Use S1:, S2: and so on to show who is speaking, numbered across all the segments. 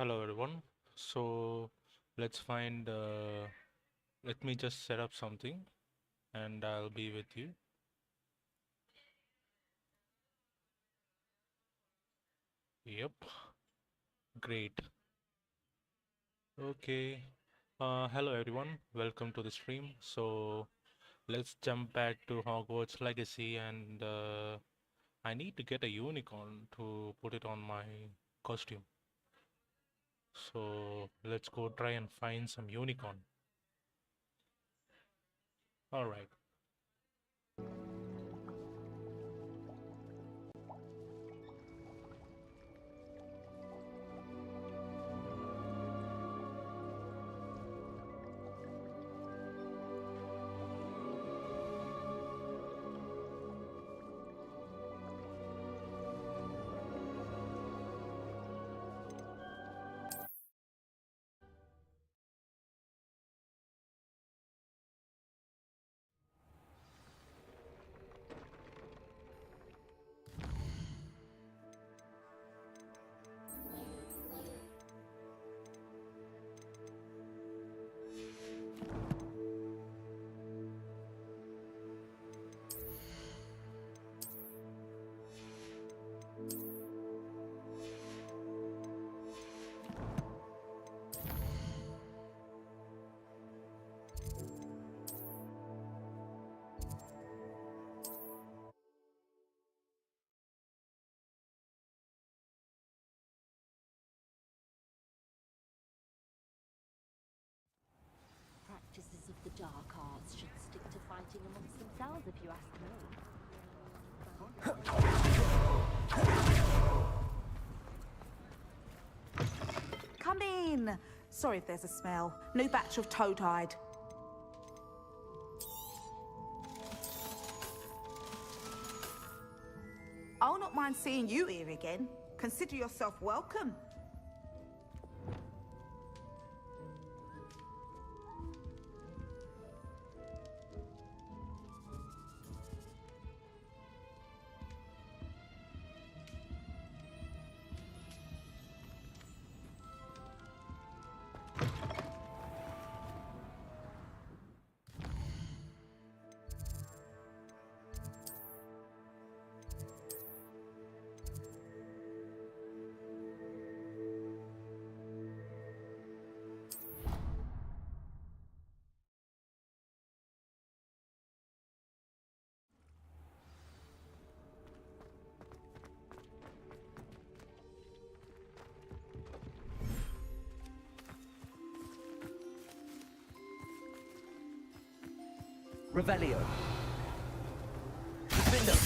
S1: Hello everyone. So let's find let me just set up something and I'll be with you. Yep, great. Okay. Hello everyone. Welcome to the stream. So let's jump back to Hogwarts Legacy and I need to get a unicorn to put it on my costume. So let's go try and find some unicorn. All right.
S2: Practices of the dark arts should stick to fighting amongst themselves, if you ask me.
S3: Come in! Sorry if there's a smell. New batch of toad-hide. I'll not mind seeing you here again. Consider yourself welcome.
S4: Revelio. Defender.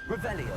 S4: Revelio.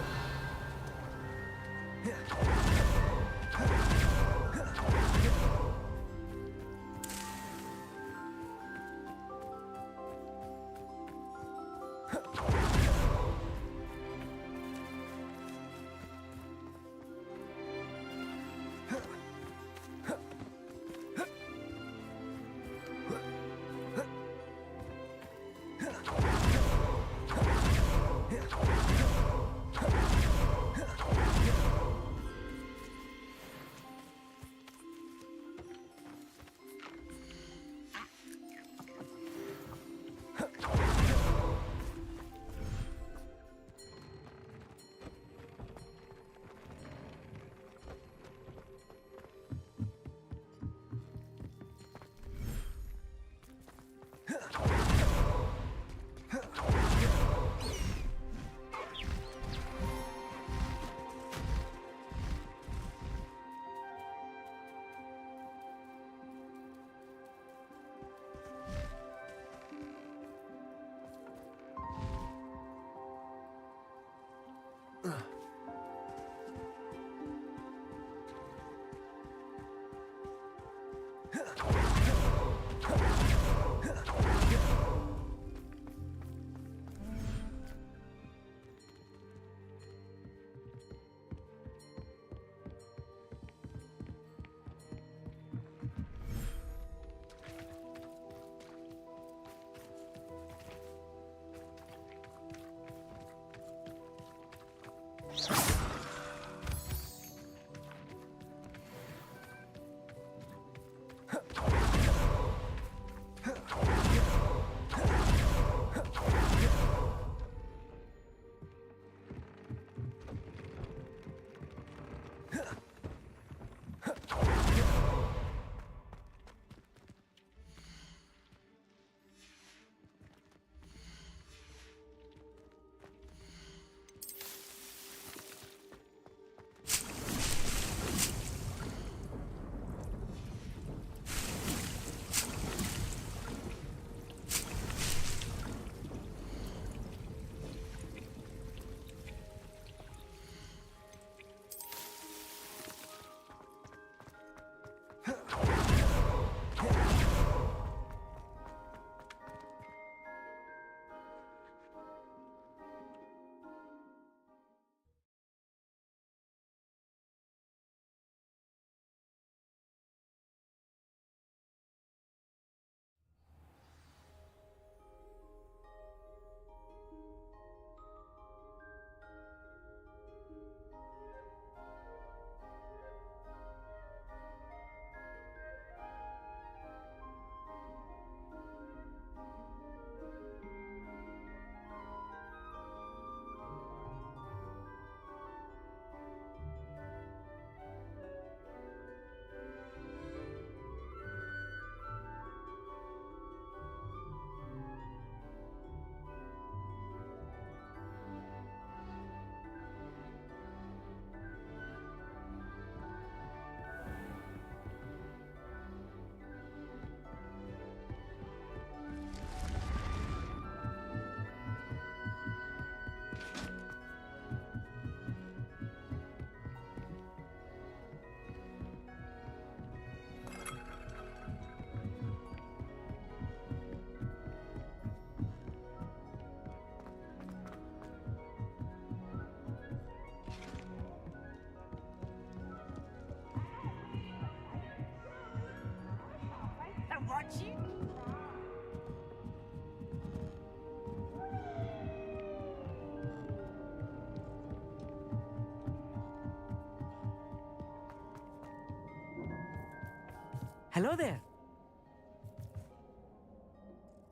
S4: Hello there.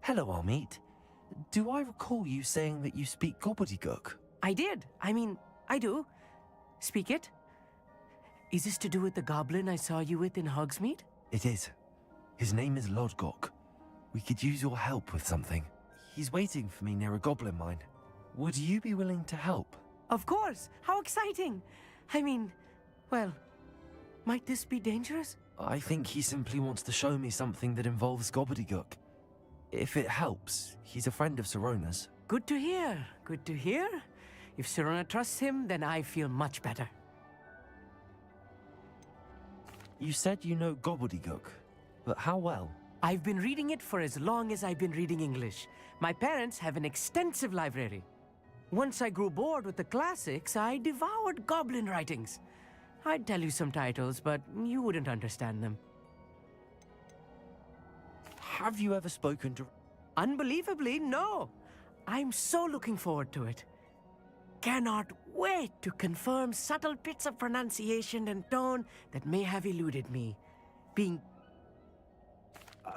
S5: Hello, Amit. Do I recall you saying that you speak gobbledygook?
S4: I did. I do. Speak it. Is this to do with the goblin I saw you with in Hogsmeade?
S5: It is. His name is Lodgok. We could use your help with something. He's waiting for me near a goblin mine. Would you be willing to help?
S4: Of course. How exciting. Well, might this be dangerous?
S5: I think he simply wants to show me something that involves gobbledygook. If it helps, he's a friend of Sirona's.
S4: Good to hear. Good to hear. If Sirona trusts him, then I feel much better.
S5: You said you know gobbledygook, but how well?
S4: I've been reading it for as long as I've been reading English. My parents have an extensive library. Once I grew bored with the classics, I devoured goblin writings. I'd tell you some titles, but you wouldn't understand them.
S5: Have you ever spoken to...
S4: Unbelievably, no. I'm so looking forward to it. Cannot wait to confirm subtle bits of pronunciation and tone that may have eluded me. Being...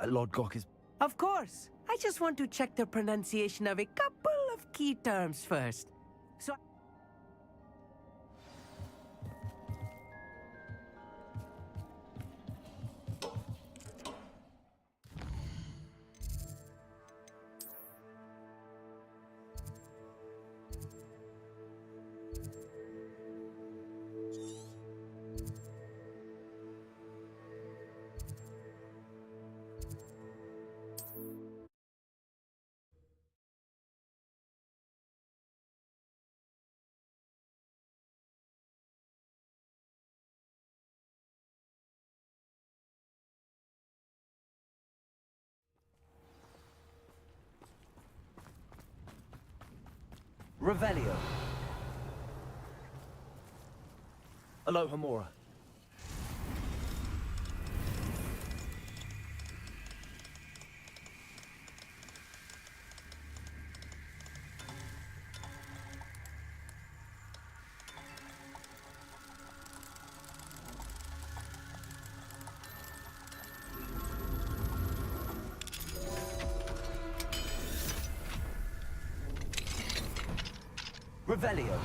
S5: Lodgok is...
S4: Of course. I just want to check the pronunciation of a couple of key terms first. So...
S5: Revelio. Alohomora. Revelio.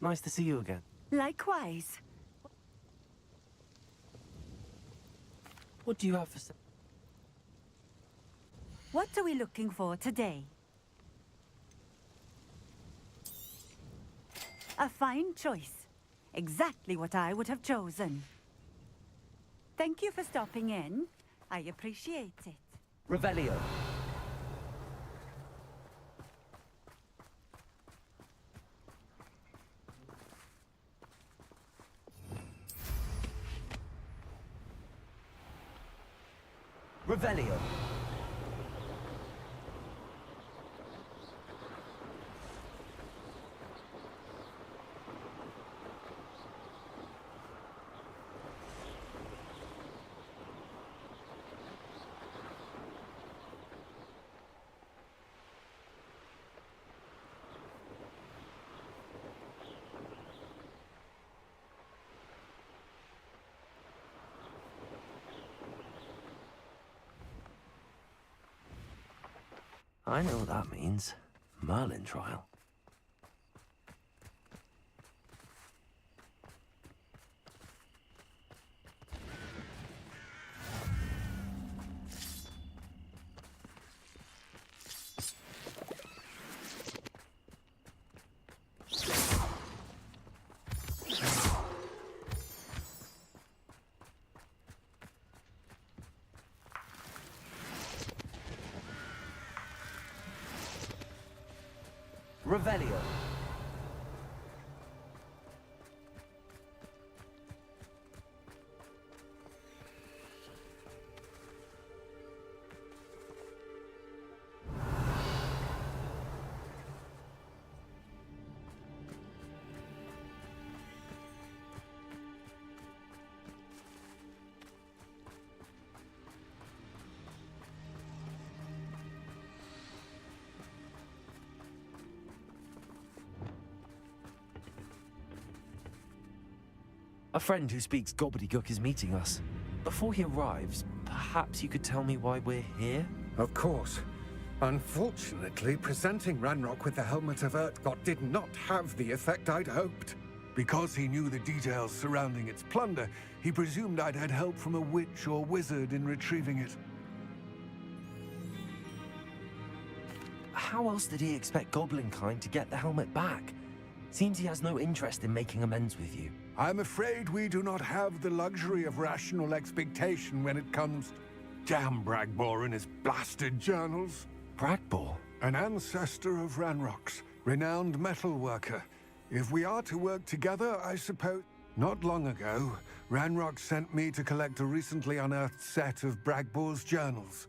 S5: Nice to see you again.
S6: Likewise.
S5: What do you have for...
S6: What are we looking for today? A fine choice. Exactly what I would have chosen. Thank you for stopping in. I appreciate it.
S5: Revelio. Revelio. I know what that means. Merlin trial. Revelio. A friend who speaks gobbledygook is meeting us. Before he arrives, perhaps you could tell me why we're here?
S7: Of course. Unfortunately, presenting Ranrock with the Helmet of Urtkot did not have the effect I'd hoped. Because he knew the details surrounding its plunder, he presumed I'd had help from a witch or wizard in retrieving it.
S5: How else did he expect Goblinkind to get the helmet back? Seems he has no interest in making amends with you.
S7: I'm afraid we do not have the luxury of rational expectation when it comes... Damn Bragbor and his blasted journals.
S5: Bragbor?
S7: An ancestor of Ranrock's, renowned metal worker. If we are to work together, I suppose... Not long ago, Ranrock sent me to collect a recently unearthed set of Bragbor's journals.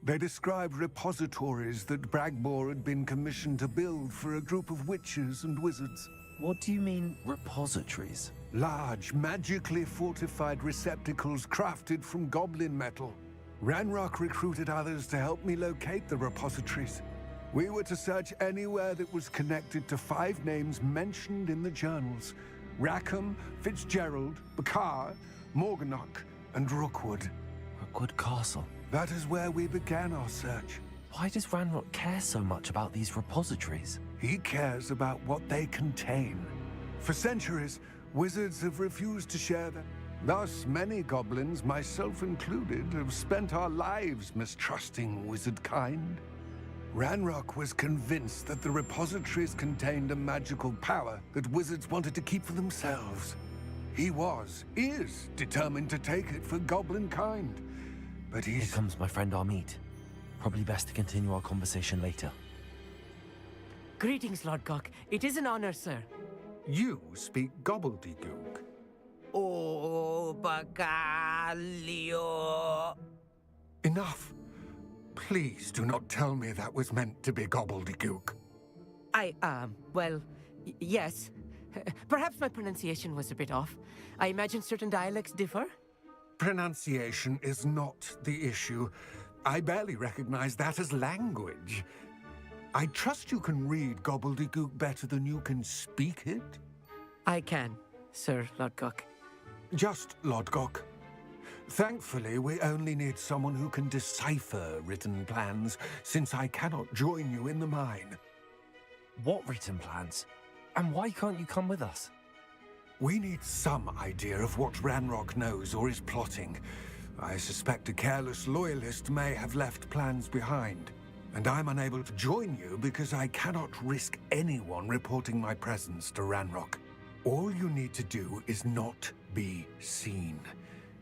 S7: They described repositories that Bragbor had been commissioned to build for a group of witches and wizards.
S5: What do you mean, repositories?
S7: Large, magically fortified receptacles crafted from goblin metal. Ranrock recruited others to help me locate the repositories. We were to search anywhere that was connected to 5 names mentioned in the journals. Rackham, Fitzgerald, Bakar, Morganach, and Rookwood.
S5: Rookwood Castle.
S7: That is where we began our search.
S5: Why does Ranrock care so much about these repositories?
S7: He cares about what they contain. For centuries, wizards have refused to share them. Thus, many goblins, myself included, have spent our lives mistrusting wizard kind. Ranrock was convinced that the repositories contained a magical power that wizards wanted to keep for themselves. He is determined to take it for goblin kind. But
S5: Here comes my friend Amit. Probably best to continue our conversation later.
S4: Greetings, Lord Gok. It is an honor, sir.
S7: You speak gobbledygook.
S4: Oh, Bacalio.
S7: Enough. Please do not tell me that was meant to be gobbledygook.
S4: Well, yes. Perhaps my pronunciation was a bit off. I imagine certain dialects differ.
S7: Pronunciation is not the issue. I barely recognize that as language. I trust you can read gobbledygook better than you can speak it?
S4: I can, Sir Lord Gok.
S7: Just Lodgok. Thankfully, we only need someone who can decipher written plans, since I cannot join you in the mine.
S5: What written plans? And why can't you come with us?
S7: We need some idea of what Ranrock knows or is plotting. I suspect a careless loyalist may have left plans behind. And I'm unable to join you because I cannot risk anyone reporting my presence to Ranrock. All you need to do is not be seen,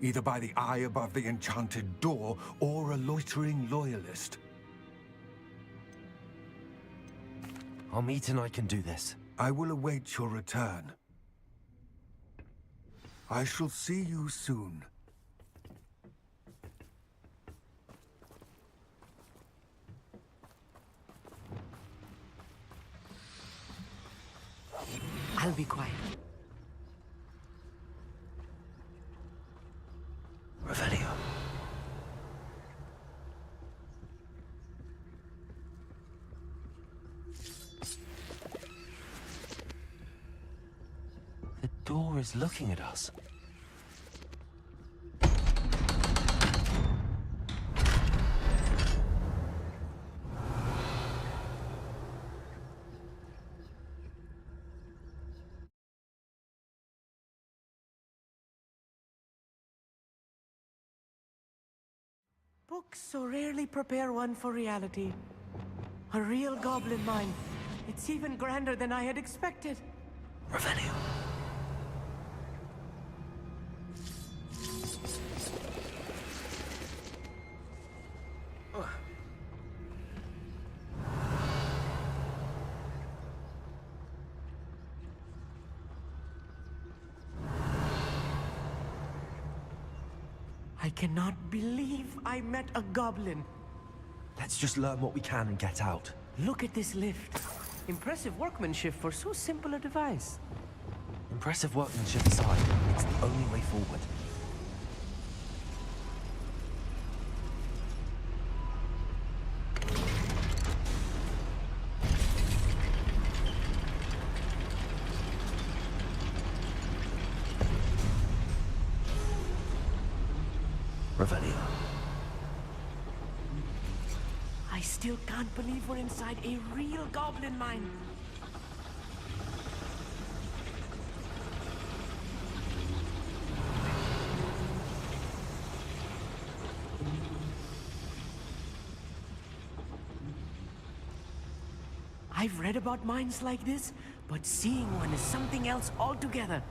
S7: either by the eye above the enchanted door or a loitering loyalist.
S5: Amit and I can do this.
S7: I will await your return. I shall see you soon.
S4: I'll be quiet.
S5: Revelio. The door is looking at us.
S4: Books so rarely prepare one for reality. A real goblin mine. It's even grander than I had expected.
S5: Revelio.
S4: I cannot believe I met a goblin.
S5: Let's just learn what we can and get out.
S4: Look at this lift. Impressive workmanship for so simple a device.
S5: Impressive workmanship aside, it's the only way forward. Revelio.
S4: I still can't believe we're inside a real goblin mine. I've read about mines like this, but seeing one is something else altogether.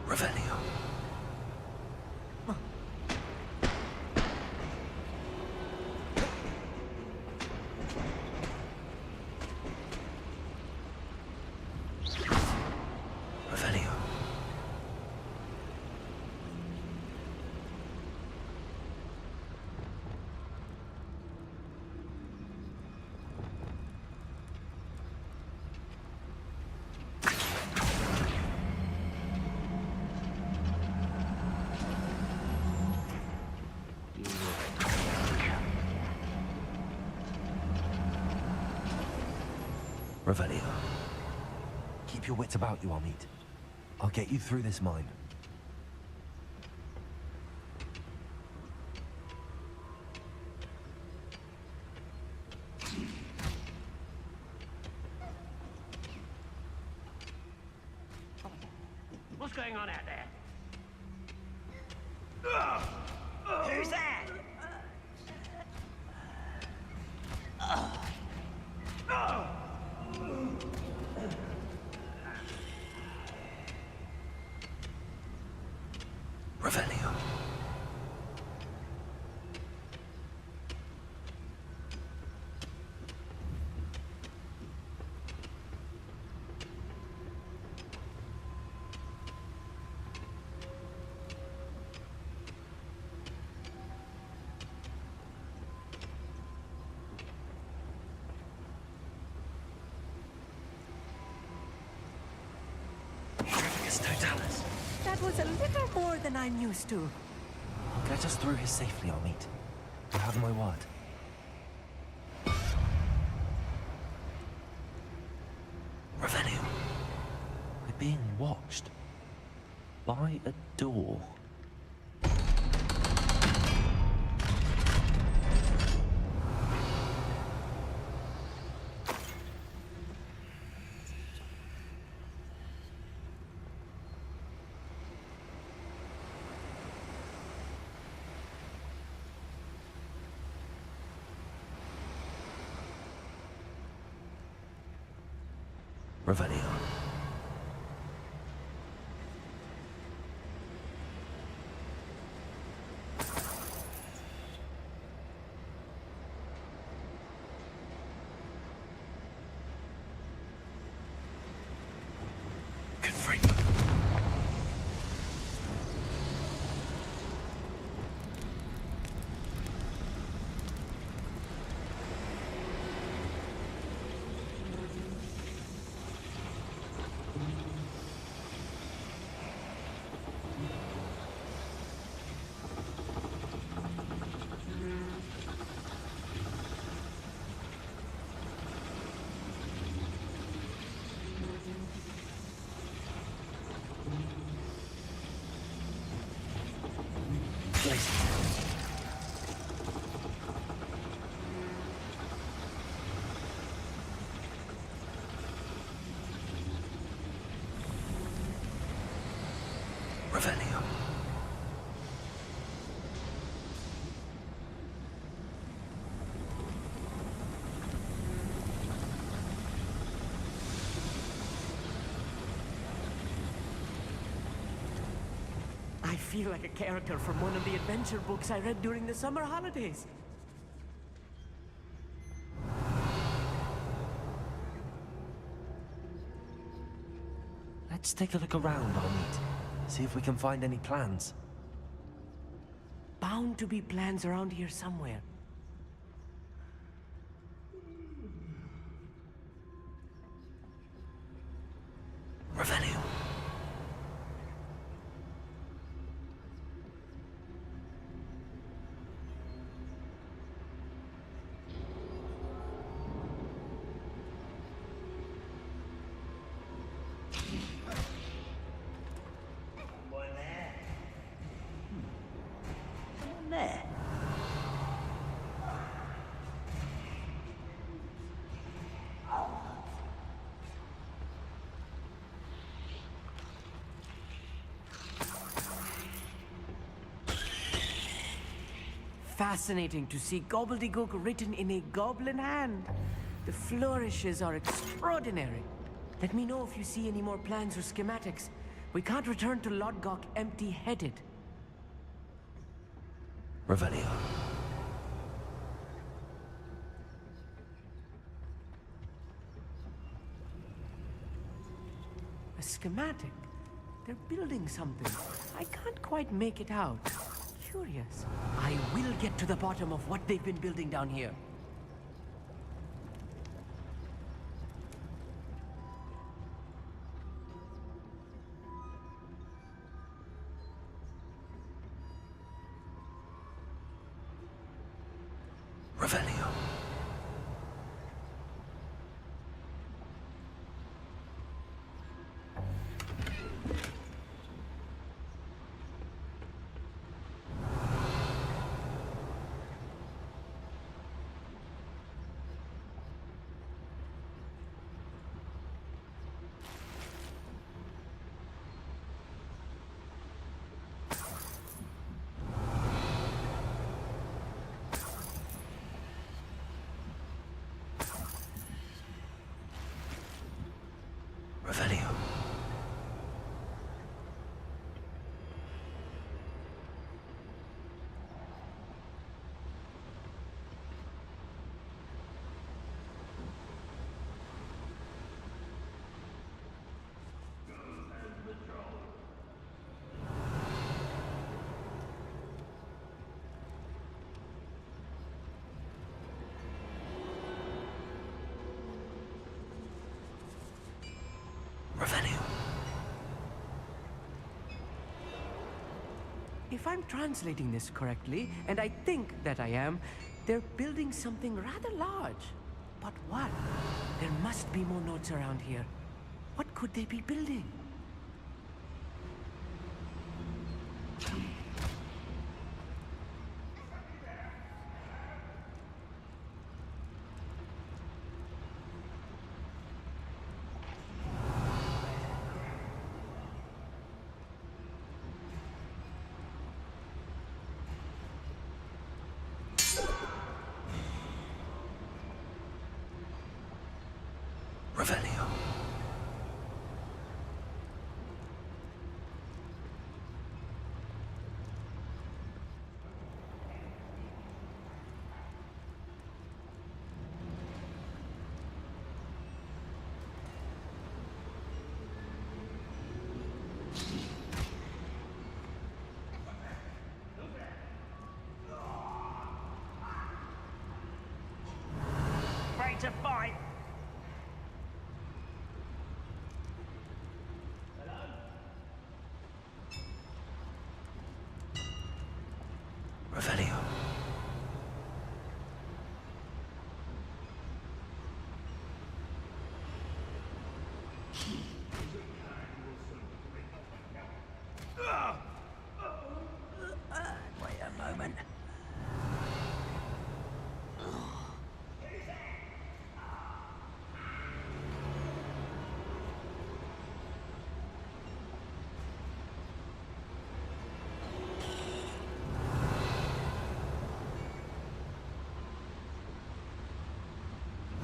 S5: Revelio. Revelio. Revelio. Keep your wits about you, Amit. I'll get you through this mine.
S4: What's going on out there?
S8: Who's that?
S5: Revelio. Totalis.
S4: That was a little more than I'm used to.
S5: I'll get us through here safely, Amit. You have my word. Revelio. We're being watched. By a door. Revelio. Good freak. Revelio.
S4: I feel like a character from one of the adventure books I read during the summer holidays.
S5: Let's take a look around, Amit. See if we can find any plans.
S4: Bound to be plans around here somewhere. fascinating to see gobbledygook written in a goblin hand. The flourishes are extraordinary. Let me know if you see any more plans or schematics. We can't return to Lodgok empty-headed.
S5: Revelio.
S4: A schematic? They're building something. I can't quite make it out. Curious. I will get to the bottom of what they've been building down here.
S5: Revelio. Revelio. Revelio.
S4: If I'm translating this correctly, and I think that I am, they're building something rather large. But what? There must be more notes around here. What could they be building?
S5: Revelio.
S8: Ready to fight?
S5: Revelio.
S8: Wait a moment.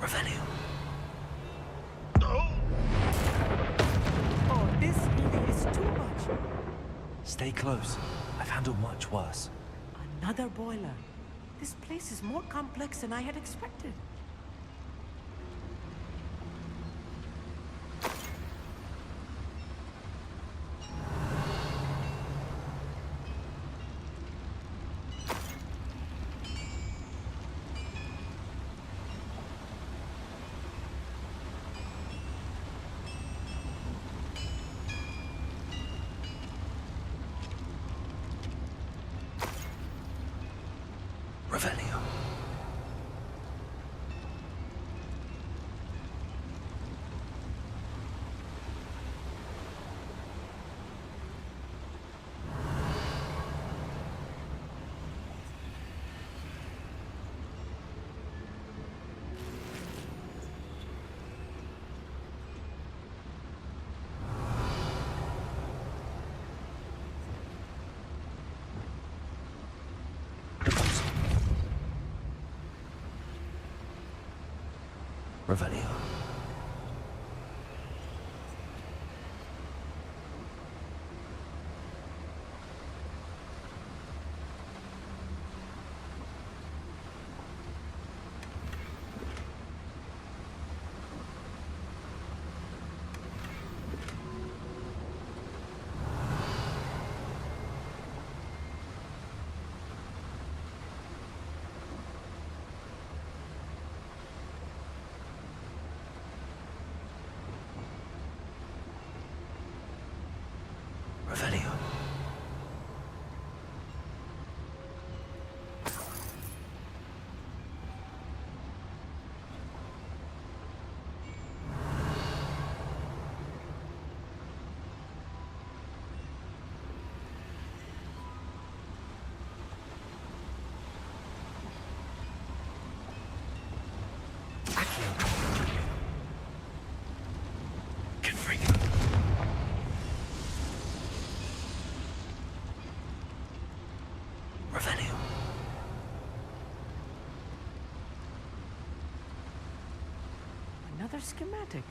S5: Revelio.
S4: Oh, this really is too much.
S5: Stay close. I've handled much worse.
S4: Another boiler. This place is more complex than I had expected.
S5: Revelio. Revelio. Revelio. Revelio.
S4: Another schematic.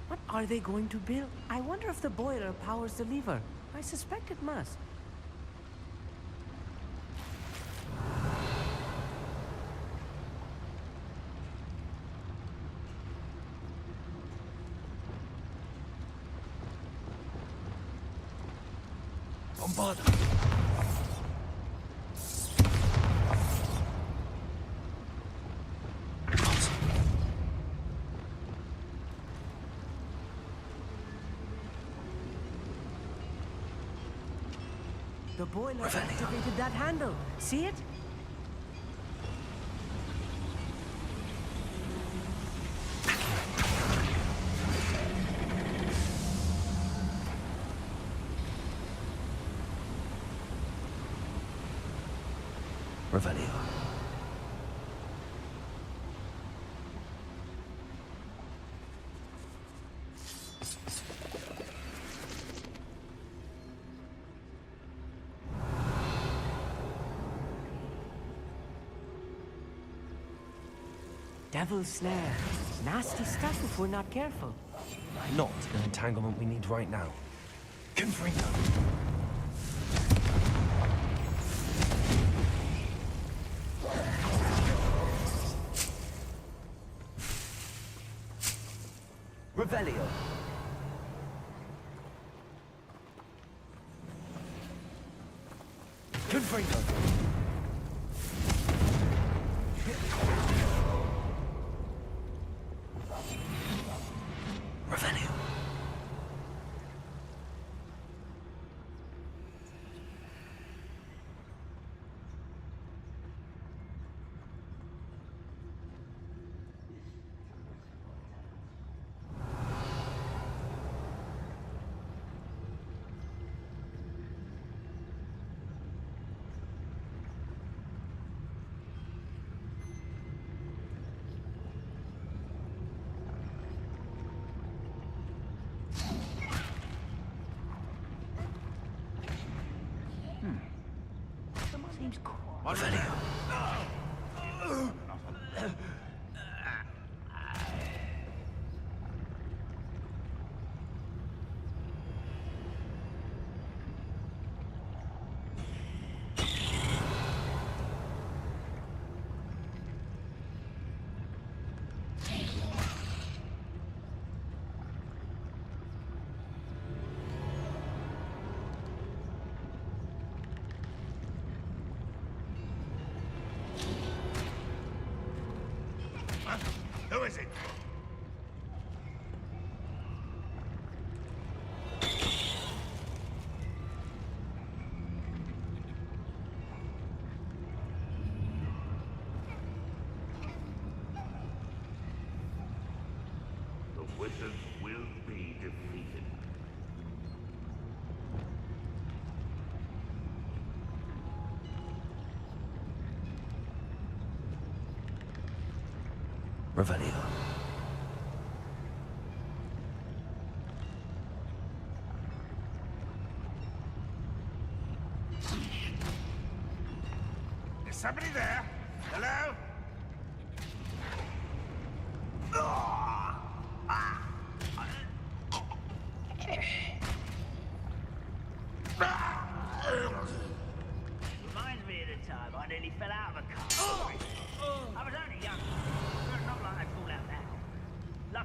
S4: What are they going to build? I wonder if the boiler powers the lever. I suspect it must.
S5: Bombarda.
S4: The boiler activated that handle. See it?
S5: Revelio.
S4: Devil's snare. Nasty stuff if we're not careful.
S5: Not an entanglement we need right now. Confringo. Revelio. Confringo. Revelio. Revelio.
S7: Who is it?
S9: The wizards will be defeated.
S5: Revelio.
S7: Is somebody there? Hello?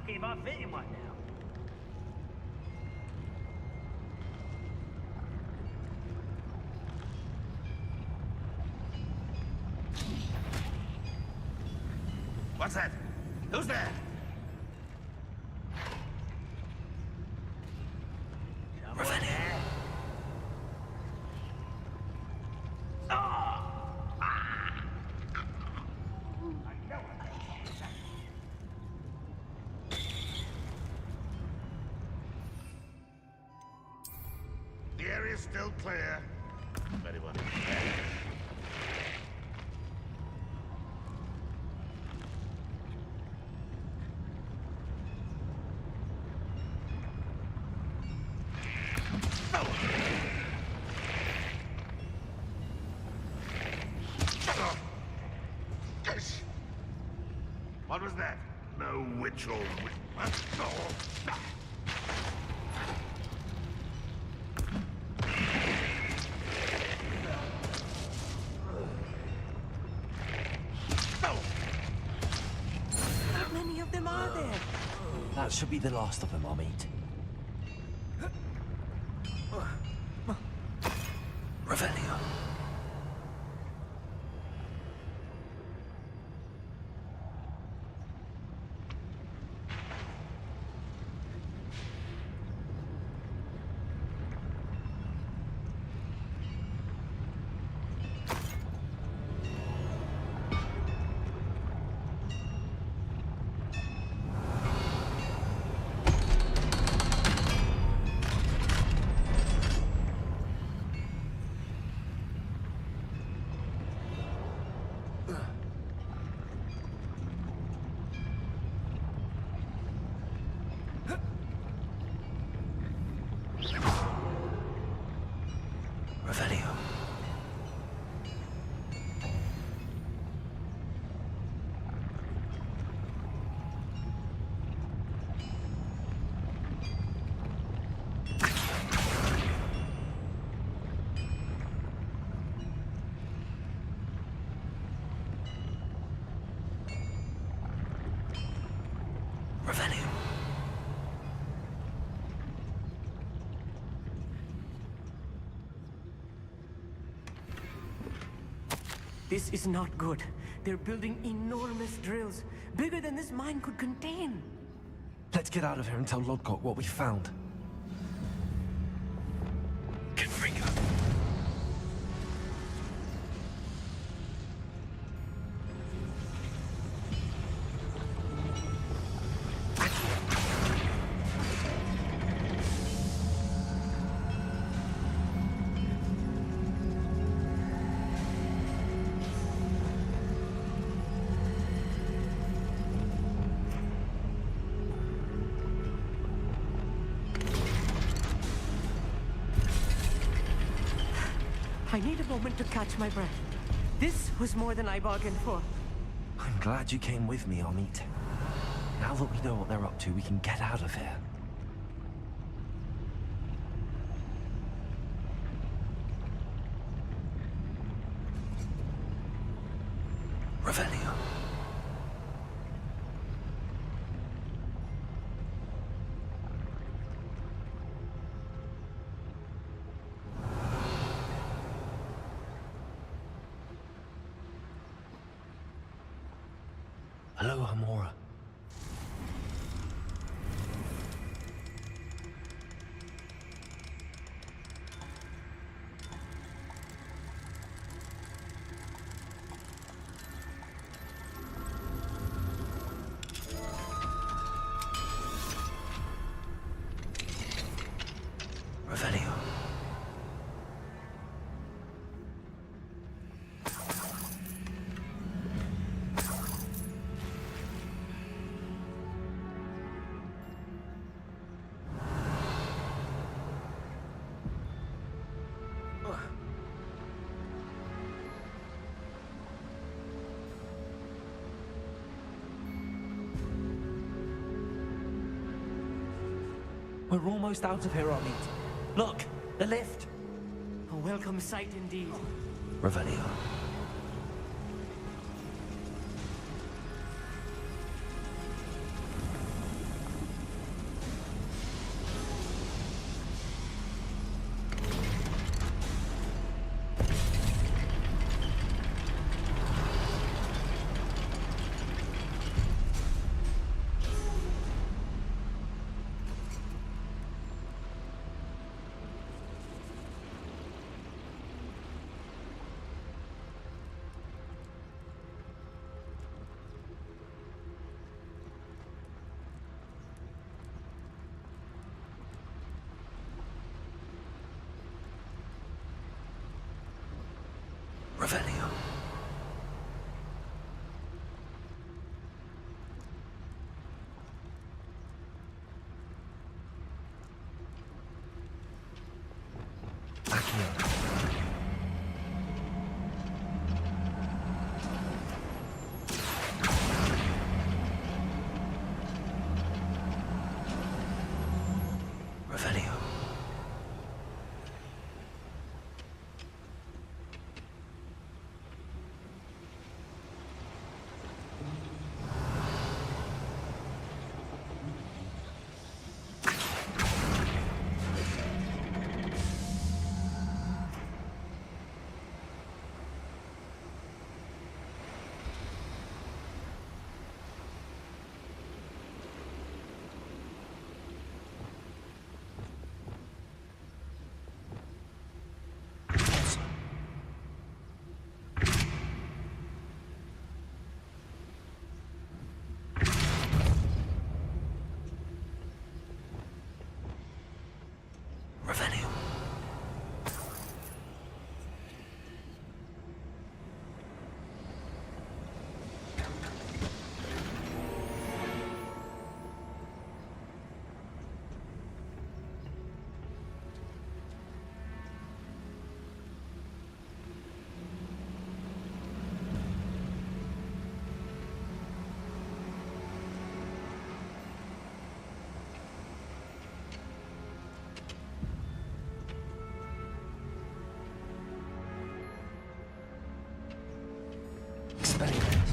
S8: lucky if I fit in one now.
S9: What's that? Who's there?
S8: Someone there?
S9: The area's still clear. Very well. What was that? No witch or witch.
S4: How many of them are there?
S5: That should be the last of them I'll meet. Revelio. Revelio. Revelio.
S4: This is not good. They're building enormous drills, bigger than this mine could contain.
S5: Let's get out of here and tell Lodgok what we found. Confringo.
S4: I need a moment to catch my breath. This was more than I bargained for.
S5: I'm glad you came with me, Amit. Now that we know what they're up to, we can get out of here. Revelio. Hello, Amora. Revelio. We're almost out of here, Amit. Look, the lift.
S4: A welcome sight indeed.
S5: Revelio. Revelio. Accio. Revelio. Revelio. Expelliarmus.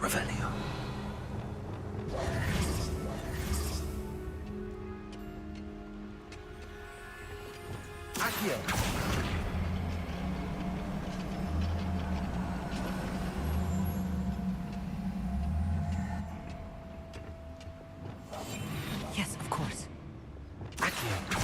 S5: Revelio. Accio.
S4: Yes, of course.
S5: Accio.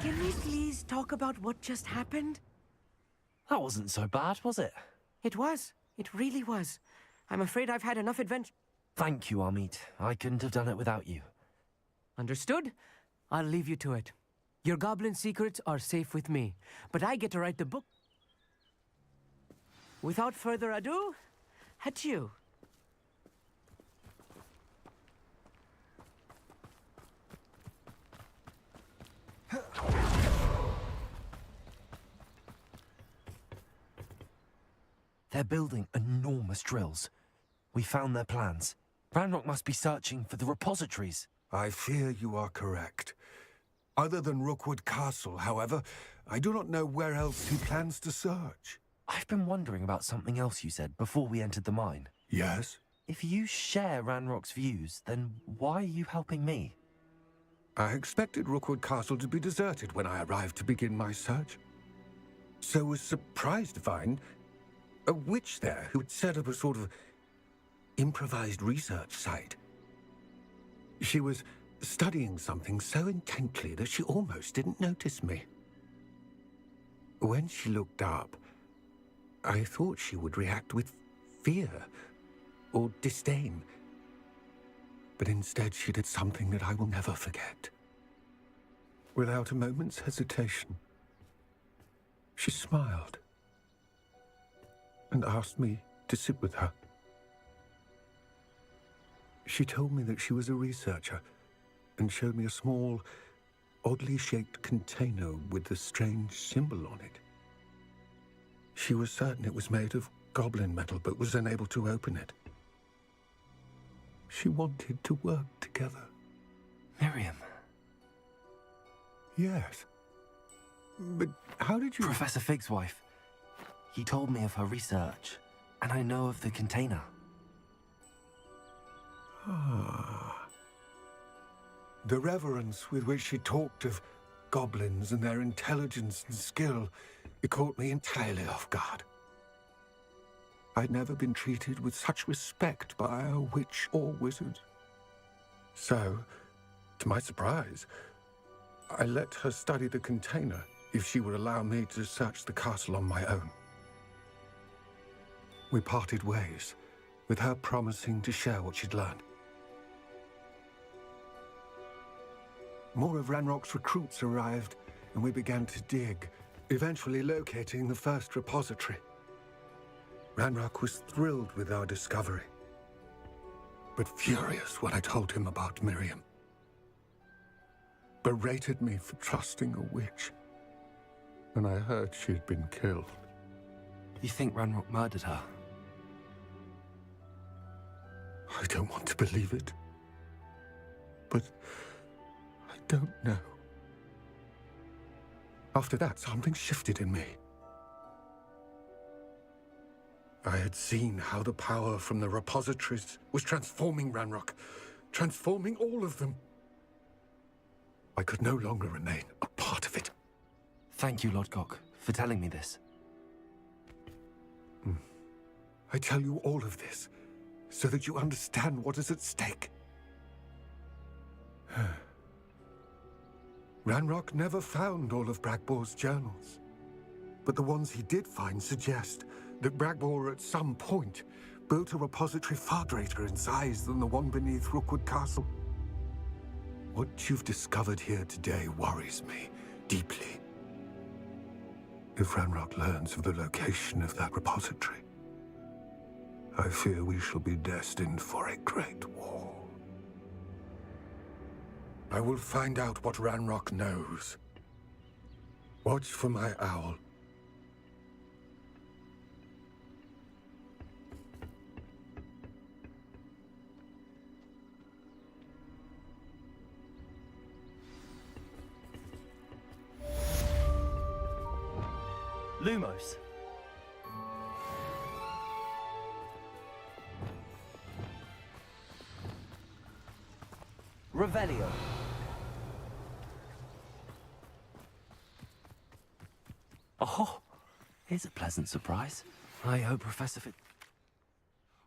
S4: Can we please talk about what just happened?
S5: That wasn't so bad, was it?
S4: It was. It really was. I'm afraid I've had enough adventure.
S5: Thank you, Amit. I couldn't have done it without you.
S4: Understood? I'll leave you to it. Your goblin secrets are safe with me, but I get to write the book. Without further ado, adieu.
S5: They're building enormous drills. We found their plans. Ranrock must be searching for the repositories.
S7: I fear you are correct. Other than Rookwood Castle, however, I do not know where else he plans to search.
S5: I've been wondering about something else you said before we entered the mine.
S7: Yes?
S5: If you share Ranrock's views, then why are you helping me?
S7: I expected Rookwood Castle to be deserted when I arrived to begin my search. So was surprised to find a witch there who had set up a sort of improvised research site. She was studying something so intently that she almost didn't notice me. When she looked up, I thought she would react with fear or disdain. But instead she did something that I will never forget. Without a moment's hesitation, she smiled and asked me to sit with her. She told me that she was a researcher and showed me a small, oddly shaped container with a strange symbol on it. She was certain it was made of goblin metal, but was unable to open it. She wanted to work together.
S5: Miriam.
S7: Yes. But how did you...
S5: Professor Fig's wife. He told me of her research, and I know of the container.
S7: Ah. The reverence with which she talked of goblins and their intelligence and skill, it caught me entirely off guard. I'd never been treated with such respect by a witch or wizard. So, to my surprise, I let her study the container if she would allow me to search the castle on my own. We parted ways, with her promising to share what she'd learned. More of Ranrock's recruits arrived, and we began to dig, eventually locating the first repository. Ranrock was thrilled with our discovery, but furious when I told him about Miriam. Berated me for trusting a witch, and I heard she'd been killed.
S5: You think Ranrock murdered her?
S7: I don't want to believe it, but I don't know. After that, something shifted in me. I had seen how the power from the repositories was transforming Ranrock, transforming all of them. I could no longer remain a part of it.
S5: Thank you, Lodgok, for telling me this.
S7: I tell you all of this so that you understand what is at stake. Ranrock never found all of Bragbor's journals, but the ones he did find suggest that Bragbor at some point built a repository far greater in size than the one beneath Rookwood Castle. What you've discovered here today worries me deeply. If Ranrock learns of the location of that repository, I fear we shall be destined for a great war. I will find out what Ranrock knows. Watch for my owl.
S5: Lumos. Revelio. Oh, here's a pleasant surprise. I hope Professor Fig...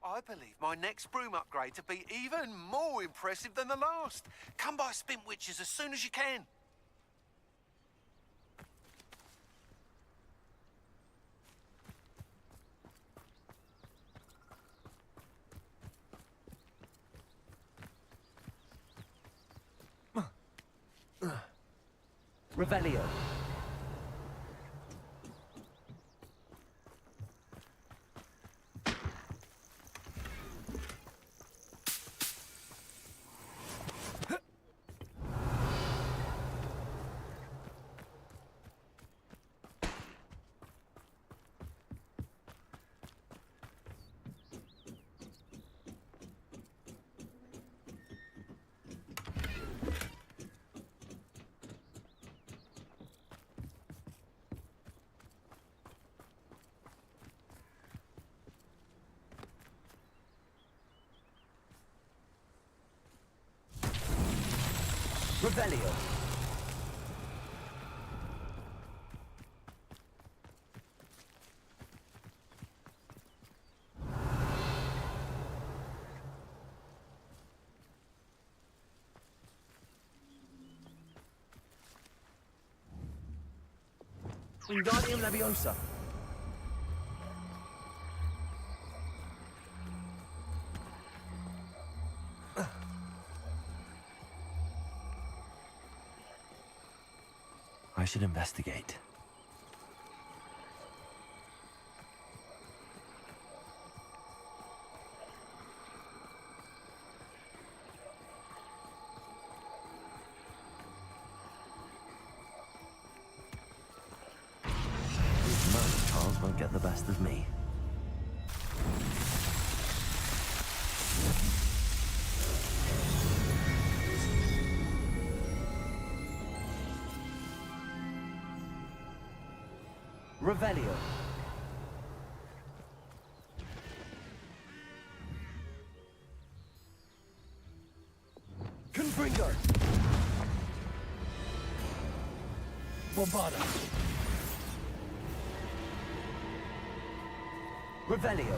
S10: I believe my next broom upgrade to be even more impressive than the last. Come by Spint Witches as soon as you can.
S5: Revelio. Revelio. Wingardium Leviosa. I should investigate. most trials won't get the best of me. Revelio. Confringo. Bombarda. Revelio.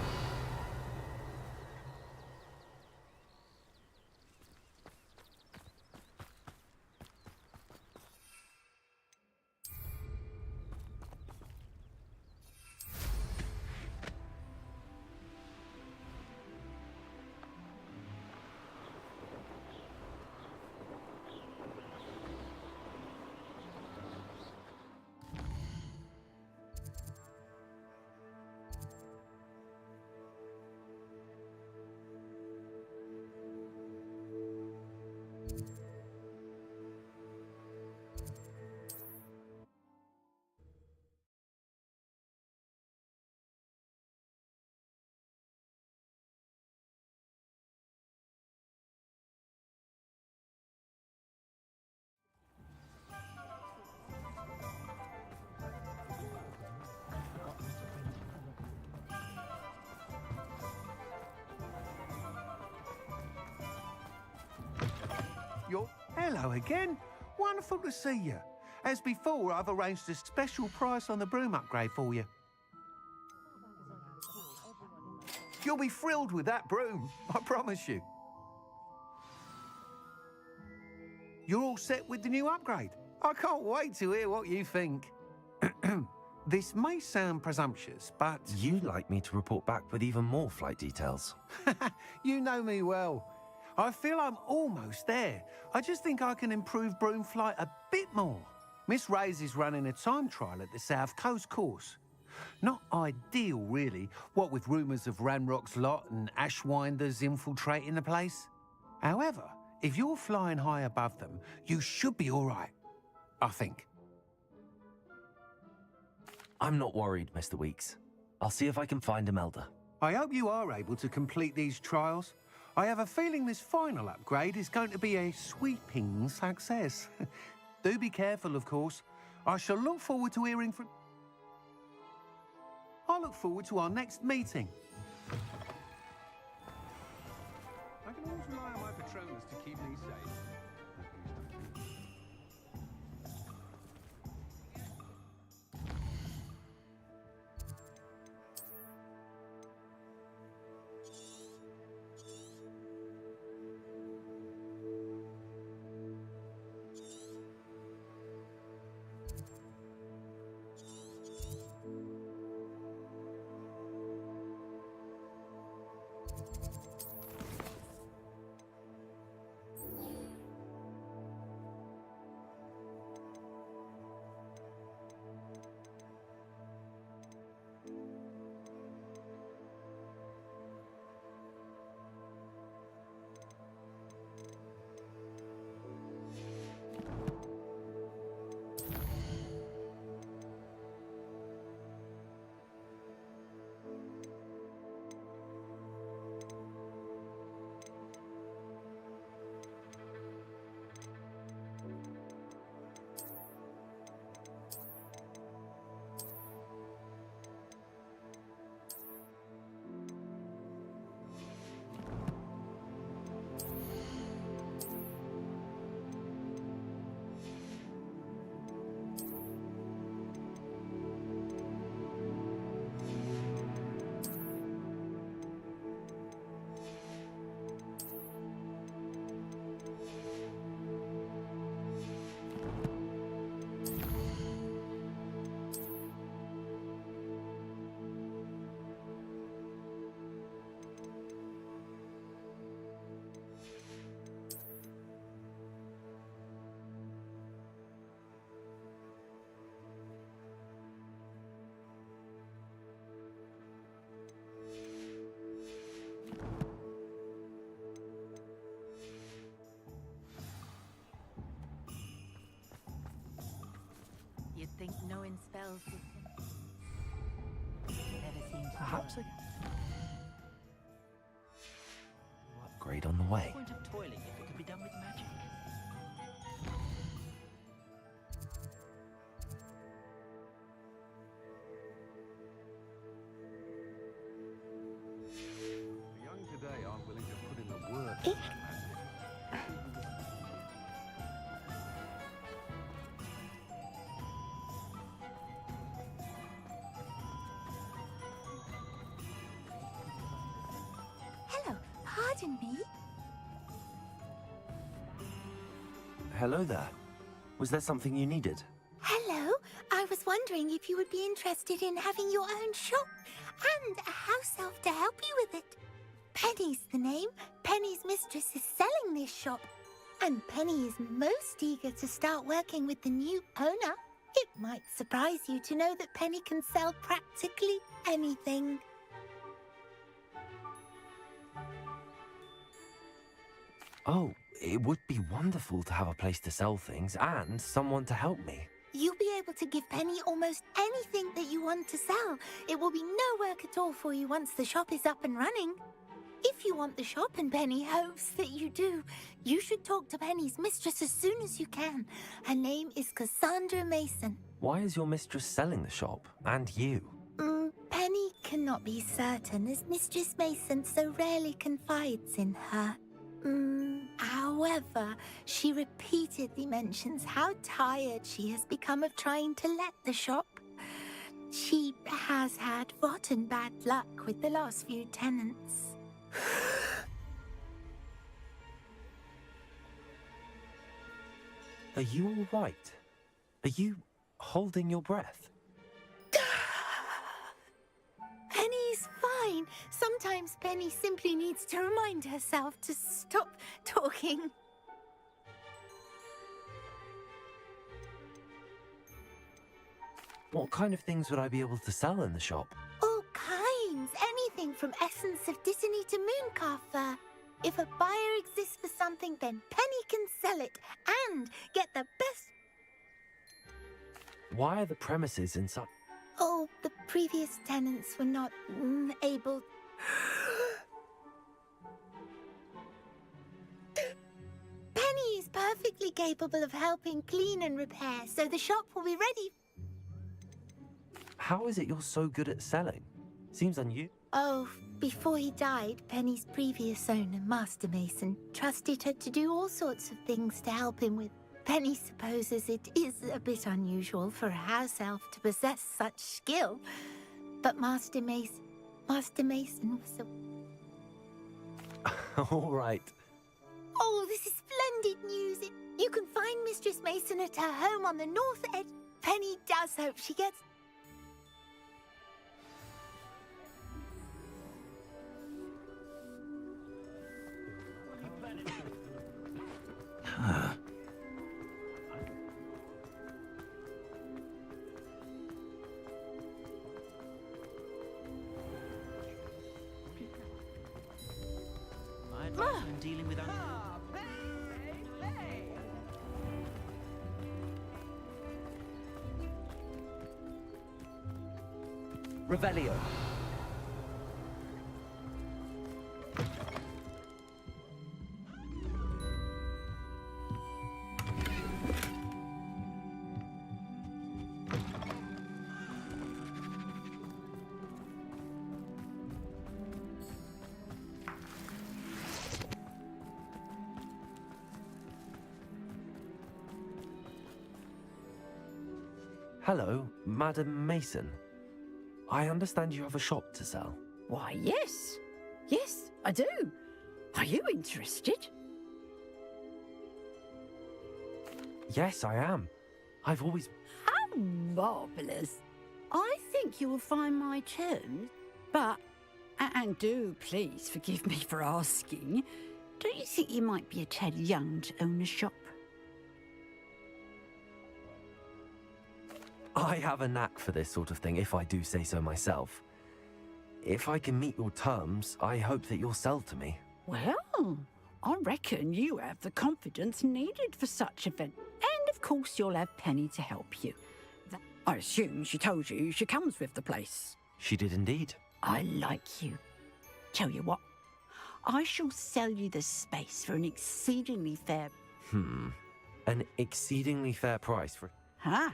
S10: Hello again. Wonderful to see you. As before, I've arranged a special price on the broom upgrade for you. You'll be thrilled with that broom, I promise you. You're all set with the new upgrade. I can't wait to hear what you think. This may sound presumptuous, but...
S5: You'd like me to report back with even more flight details.
S10: You know me well. I feel I'm almost there. I just think I can improve broom flight a bit more. Miss Ray's is running a time trial at the South Coast course. Not ideal, really, what with rumours of Ranrock's lot and Ashwinders infiltrating the place. However, if you're flying high above them, you should be all right, I think.
S5: I'm not worried, Mr. Weeks. I'll see if I can find Imelda.
S10: I hope you are able to complete these trials. I have a feeling this final upgrade is going to be a sweeping success. Do be careful, of course. I shall look forward to hearing from... I look forward to our next meeting. I can always rely on my Patronus to keep me safe.
S2: You'd think knowing spells would...
S4: perhaps I can.
S5: Upgrade on the way.
S8: Point of toiling if it could be done with magic.
S7: The young today aren't willing to put in the work for that magic.
S2: Hello, pardon me.
S5: Hello there. Was there something you needed?
S11: Hello, I was wondering if you would be interested in having your own shop and a house elf to help you with it. Penny's the name. Penny's mistress is selling this shop, and Penny is most eager to start working with the new owner. It might surprise you to know that Penny can sell practically anything.
S5: Oh, it would be wonderful to have a place to sell things and someone to help me.
S11: You'll be able to give Penny almost anything that you want to sell. It will be no work at all for you once the shop is up and running. If you want the shop and Penny hopes that you do, you should talk to Penny's mistress as soon as you can. Her name is Cassandra Mason.
S5: Why is your mistress selling the shop? And you?
S11: Penny cannot be certain as Mistress Mason so rarely confides in her. However, she repeatedly mentions how tired she has become of trying to let the shop. She has had rotten bad luck with the last few tenants.
S5: Are you all right? Are you holding your breath?
S11: Penny's fine. Sometimes Penny simply needs to remind herself to stop talking.
S5: What kind of things would I be able to sell in the shop?
S11: All kinds. Anything from essence of Disney to Mooncar fur. If a buyer exists for something, then Penny can sell it and get the best.
S5: Why are the premises in such...
S11: Oh, the previous tenants were not able. Penny is perfectly capable of helping clean and repair, so the shop will be ready.
S5: How is it you're so good at selling? Seems unusual.
S11: Oh, before he died, Penny's previous owner, Master Mason, trusted her to do all sorts of things to help him with. Penny supposes it is a bit unusual for a house elf to possess such skill, but Master Mason was a...
S5: All right.
S11: Oh, this is splendid news. You can find Mistress Mason at her home on the north edge. Penny does hope she gets...
S8: My advice when dealing with
S4: Revelio.
S5: Hello, Madam Mason. I understand you have a shop to sell.
S12: Why, yes. Yes, I do. Are you interested?
S5: Yes, I am. I've always...
S12: How marvellous. I think you will find my terms, but... And do please forgive me for asking, don't you think you might be a tad young to own a shop?
S5: I have a knack for this sort of thing, if I do say so myself. If I can meet your terms, I hope that you'll sell to me.
S12: Well, I reckon you have the confidence needed for such event. And of course you'll have Penny to help you. I assume she told you she comes with the place.
S5: She did indeed.
S12: I like you. Tell you what, I shall sell you the space for an exceedingly fair...
S5: An exceedingly fair price for...
S12: Huh?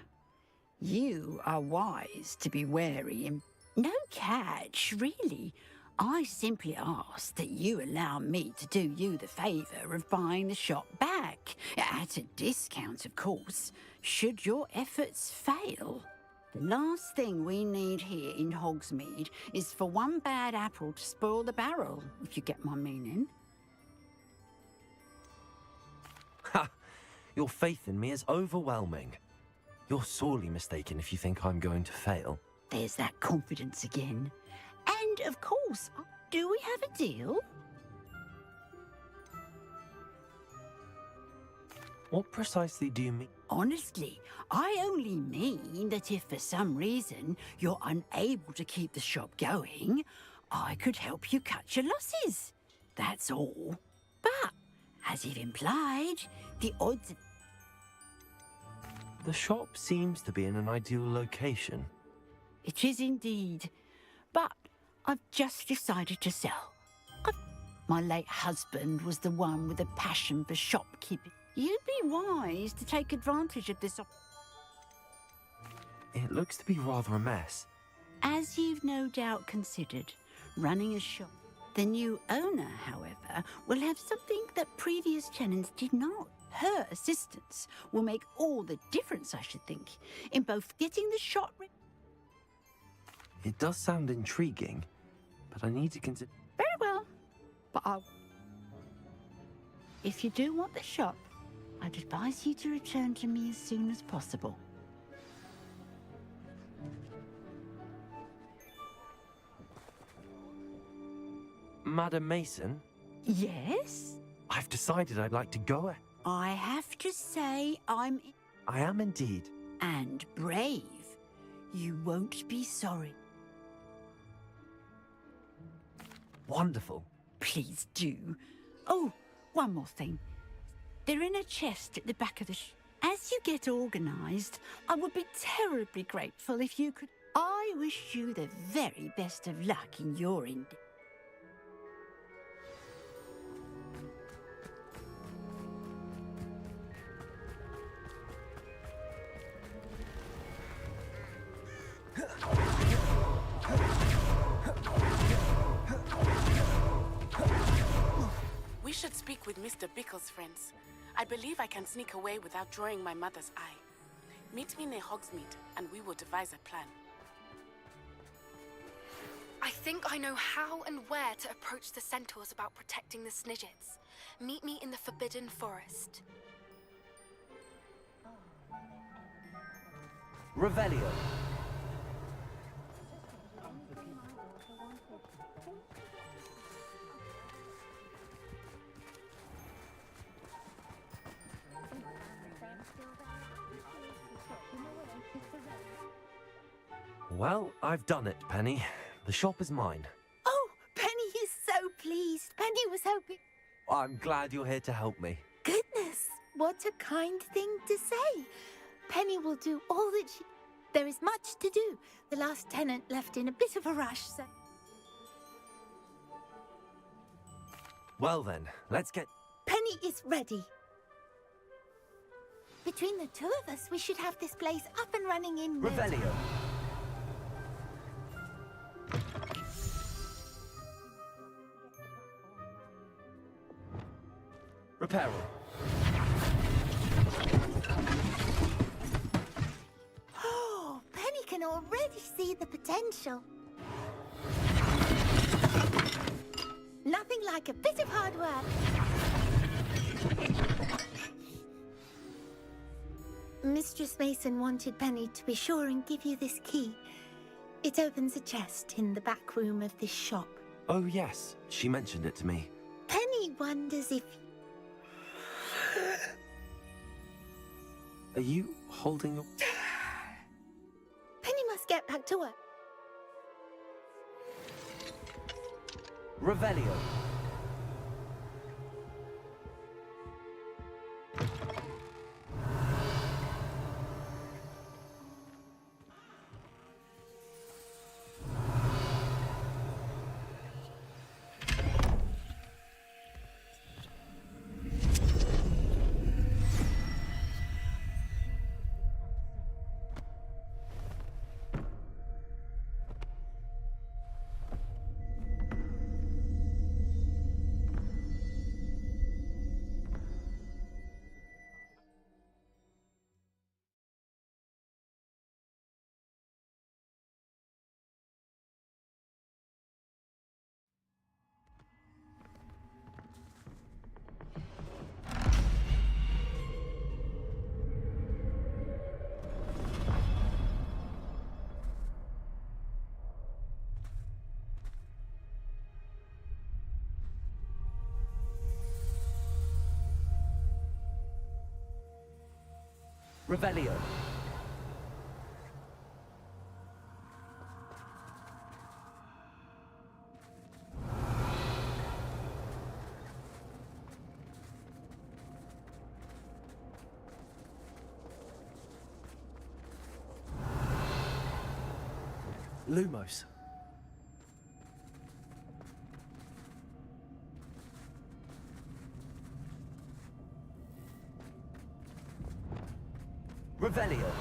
S12: You are wise to be wary and... No catch, really. I simply ask that you allow me to do you the favour of buying the shop back. At a discount, of course, should your efforts fail. The last thing we need here in Hogsmeade is for one bad apple to spoil the barrel, if you get my meaning.
S5: Ha! Your faith in me is overwhelming. You're sorely mistaken if you think I'm going to fail.
S12: There's that confidence again. And, of course, do we have a deal?
S5: What precisely do you mean?
S12: Honestly, I only mean that if for some reason you're unable to keep the shop going, I could help you cut your losses. That's all. But, as you've implied, the odds...
S5: The shop seems to be in an ideal location.
S12: It is indeed. But I've just decided to sell. My late husband was the one with a passion for shopkeeping. You'd be wise to take advantage of this.
S5: It looks to be rather a mess.
S12: As you've no doubt considered, running a shop. The new owner, however, will have something that previous tenants did not. Her assistance will make all the difference, I should think, in both getting the shop...
S5: It does sound intriguing, but I need to consider...
S12: Very well, but I'll... If you do want the shop, I'd advise you to return to me as soon as possible.
S5: Madam Mason?
S12: Yes?
S5: I've decided I'd like to go.
S12: I have to say
S5: I am indeed.
S12: And brave. You won't be sorry.
S5: Wonderful.
S12: Please do. Oh, one more thing. They're in a chest at the back of the As you get organised, I would be terribly grateful if you could... I wish you the very best of luck in your endeavour.
S13: We should speak with Mr. Bickle's friends. I believe I can sneak away without drawing my mother's eye. Meet me near Hogsmeade, and we will devise a plan.
S14: I think I know how and where to approach the centaurs about protecting the Snidgets. Meet me in the Forbidden Forest.
S5: Revelio. Well, I've done it, Penny. The shop is mine.
S11: Oh, Penny is so pleased. Penny was hoping...
S5: I'm glad you're here to help me.
S11: Goodness, what a kind thing to say. Penny will do all that she... There is much to do. The last tenant left in a bit of a rush, so...
S5: Well then, let's get...
S11: Penny is ready. Between the two of us, we should have this place up and running in...
S5: Revelio. Reparo.
S11: Oh, Penny can already see the potential. Nothing like a bit of hard work. Mistress Mason wanted Penny to be sure and give you this key. It opens a chest in the back room of this shop.
S5: Oh yes, she mentioned it to me.
S11: Penny wonders if...
S5: Are you holding your...
S11: Penny must get back to work.
S5: Revelio.
S4: Revelio.
S5: Lumos.
S4: Revelio.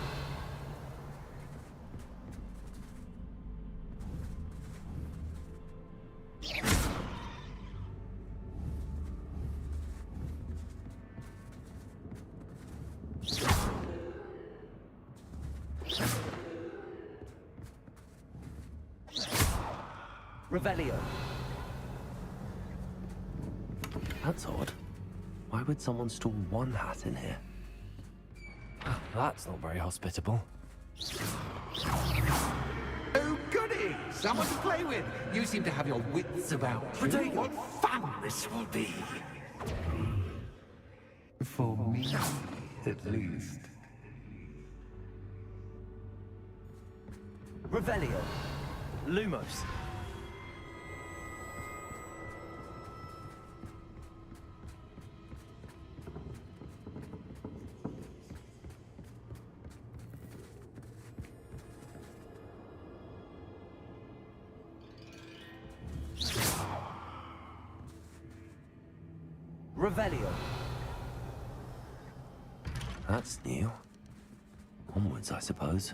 S4: Revelio.
S5: That's odd. Why would someone store one hat in here? Ah, that's not very hospitable.
S10: Oh, goody! Someone to play with. You seem to have your wits about you. What fun this will be. For me, at least.
S4: Revelio.
S5: Lumos.
S4: Revelio.
S5: That's new. Onwards, I suppose.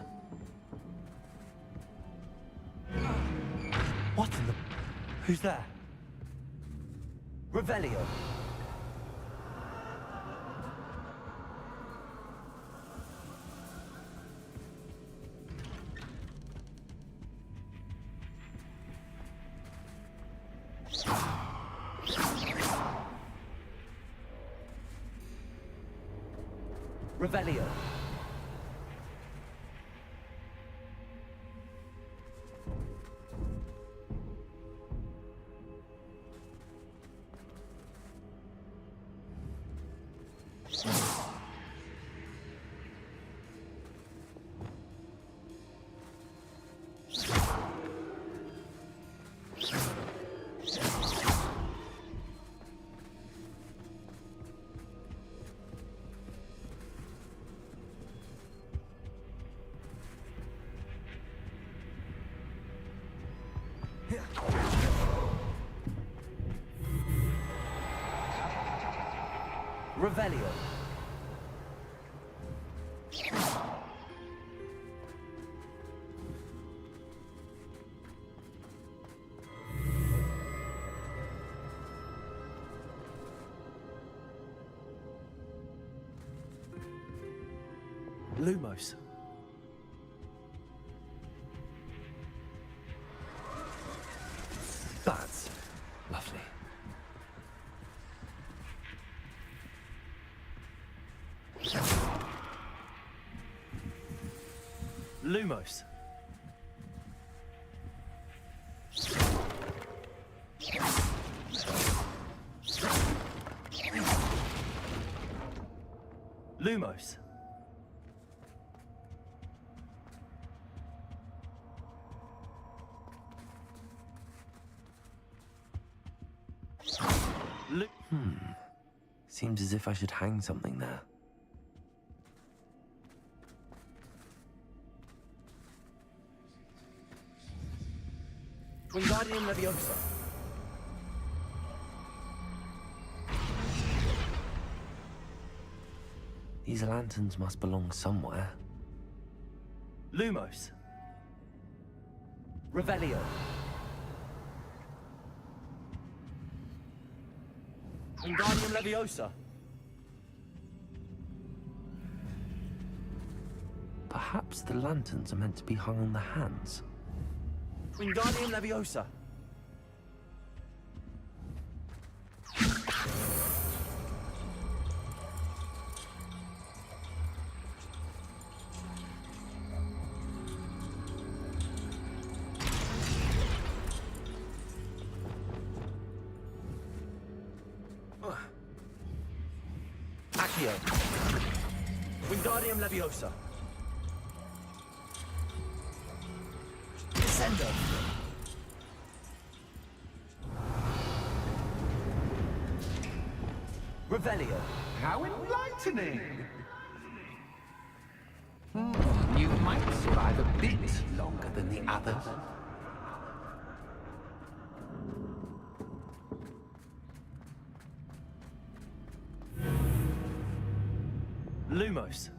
S4: What in the... Who's there? Revelio. Revelio. Revelio.
S5: Lumos. That's lovely. Lumos. Lumos. Seems as if I should hang something there.
S4: Wingardium Leviosa.
S5: These lanterns must belong somewhere.
S4: Lumos. Revelio. Wingardium Leviosa.
S5: Perhaps the lanterns are meant to be hung on the hands.
S4: Wingardium Leviosa. Accio.
S5: Wingardium Leviosa. Descendo. Revelio.
S10: How enlightening! You might survive a bit longer than the others.
S5: Lumos.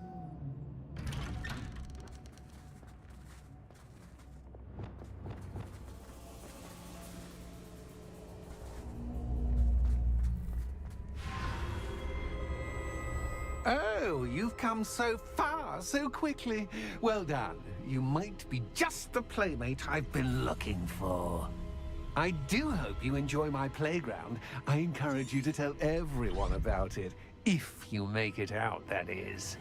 S10: Oh, you've come so far so quickly. Well done. You might be just the playmate I've been looking for. I do hope you enjoy my playground. I encourage you to tell everyone about it. If you make it out, that is.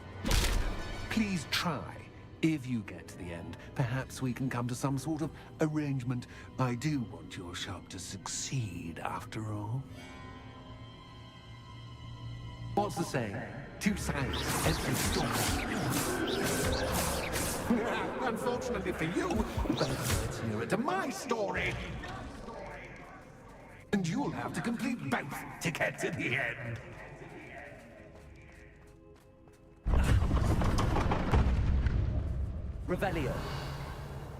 S10: Please try. If you get to the end, perhaps we can come to some sort of arrangement. I do want your shop to succeed, after all. What's the saying? Two sides, every story. Unfortunately for you, both sides nearer to my story. And you'll have to complete both to get to the end.
S5: Revelio.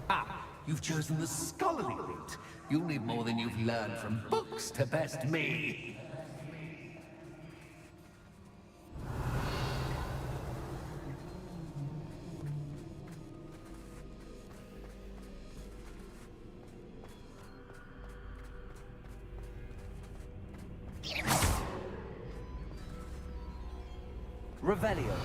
S10: Ah, you've chosen the scholarly route. You'll need more than you've learned from books to best me.
S5: Revelio.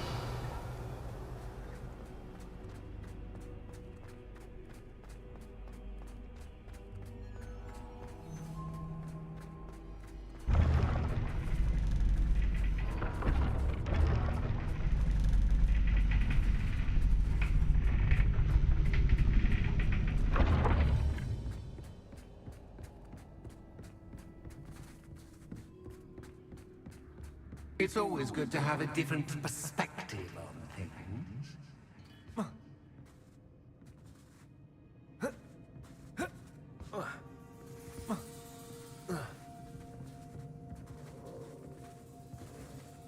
S10: It's always good to have a different perspective on things.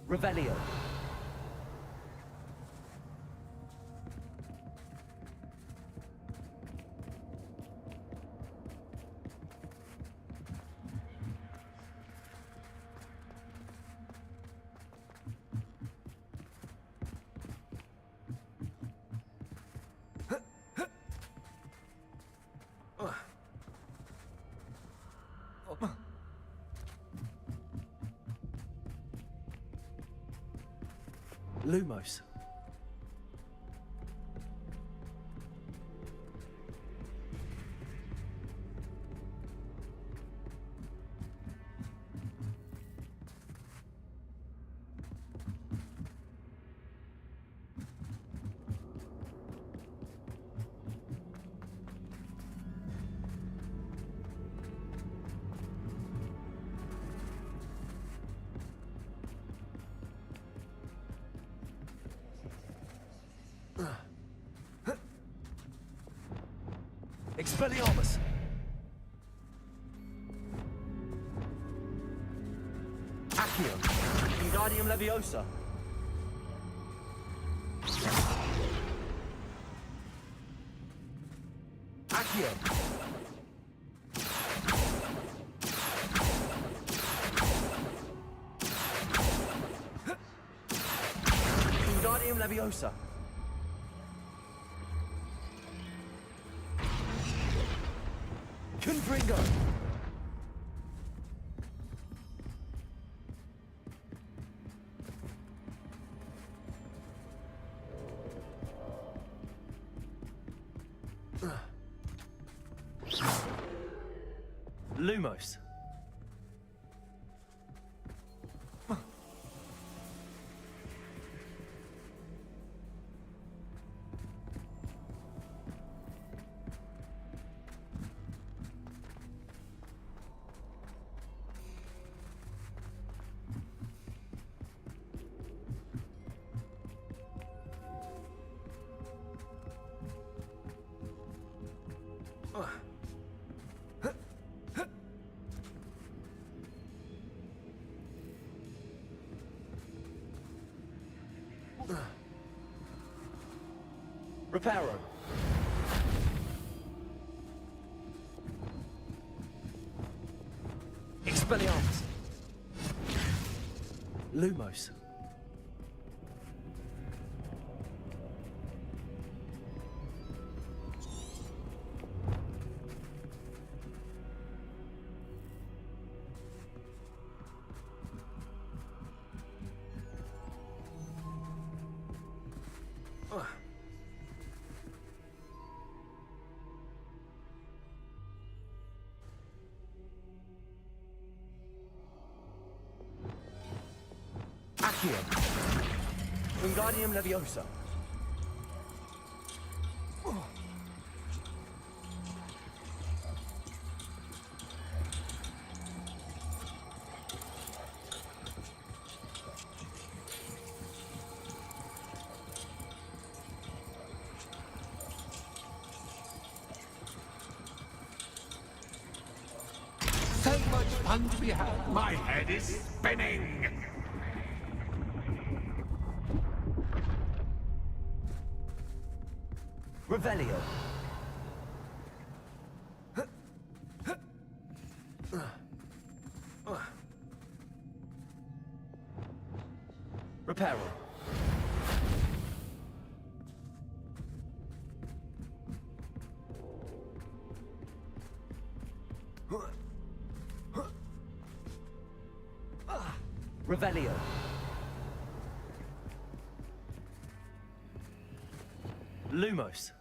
S5: Revelio. Lumos. Expelliarmus! Accio! Wingardium Leviosa! Accio! Wingardium Leviosa! Confringo! Lumos. Reparo. Expelliarmus. Lumos. Accio. Wingardium Leviosa.
S7: So much fun to be had. My head is spinning.
S5: Revelio. Reparo. Revelio. Lumos.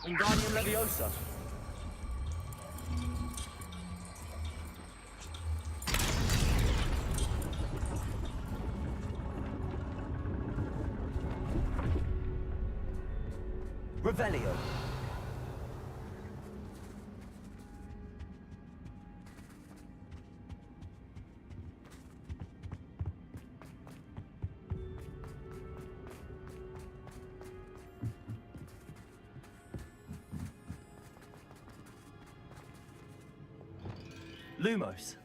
S5: Wingardium Leviosa. Revelio. Lumos.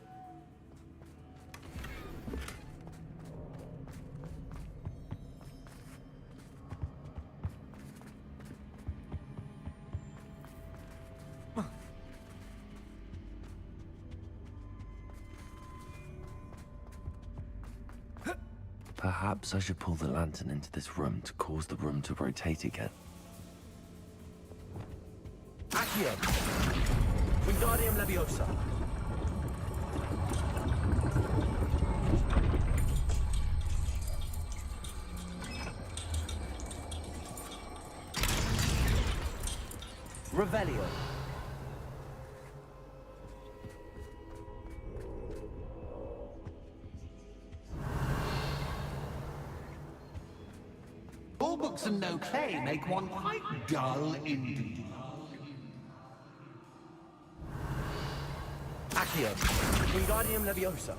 S5: Perhaps I should pull the lantern into this room to cause the room to rotate again. Accio. Wingardium Leviosa. Revelio.
S7: All books and no play make one quite dull indeed.
S5: Accio. Wingardium Leviosa.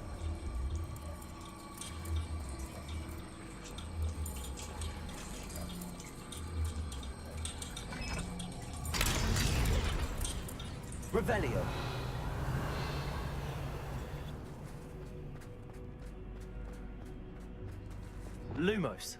S5: Revelio. Lumos.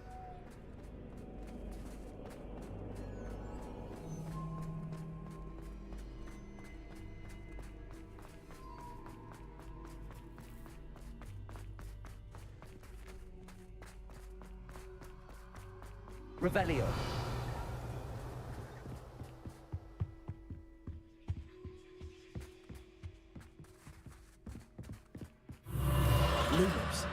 S5: Revelio. Lumos.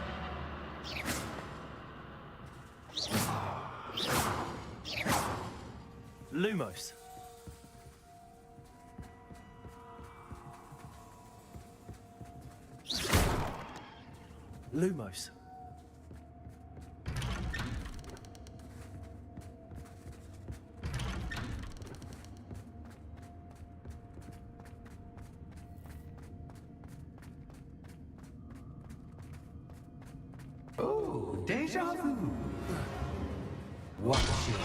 S5: Lumos. Lumos.
S10: Deja vu. Watch it.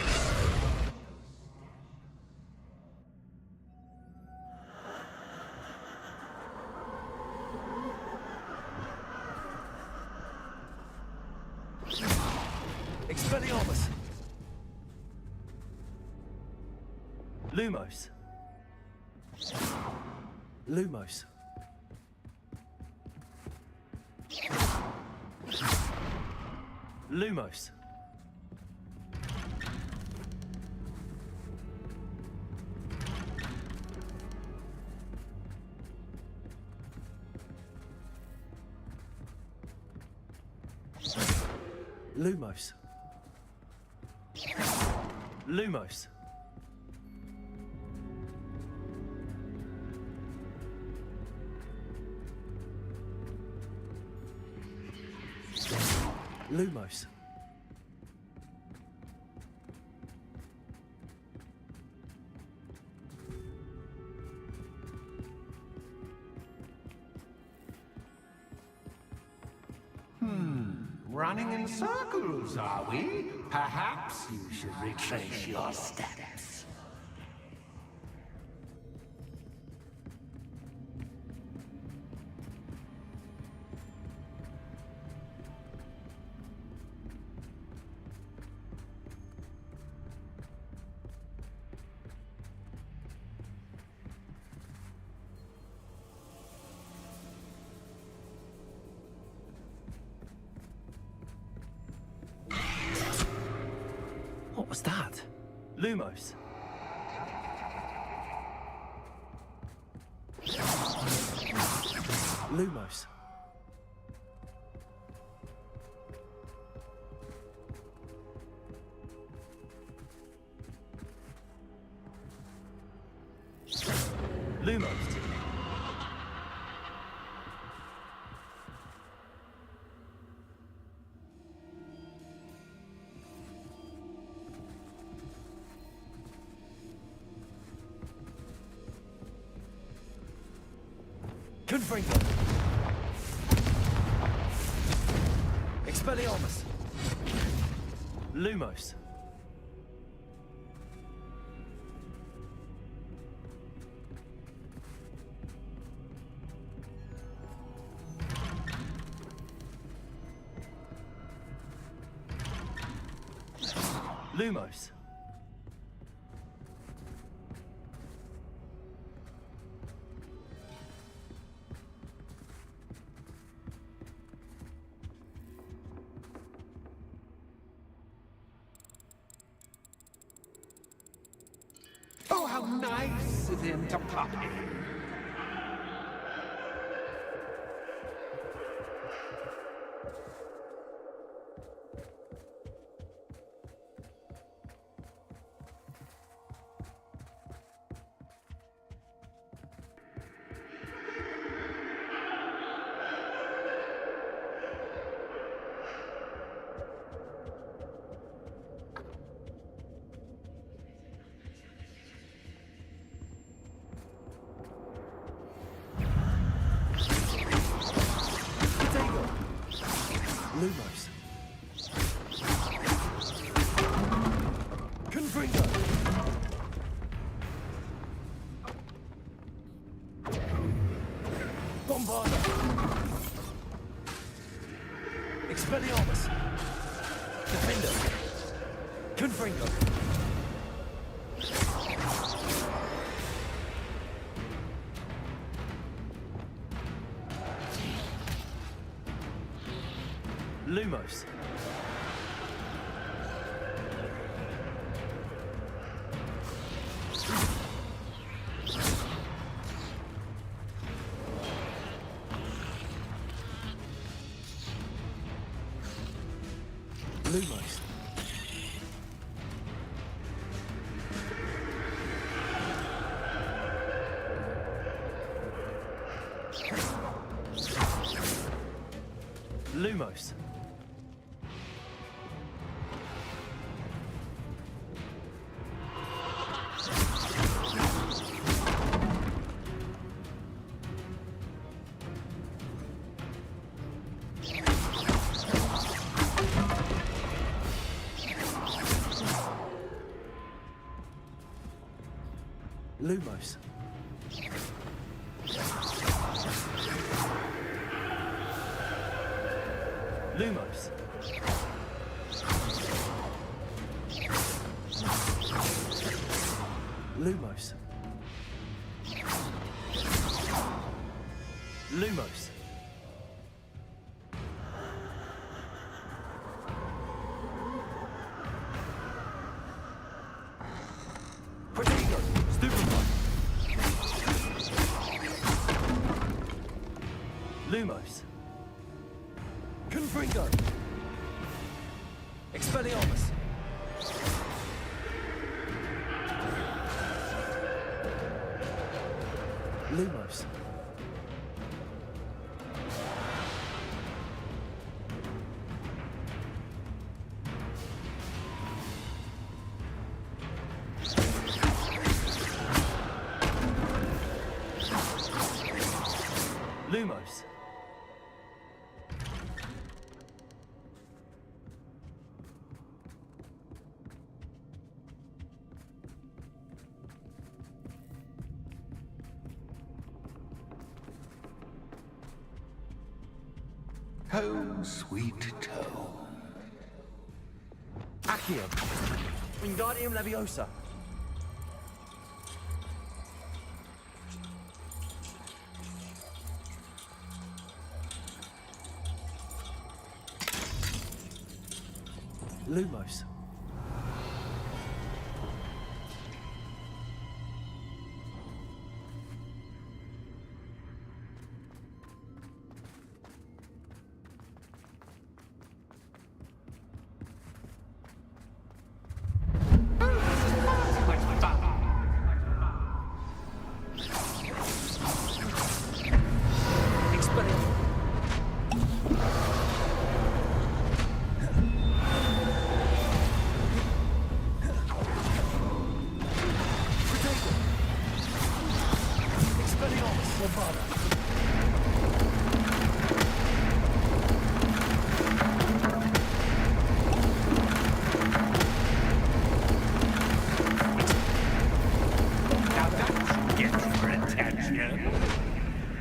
S5: Expelliarmus! Lumos. Lumos. Lumos. Lumos. Lumos. Lumos.
S10: Running in circles, are we? Perhaps you should retrace your steps.
S5: What was that? Lumos. Lumos. Lumos. Confringo. Expelliarmus. Lumos. Lumos.
S10: Oh, how nice of him to pop in.
S5: Lumos. Confringo. Bombarda. Expelliarmus. Defender. Confringo. Lumos. Lumos. Lumos. Lumos. Lumos. Lumos. Lumos. Protego. Stupefy. Lumos. Confringo. Expelliarmus. Lumos. Lumos.
S7: Home, sweet home.
S5: Accio. Wingardium Leviosa. Lumos.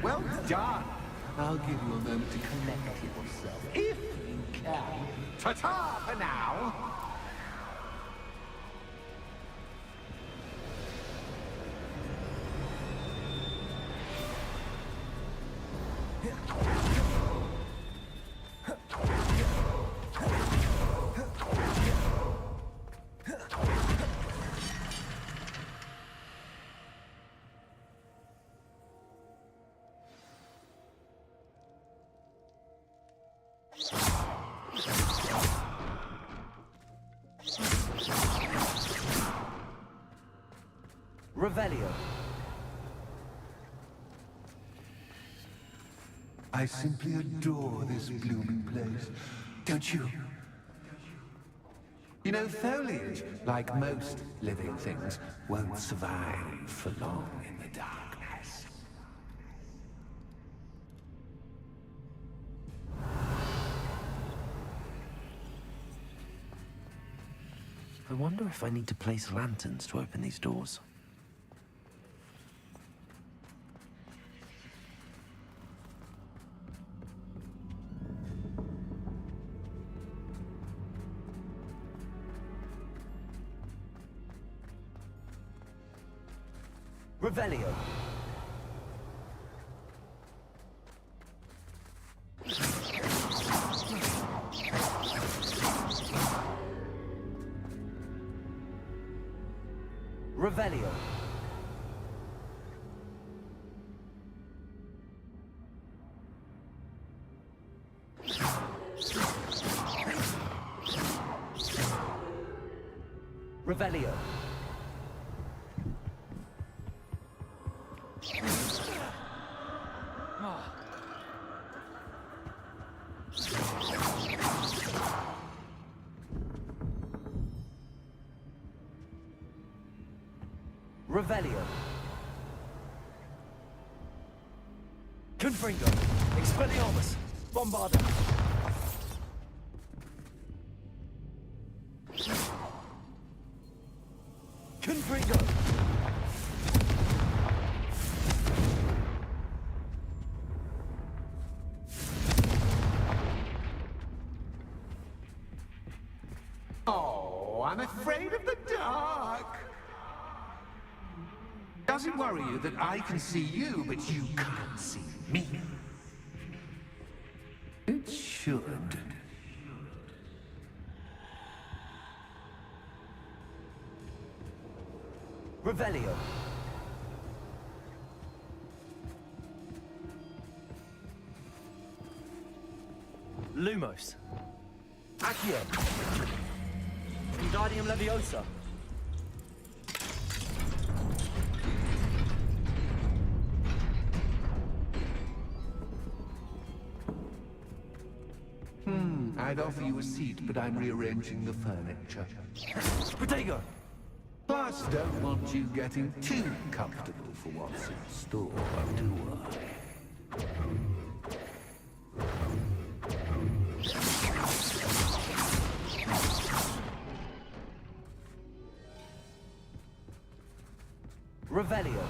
S7: Well done. I'll give you a moment to collect yourself, if you can. Ta-ta for now.
S5: Revelio.
S7: I simply adore this blooming place. Don't you? You know, foliage, like most living things, won't survive for long in the darkness.
S5: I wonder if I need to place lanterns to open these doors. Revelio. Revelio. Revelio. Revelio. Confringo. Expelliarmus. Bombarda. Confringo.
S10: I'm afraid of the dark. Does it worry you that I can see you, but you can't see me? It should.
S5: Revelio. Lumos. Accio. Wingardium Leviosa.
S10: I'd offer you a seat, but I'm rearranging the furniture.
S5: Protego.
S10: Plus, don't want you getting too comfortable for what's in store, do I?
S5: Revelio.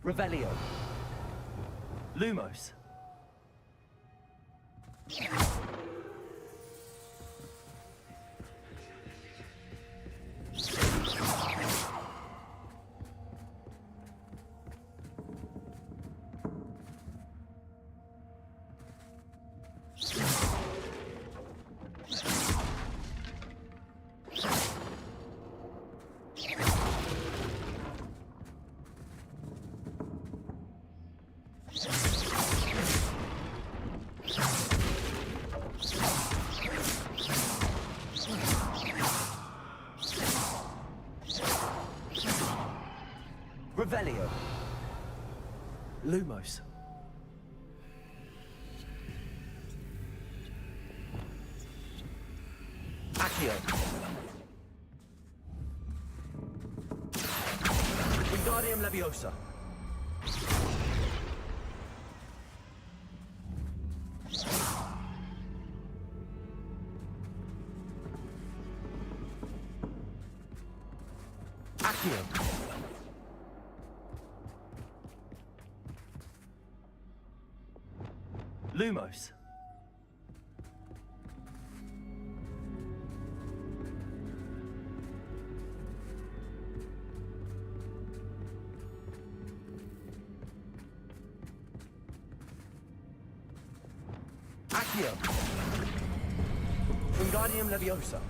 S5: Revelio. Lumos. Revelio. Lumos. Accio. Wingardium Leviosa. Accio. Lumos. Accio. Wingardium Leviosa.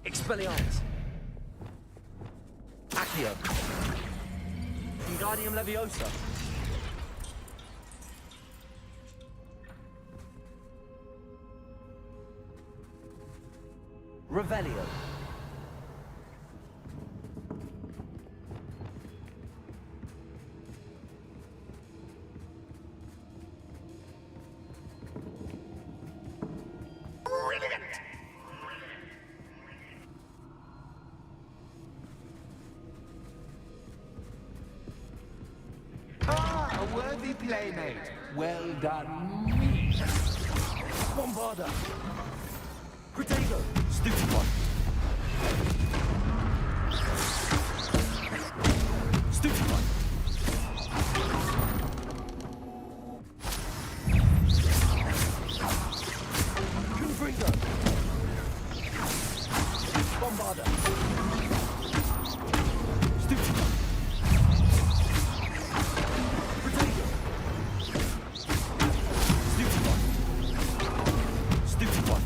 S5: Expelliarmus. Accio. Wingardium Leviosa. Revelio.
S10: A worthy playmate. Well done, me.
S5: Bombarda. Protego. Stupid one. Stupid one. Confringo. Bombarda. Stupid one. Protego. Stupid one. Stupid one.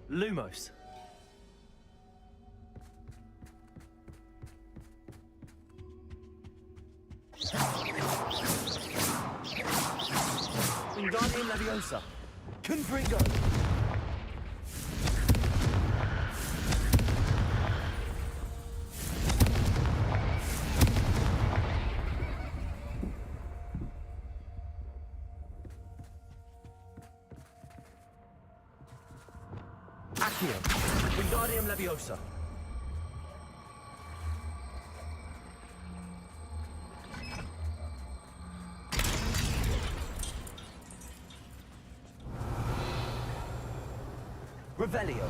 S5: Lumos. Wingardium Leviosa. Confringo. Accio. Wingardium Leviosa. Revelio.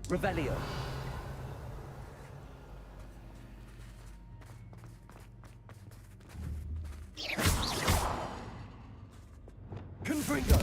S5: Revelio. Confringo.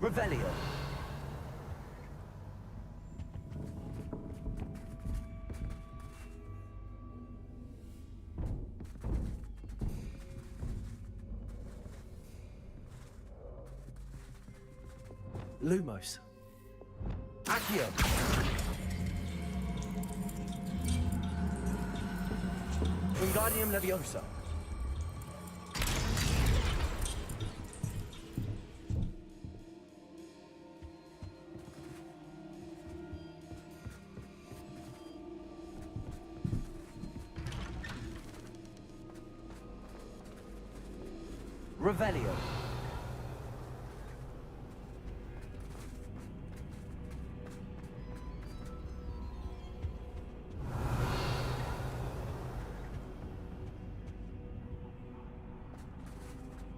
S5: Revelio. Lumos. Accio. Wingardium Leviosa. Revelio.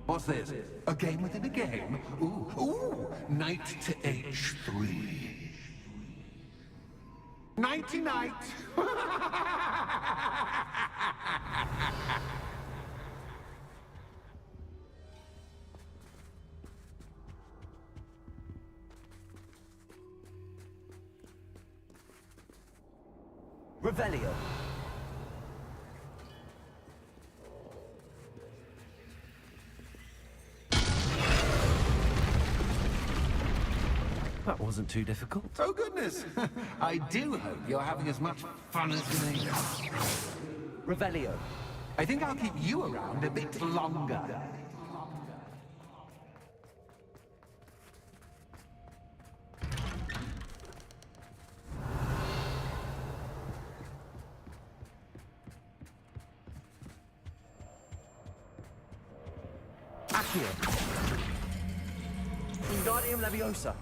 S7: What's this? A game within a game? Ooh, knight to H3. Nighty-night!
S5: Revelio. That wasn't too difficult.
S7: Oh, goodness! I do hope you're having as much fun as me.
S5: Revelio.
S7: I think I'll keep you around a bit longer.
S5: Accio. Wingardium Leviosa.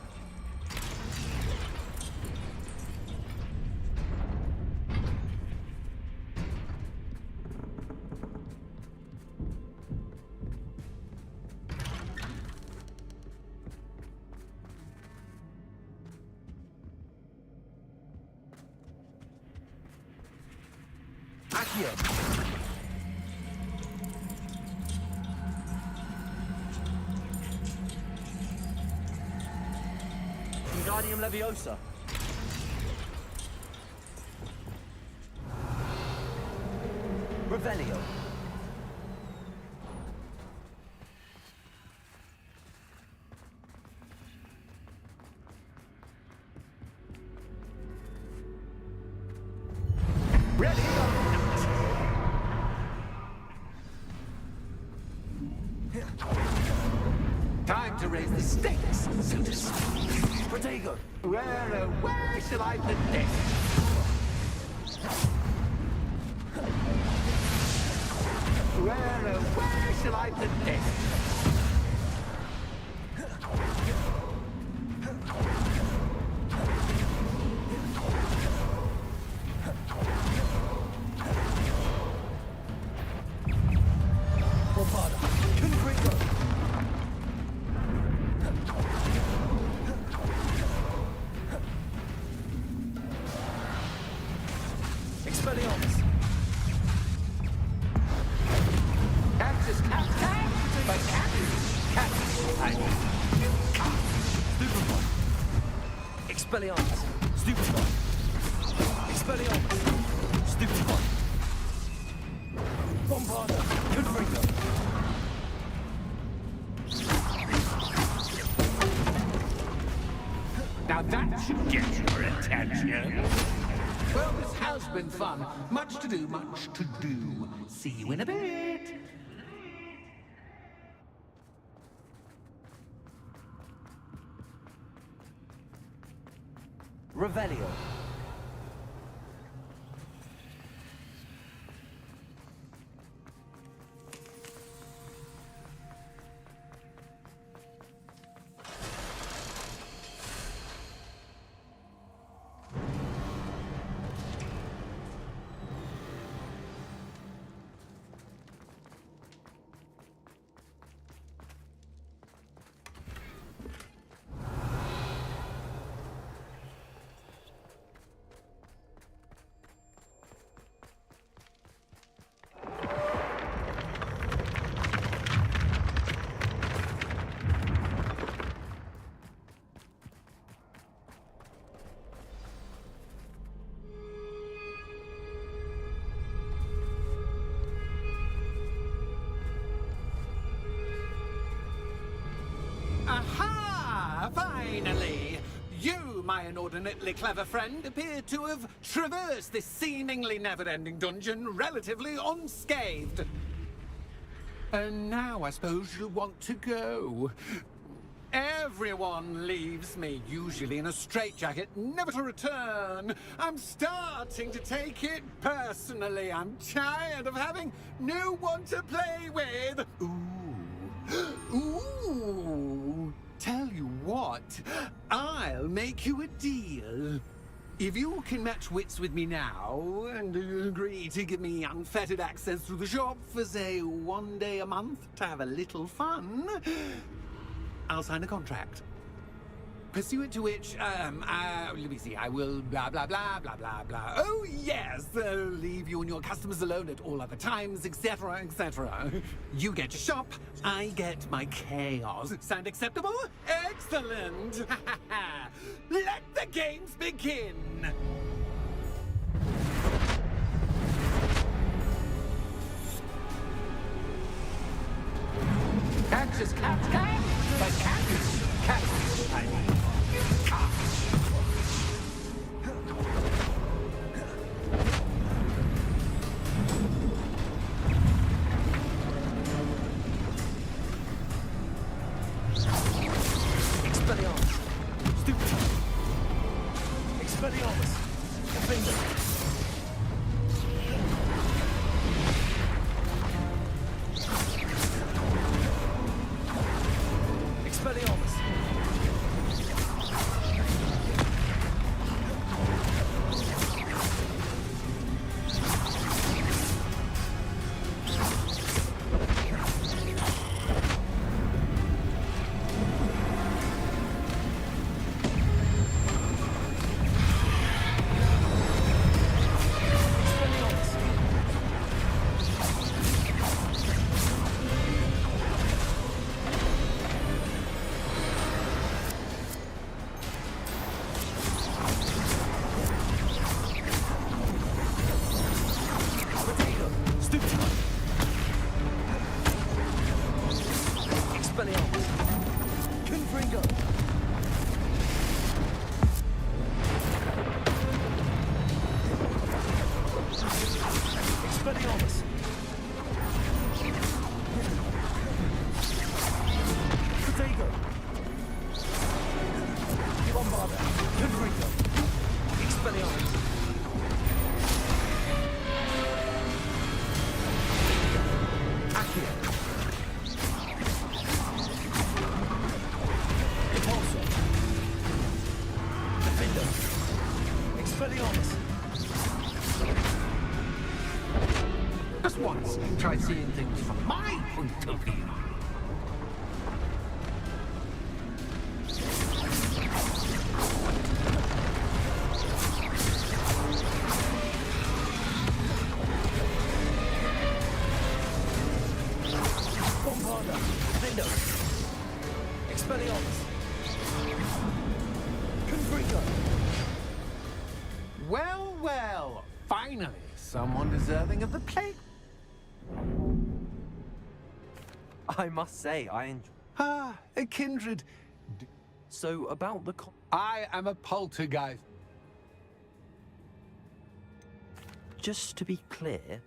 S5: Accio. Wingardium Leviosa.
S4: Revelio.
S10: Ready? Time to raise the stakes, so to speak.
S5: Protego!
S10: Where shall I put this? Where shall I put this?
S4: Expelliarmus.
S10: Cactus, but cactus.
S4: Stupefy. Expelliarmus. Stupefy. Expelliarmus. Stupefy. Bombarda. Confringo.
S10: Now that should get your attention. Well, this has been fun. Much to do, much to do. See you in a bit.
S4: Revelio.
S10: Aha! Finally! You, my inordinately clever friend, appear to have traversed this seemingly never-ending dungeon relatively unscathed. And now I suppose you'll want to go. Everyone leaves me, usually in a straitjacket, never to return. I'm starting to take it personally. I'm tired of having no one to play with. Ooh. Tell you what, I'll make you a deal. If you can match wits with me now, and agree to give me unfettered access through the shop for, say, 1 day a month to have a little fun, I'll sign a contract. Pursuant to which, let me see, I will blah, blah, blah, blah, blah, blah. Oh, yes, leave you and your customers alone at all other times, etc., etc. You get your shop, I get my chaos. Sound acceptable? Excellent! Let the games begin! Cactus, but cactus, I mean.
S4: Expelliarmus. Stupid. Expelliarmus. Finger. Expelliarmus.
S5: Expelliarmus! Confringo! Expelliarmus! Protego! Bombarda! Confringo! Expelliarmus! Accio! Impulso! Defender! Expelliarmus!
S10: Just once, try seeing things from my point of view.
S5: Bombarda! Defender! Expelliarmus! Confringo!
S10: Well, well, finally, someone deserving of the plate.
S5: I must say, I enjoy...
S10: Ah, a kindred.
S5: So, about the...
S10: I am a poltergeist.
S5: Just to be clear...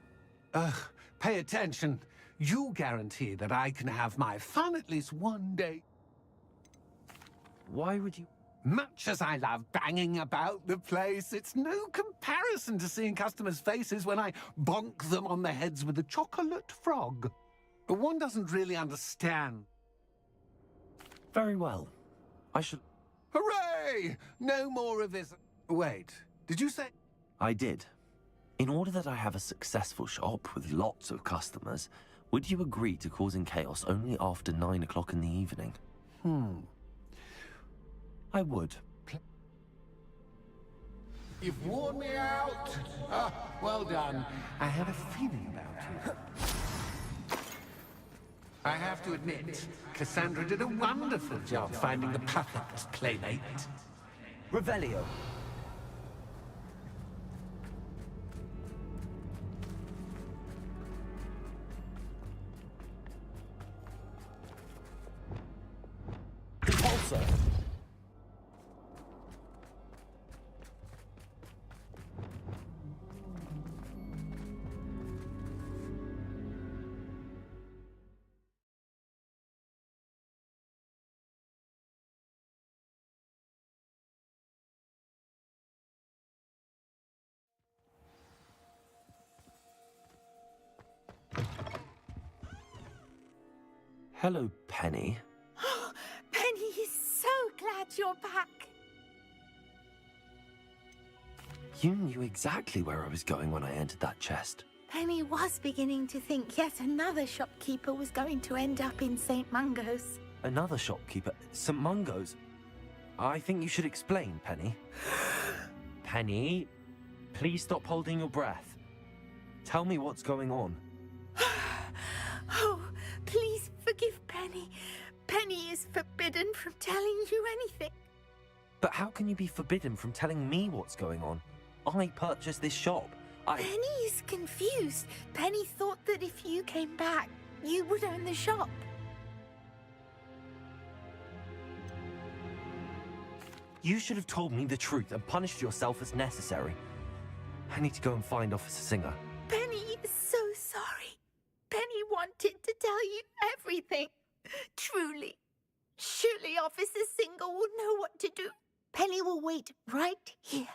S10: Ugh, pay attention. You guarantee that I can have my fun at least one day.
S5: Why would you...
S10: Much as I love banging about the place, it's no comparison to seeing customers' faces when I bonk them on the heads with a chocolate frog. One doesn't really understand.
S5: Very well. I should...
S10: Hooray! No more of this. Wait, did you say...
S5: I did. In order that I have a successful shop with lots of customers, would you agree to causing chaos only after 9 o'clock in the evening? I would.
S10: You've worn me out. Ah, well done. I had a feeling about you. I have to admit, Cassandra did a wonderful job finding the perfect playmate.
S5: Revelio. Impulsor. Hello, Penny.
S11: Penny is so glad you're back.
S5: You knew exactly where I was going when I entered that chest.
S11: Penny was beginning to think yet another shopkeeper was going to end up in St. Mungo's.
S5: Another shopkeeper, St. Mungo's. I think you should explain, Penny. Penny, please stop holding your breath. Tell me what's going on.
S11: Oh, please forgive Penny. Penny is forbidden from telling you anything.
S5: But how can you be forbidden from telling me what's going on? I purchased this shop.
S11: Penny is confused. Penny thought that if you came back, you would own the shop.
S5: You should have told me the truth and punished yourself as necessary. I need to go and find Officer Singer.
S11: Penny is so sorry. Penny wanted to tell you everything. Truly. Surely Officer Singer will know what to do. Penny will wait right here.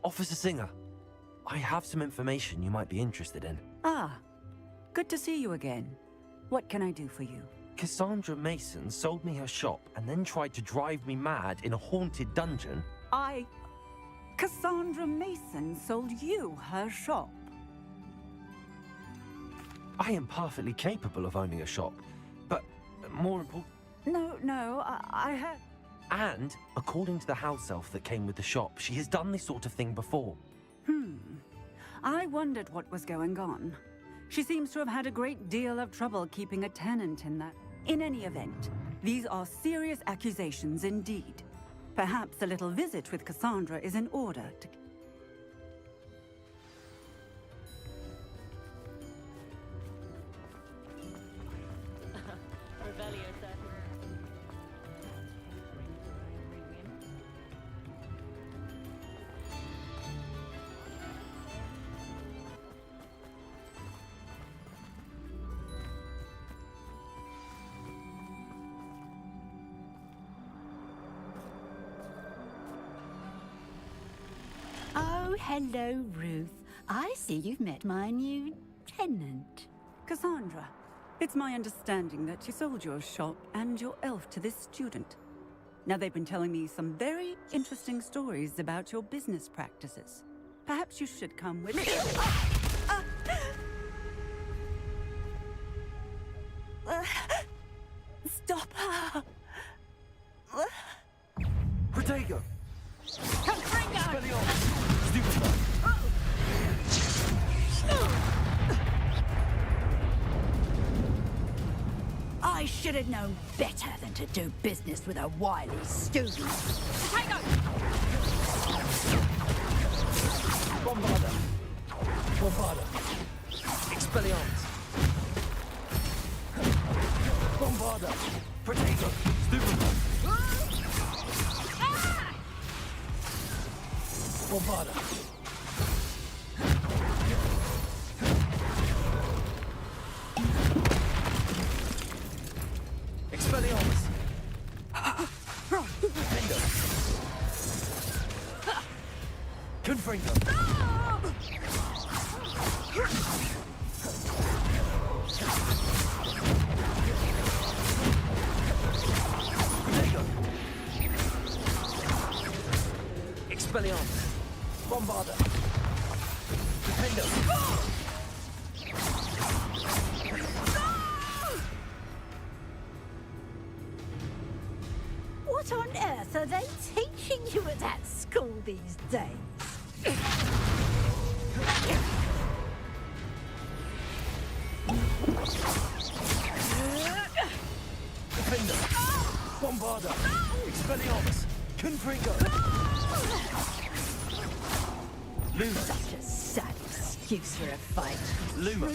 S5: Officer Singer, I have some information you might be interested in.
S6: Ah, good to see you again. What can I do for you?
S5: Cassandra Mason sold me her shop and then tried to drive me mad in a haunted dungeon.
S6: Cassandra Mason sold you her shop?
S5: I am perfectly capable of owning a shop, but more important...
S6: No, I heard...
S5: And, according to the house elf that came with the shop, she has done this sort of thing before.
S6: I wondered what was going on. She seems to have had a great deal of trouble keeping a tenant in that. In any event, these are serious accusations indeed. Perhaps a little visit with Cassandra is in order to...
S12: Oh, hello, Ruth. I see you've met my new tenant.
S6: Cassandra, it's my understanding that you sold your shop and your elf to this student. Now, they've been telling me some very interesting stories about your business practices. Perhaps you should come with me. Stop her!
S5: Protego!
S6: Confringo!
S12: I should have known better than to do business with a wily student.
S5: Bombarda! Bombarda! Expelliarmus! Bombarda! Protego! Stupefy! Bombarda! Expelliarmus! Defender! Confringo! Protego! Expelliarmus! Bombarda! Defender!
S12: What on earth are they teaching you at that school these days?
S5: Defender! Bombarda! Expelliarmus! Confringo! Luma!
S12: Such a sad excuse for a fight.
S5: Luma!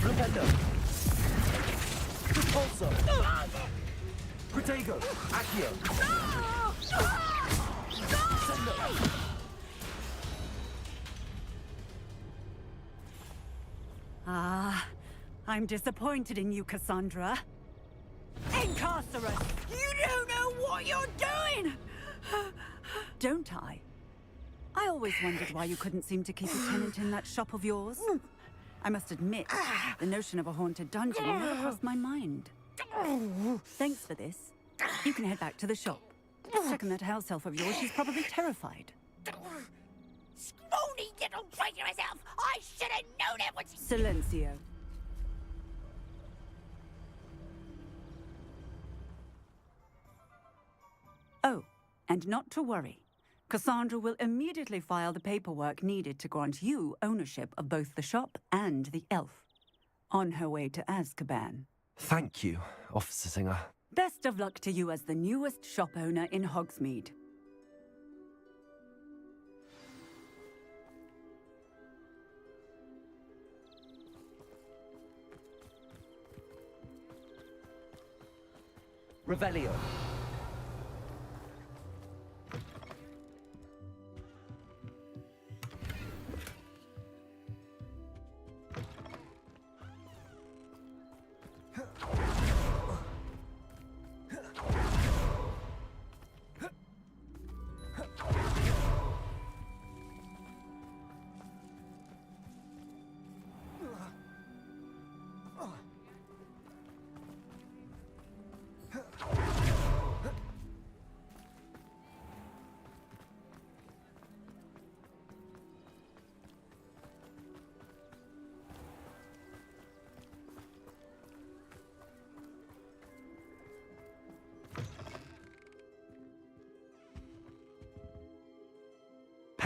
S5: Flipendo! Repulsor! Protego! Accio! Sendo!
S6: Ah, I'm disappointed in you, Cassandra. Incarcerate! You don't know what you're doing! Don't I? I always wondered why you couldn't seem to keep a tenant in that shop of yours. I must admit, the notion of a haunted dungeon never crossed my mind. Thanks for this. You can head back to the shop. Checking that house elf of yours, she's probably terrified.
S11: Scrawny little traitor herself! I should have known it was...
S6: Silencio. Oh, and not to worry. Cassandra will immediately file the paperwork needed to grant you ownership of both the shop and the elf. On her way to Azkaban.
S5: Thank you, Officer Singer.
S6: Best of luck to you as the newest shop owner in Hogsmeade.
S5: Revelio.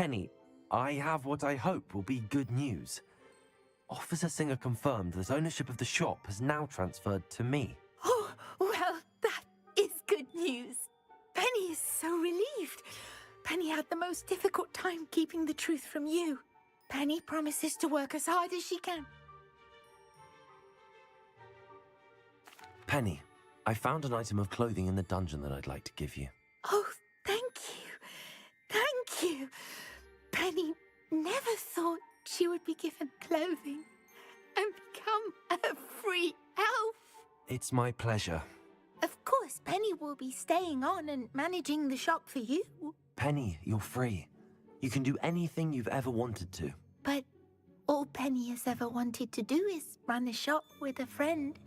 S5: Penny, I have what I hope will be good news. Officer Singer confirmed that ownership of the shop has now transferred to me.
S11: Oh, well, that is good news. Penny is so relieved. Penny had the most difficult time keeping the truth from you. Penny promises to work as hard as she can.
S5: Penny, I found an item of clothing in the dungeon that I'd like to give you.
S11: Oh, thank you. Thank you. Penny never thought she would be given clothing and become a free elf.
S5: It's my pleasure.
S11: Of course, Penny will be staying on and managing the shop for you.
S5: Penny, you're free. You can do anything you've ever wanted to.
S11: But all Penny has ever wanted to do is run a shop with a friend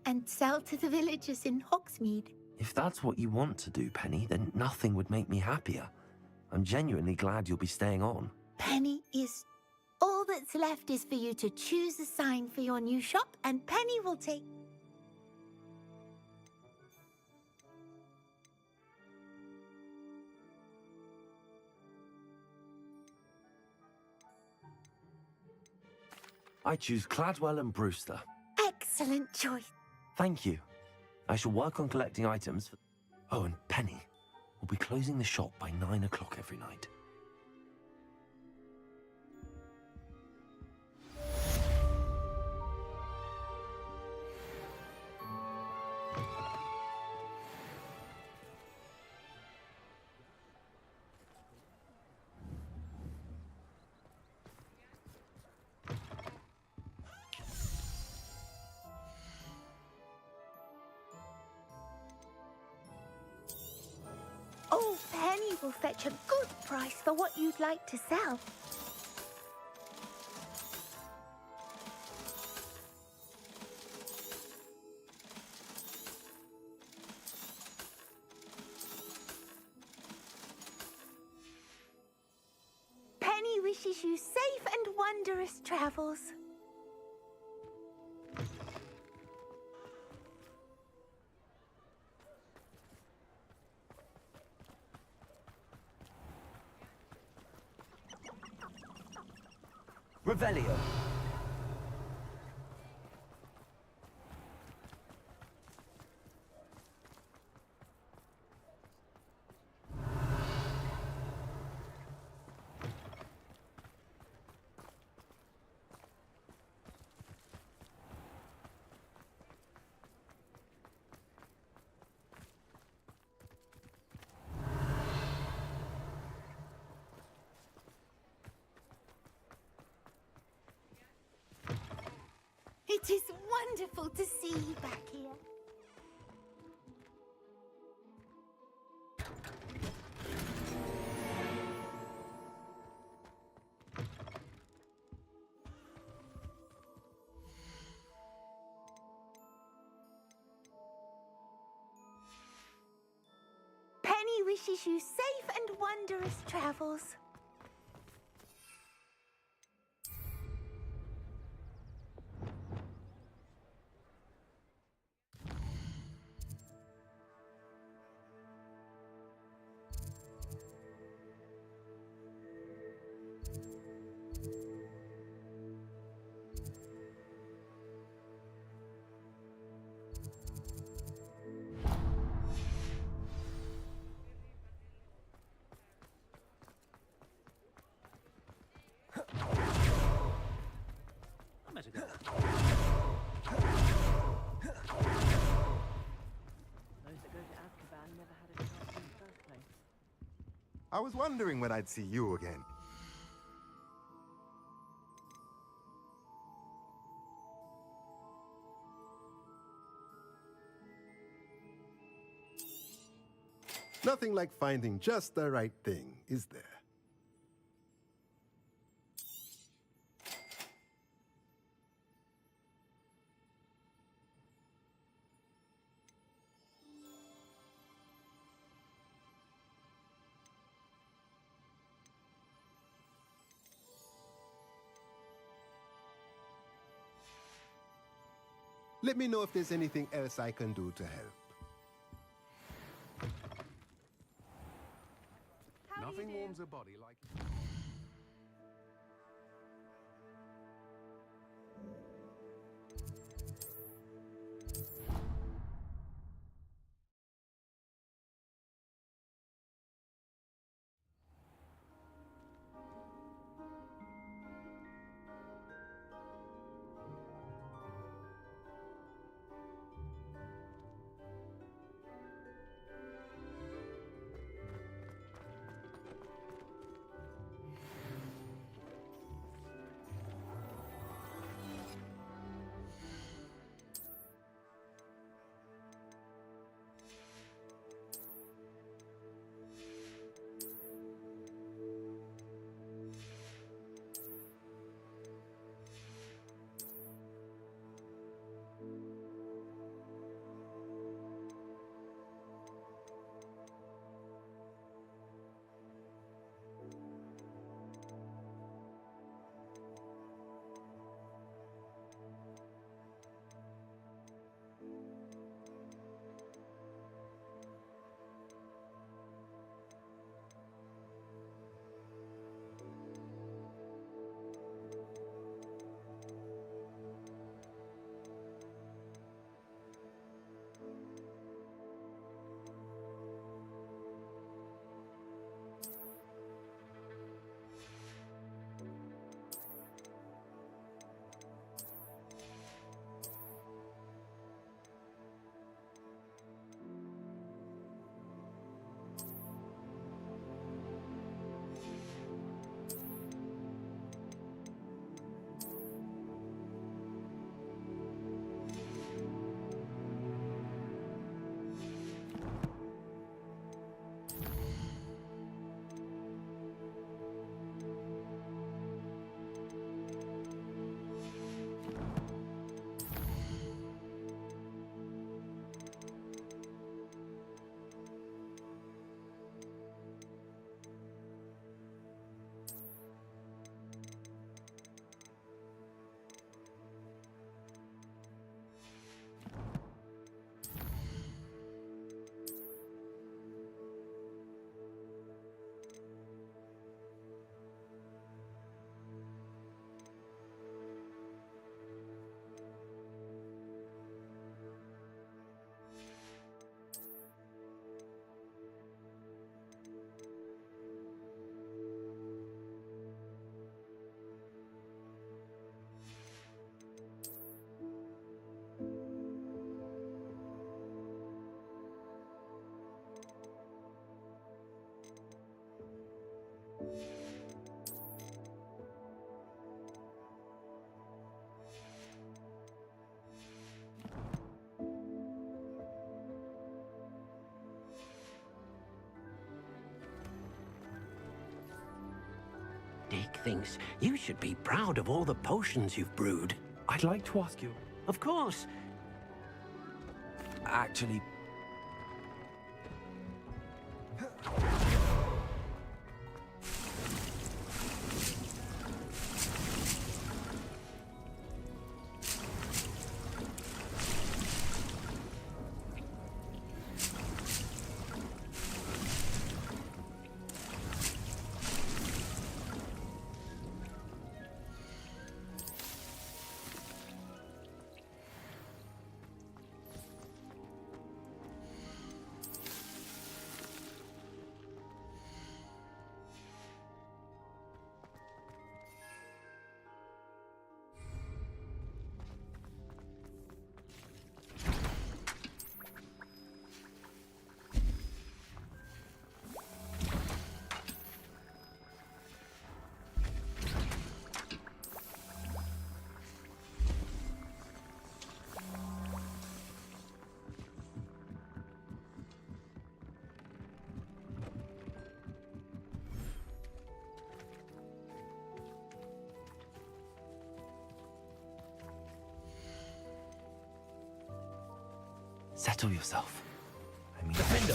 S11: and sell to the villagers in Hogsmeade.
S5: If that's what you want to do, Penny, then nothing would make me happier. I'm genuinely glad you'll be staying on.
S11: Penny is... All that's left is for you to choose a sign for your new shop, and Penny will take...
S5: I choose Cladwell and Brewster.
S11: Excellent choice.
S5: Thank you. I shall work on collecting items for... Oh, and Penny, we'll be closing the shop by 9 o'clock every night.
S11: Oh, Penny will fetch a good price for what you'd like to sell. Penny wishes you safe and wondrous travels.
S5: Revelio.
S11: It is wonderful to see you back here. Penny wishes you safe and wondrous travels.
S15: I was wondering when I'd see you again. Nothing like finding just the right thing, is there? Let me know if there's anything else I can do to help.
S7: Nothing warms a body like...
S16: Dick thinks you should be proud of all the potions you've brewed.
S5: I'd like to ask you...
S16: Of course.
S5: Actually... Settle yourself. I mean... Defender!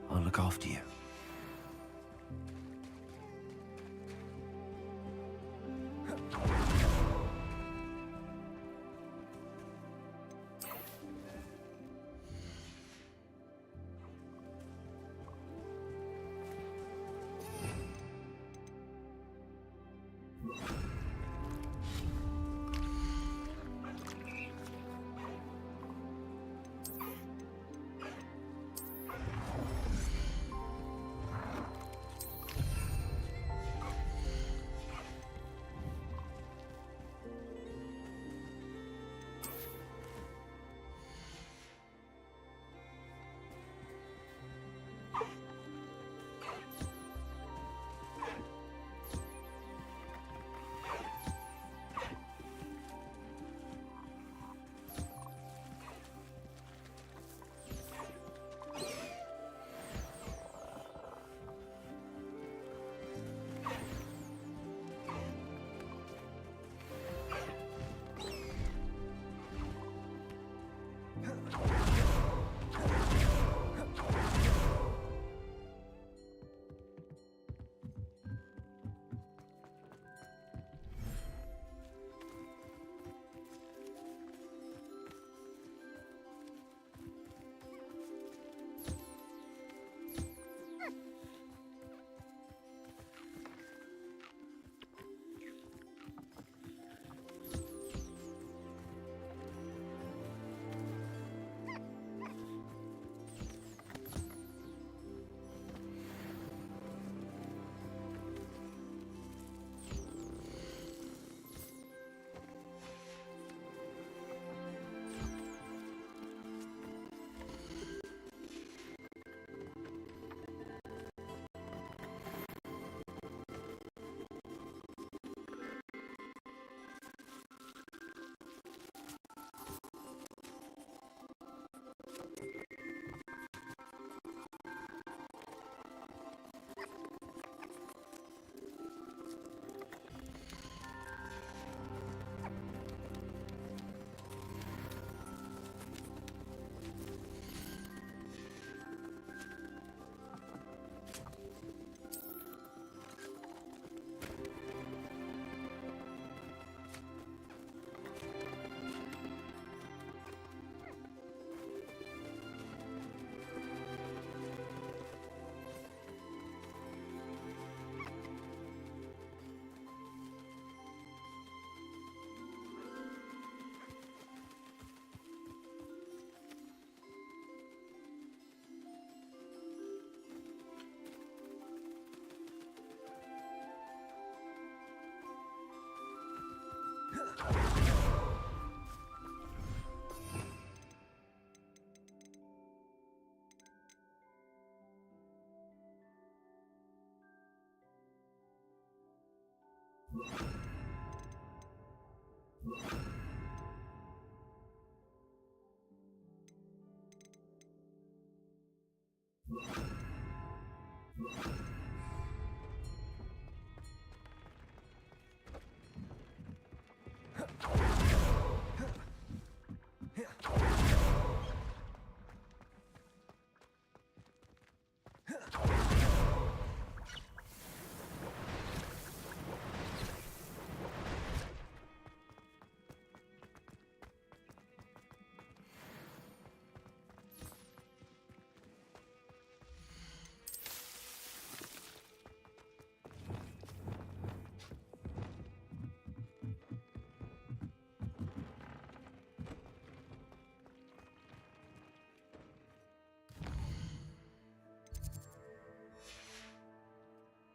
S5: I'll look after you.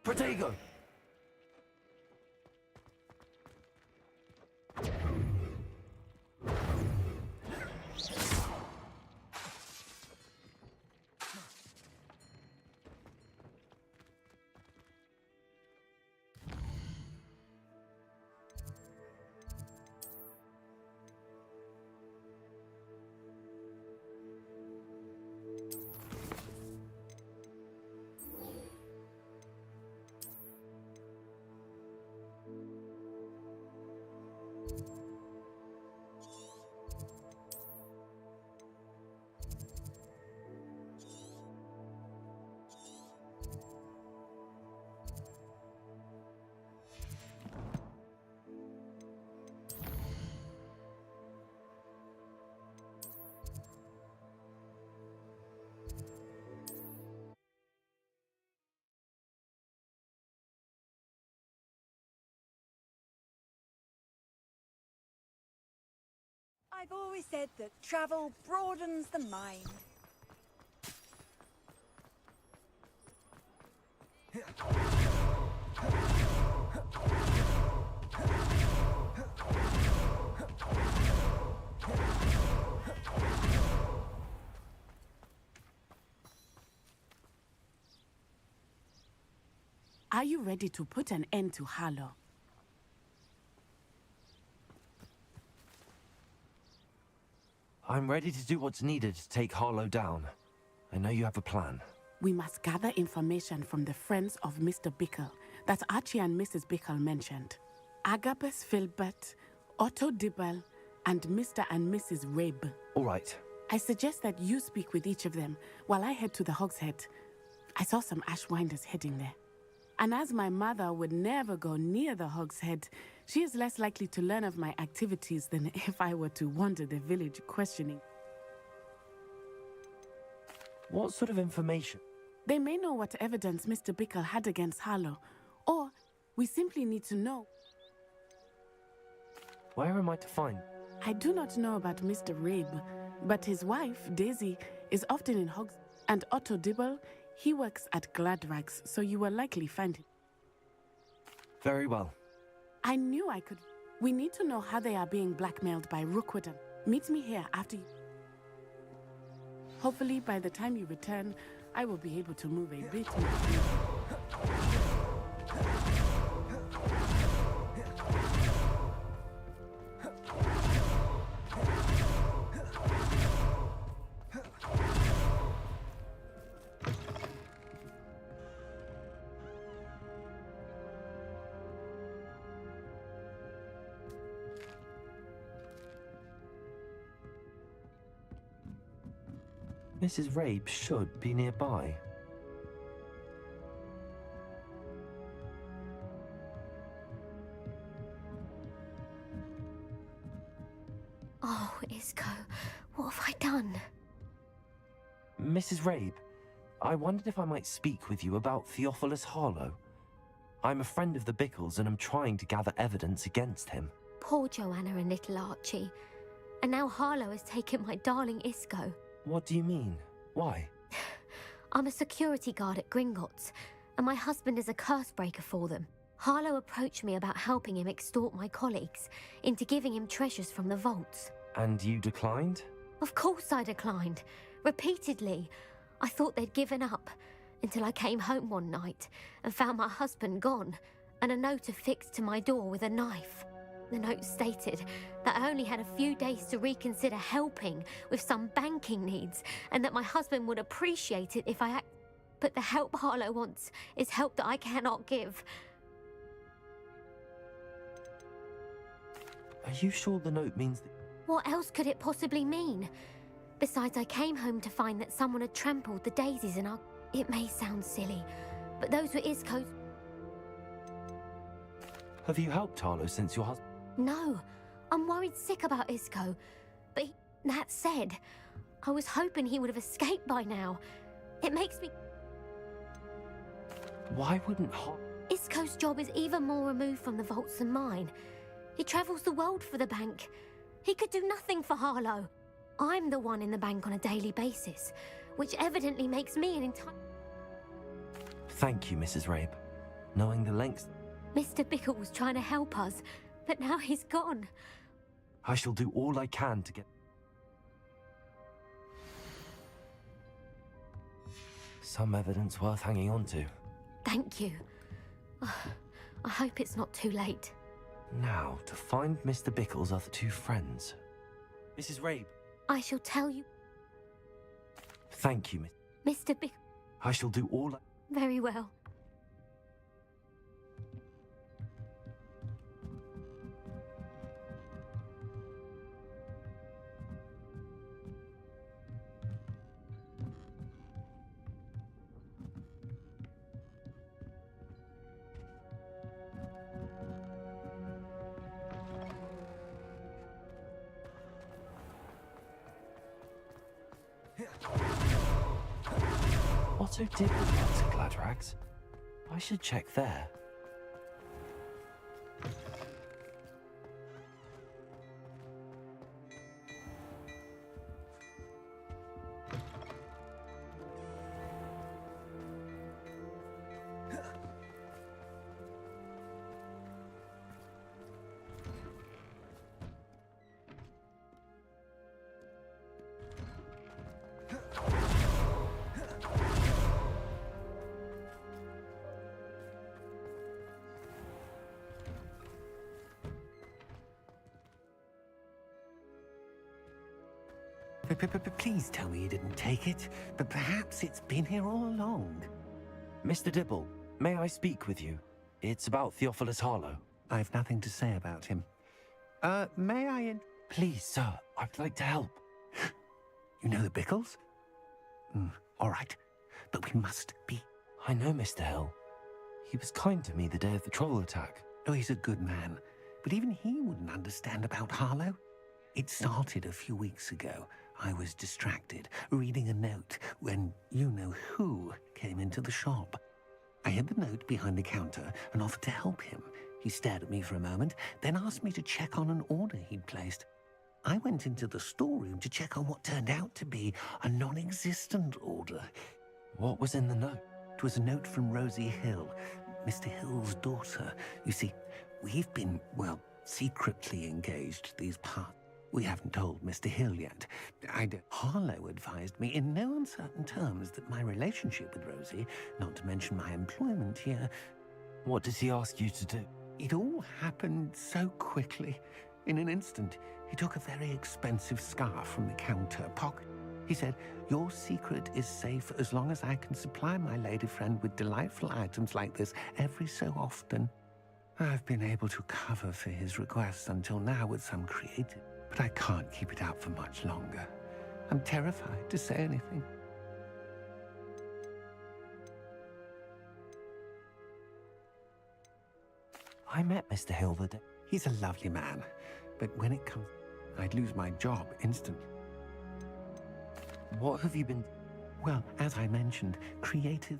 S5: Protego!
S6: I've always said that travel broadens the mind.
S13: Are you ready to put an end to Harlow?
S5: I'm ready to do what's needed to take Harlow down. I know you have a plan.
S13: We must gather information from the friends of Mr. Bickle that Archie and Mrs. Bickle mentioned. Agabus Filbert, Otto Dibble, and Mr. and Mrs. Rabe.
S5: All right.
S13: I suggest that you speak with each of them while I head to the Hogshead. I saw some Ashwinders heading there. And as my mother would never go near the Hogshead, she is less likely to learn of my activities than if I were to wander the village questioning.
S5: What sort of information?
S13: They may know what evidence Mr. Bickle had against Harlow, or we simply need to know.
S5: Where am I to find?
S13: I do not know about Mr. Rabe, but his wife, Daisy, is often in Hogs, and Otto Dibble, he works at Gladrags, so you will likely find him.
S5: Very well.
S13: I knew I could. We need to know how they are being blackmailed by Rookwood. Meet me here after you. Hopefully, by the time you return, I will be able to move a bit more.
S5: Mrs. Rabe should be nearby.
S11: Oh, Isco, what have I done?
S5: Mrs. Rabe, I wondered if I might speak with you about Theophilus Harlow. I'm a friend of the Bickles and I'm trying to gather evidence against him.
S11: Poor Joanna and little Archie. And now Harlow has taken my darling Isco.
S5: What do you mean? Why?
S11: I'm a security guard at Gringotts, and my husband is a curse breaker for them. Harlow approached me about helping him extort my colleagues into giving him treasures from the vaults.
S5: And you declined?
S11: Of course I declined. Repeatedly. I thought they'd given up, until I came home one night and found my husband gone,
S17: and a note affixed to my door with a knife. The note stated that I only had a few days to reconsider helping with some banking needs, and that my husband would appreciate it if I act. But the help Harlow wants is help that I cannot give.
S5: Are you sure the note means that...
S17: What else could it possibly mean? Besides, I came home to find that someone had trampled the daisies in our... It may sound silly, but those were Isco's...
S5: Have you helped Harlow since your husband...
S17: No, I'm worried sick about Isco. But that said, I was hoping he would have escaped by now. It makes me...
S5: Why wouldn't
S17: Isco's job is even more removed from the vaults than mine. He travels the world for the bank. He could do nothing for Harlow. I'm the one in the bank on a daily basis, which evidently makes me an entire...
S5: Thank you, Mrs. Rabe. Knowing the lengths...
S17: Mr. Bickle was trying to help us, but now he's gone.
S5: I shall do all I can to get... Some evidence worth hanging on to.
S17: Thank you. I hope it's not too late.
S5: Now, to find Mr. Bickle's other two friends. Mrs. Rabe.
S17: I shall tell you...
S5: Thank you,
S17: Mr. Bickle...
S5: I shall do all I...
S17: Very well.
S5: Otto did report to Gladrags. I should check there.
S10: Please tell me you didn't take it, but perhaps it's been here all along.
S5: Mr. Dibble, may I speak with you? It's about Theophilus Harlow.
S10: I've nothing to say about him. May I...
S5: Please, sir, I'd like to help.
S10: You know the Bickles? All right, but we must be...
S5: I know Mr. Hill. He was kind to me the day of the troll attack.
S10: Oh, he's a good man, but even he wouldn't understand about Harlow. It started a few weeks ago. I was distracted, reading a note, when you-know-who came into the shop. I hid the note behind the counter and offered to help him. He stared at me for a moment, then asked me to check on an order he'd placed. I went into the storeroom to check on what turned out to be a non-existent order.
S5: What was in the note?
S10: It was a note from Rosie Hill, Mr. Hill's daughter. You see, we've been, well, secretly engaged these parts. We haven't told Mr. Hill yet. Harlow advised me in no uncertain terms that my relationship with Rosie, not to mention my employment here...
S5: What does he ask you to do?
S10: It all happened so quickly. In an instant, he took a very expensive scarf from the counter pocket. He said, "Your secret is safe as long as I can supply my lady friend with delightful items like this every so often." I've been able to cover for his requests until now with some creative... But I can't keep it up for much longer. I'm terrified to say anything.
S5: I met Mr. Hill the day...
S10: He's a lovely man, but when it comes... I'd lose my job instantly.
S5: What have you been...
S10: Well, as I mentioned, creative...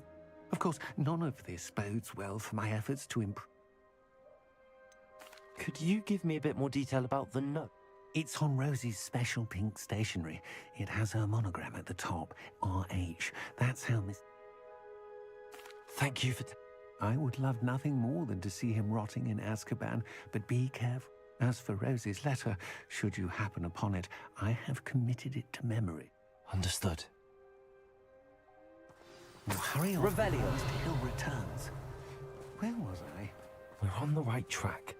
S10: Of course, none of this bodes well for my efforts to improve...
S5: Could you give me a bit more detail about the note?
S10: It's on Rosie's special pink stationery. It has her monogram at the top, RH. That's how Miss...
S5: Thank you for...
S10: I would love nothing more than to see him rotting in Azkaban, but be careful. As for Rosie's letter, should you happen upon it, I have committed it to memory.
S5: Understood.
S10: Now hurry on.
S5: Revelio.
S10: Mr. Hill returns. Where was I?
S5: We're on the right track.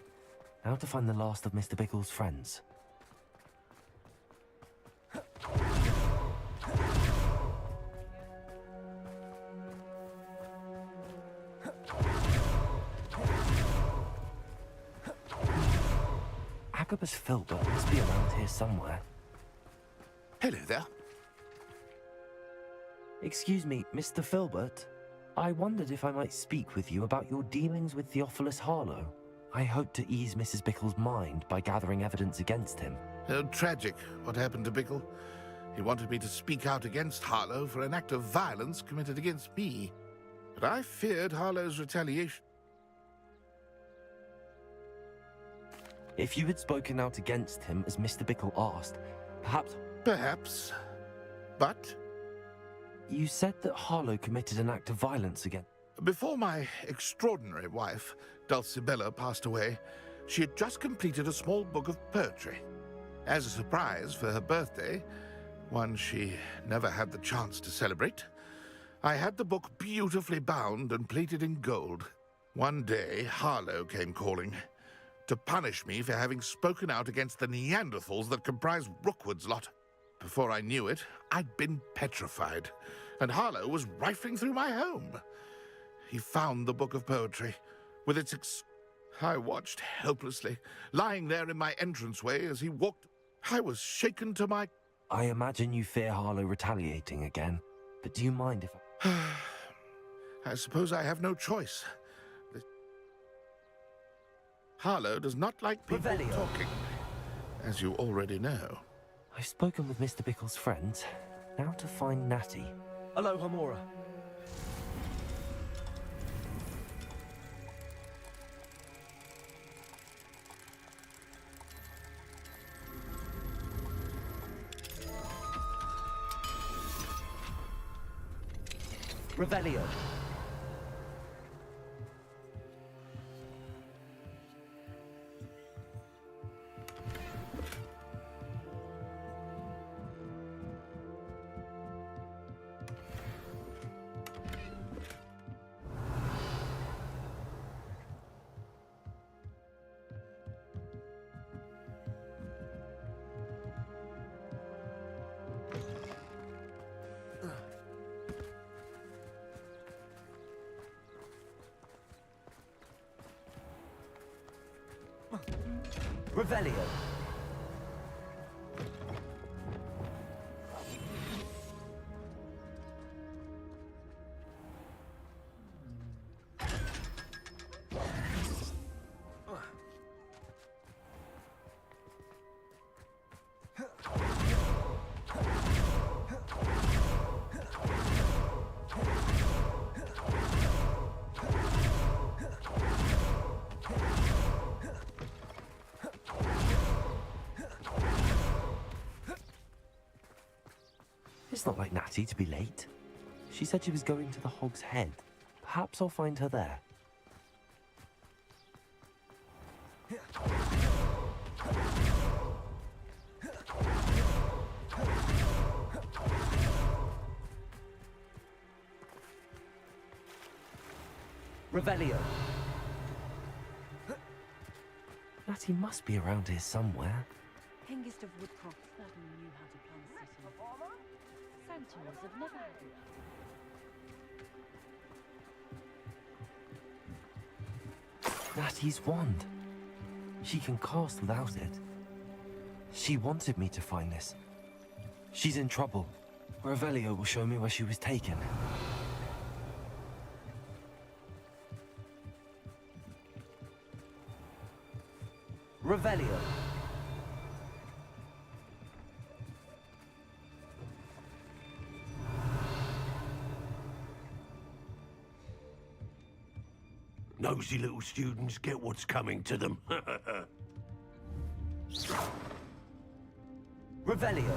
S5: Now to find the last of Mr. Bickle's friends. Agabus Filbert must be around here somewhere.
S9: Hello there.
S5: Excuse me, Mr. Filbert. I wondered if I might speak with you about your dealings with Theophilus Harlow. I hope to ease Mrs. Bickle's mind by gathering evidence against him.
S9: Oh, tragic what happened to Bickle. He wanted me to speak out against Harlow for an act of violence committed against me. But I feared Harlow's retaliation.
S5: If you had spoken out against him as Mr. Bickle asked, perhaps...
S9: Perhaps. But?
S5: You said that Harlow committed an act of violence again.
S9: Before my extraordinary wife, Dulcibella, passed away, she had just completed a small book of poetry. As a surprise for her birthday, one she never had the chance to celebrate, I had the book beautifully bound and plated in gold. One day, Harlow came calling to punish me for having spoken out against the Neanderthals that comprise Rookwood's lot. Before I knew it, I'd been petrified, and Harlow was rifling through my home. He found the book of poetry, with its I watched helplessly, lying there in my entranceway as he walked. I was shaken to my...
S5: I imagine you fear Harlow retaliating again, but do you mind if
S9: I suppose I have no choice. Harlow does not like people talking, as you already know.
S5: I've spoken with Mr. Bickle's friends. Now to find Natty. Hello, Hamora. Revelio. Revelio. It's not like Natty to be late. She said she was going to the Hog's Head. Perhaps I'll find her there. Revelio. Natty must be around here somewhere.
S2: Hengist of Woodcroft certainly knew how to plan a city. Centaurs have never had it.
S5: Natty's wand. She can cast without it. She wanted me to find this. She's in trouble. Revelio will show me where she was taken. Revelio.
S16: Nosy little students get what's coming to them.
S5: Revelio.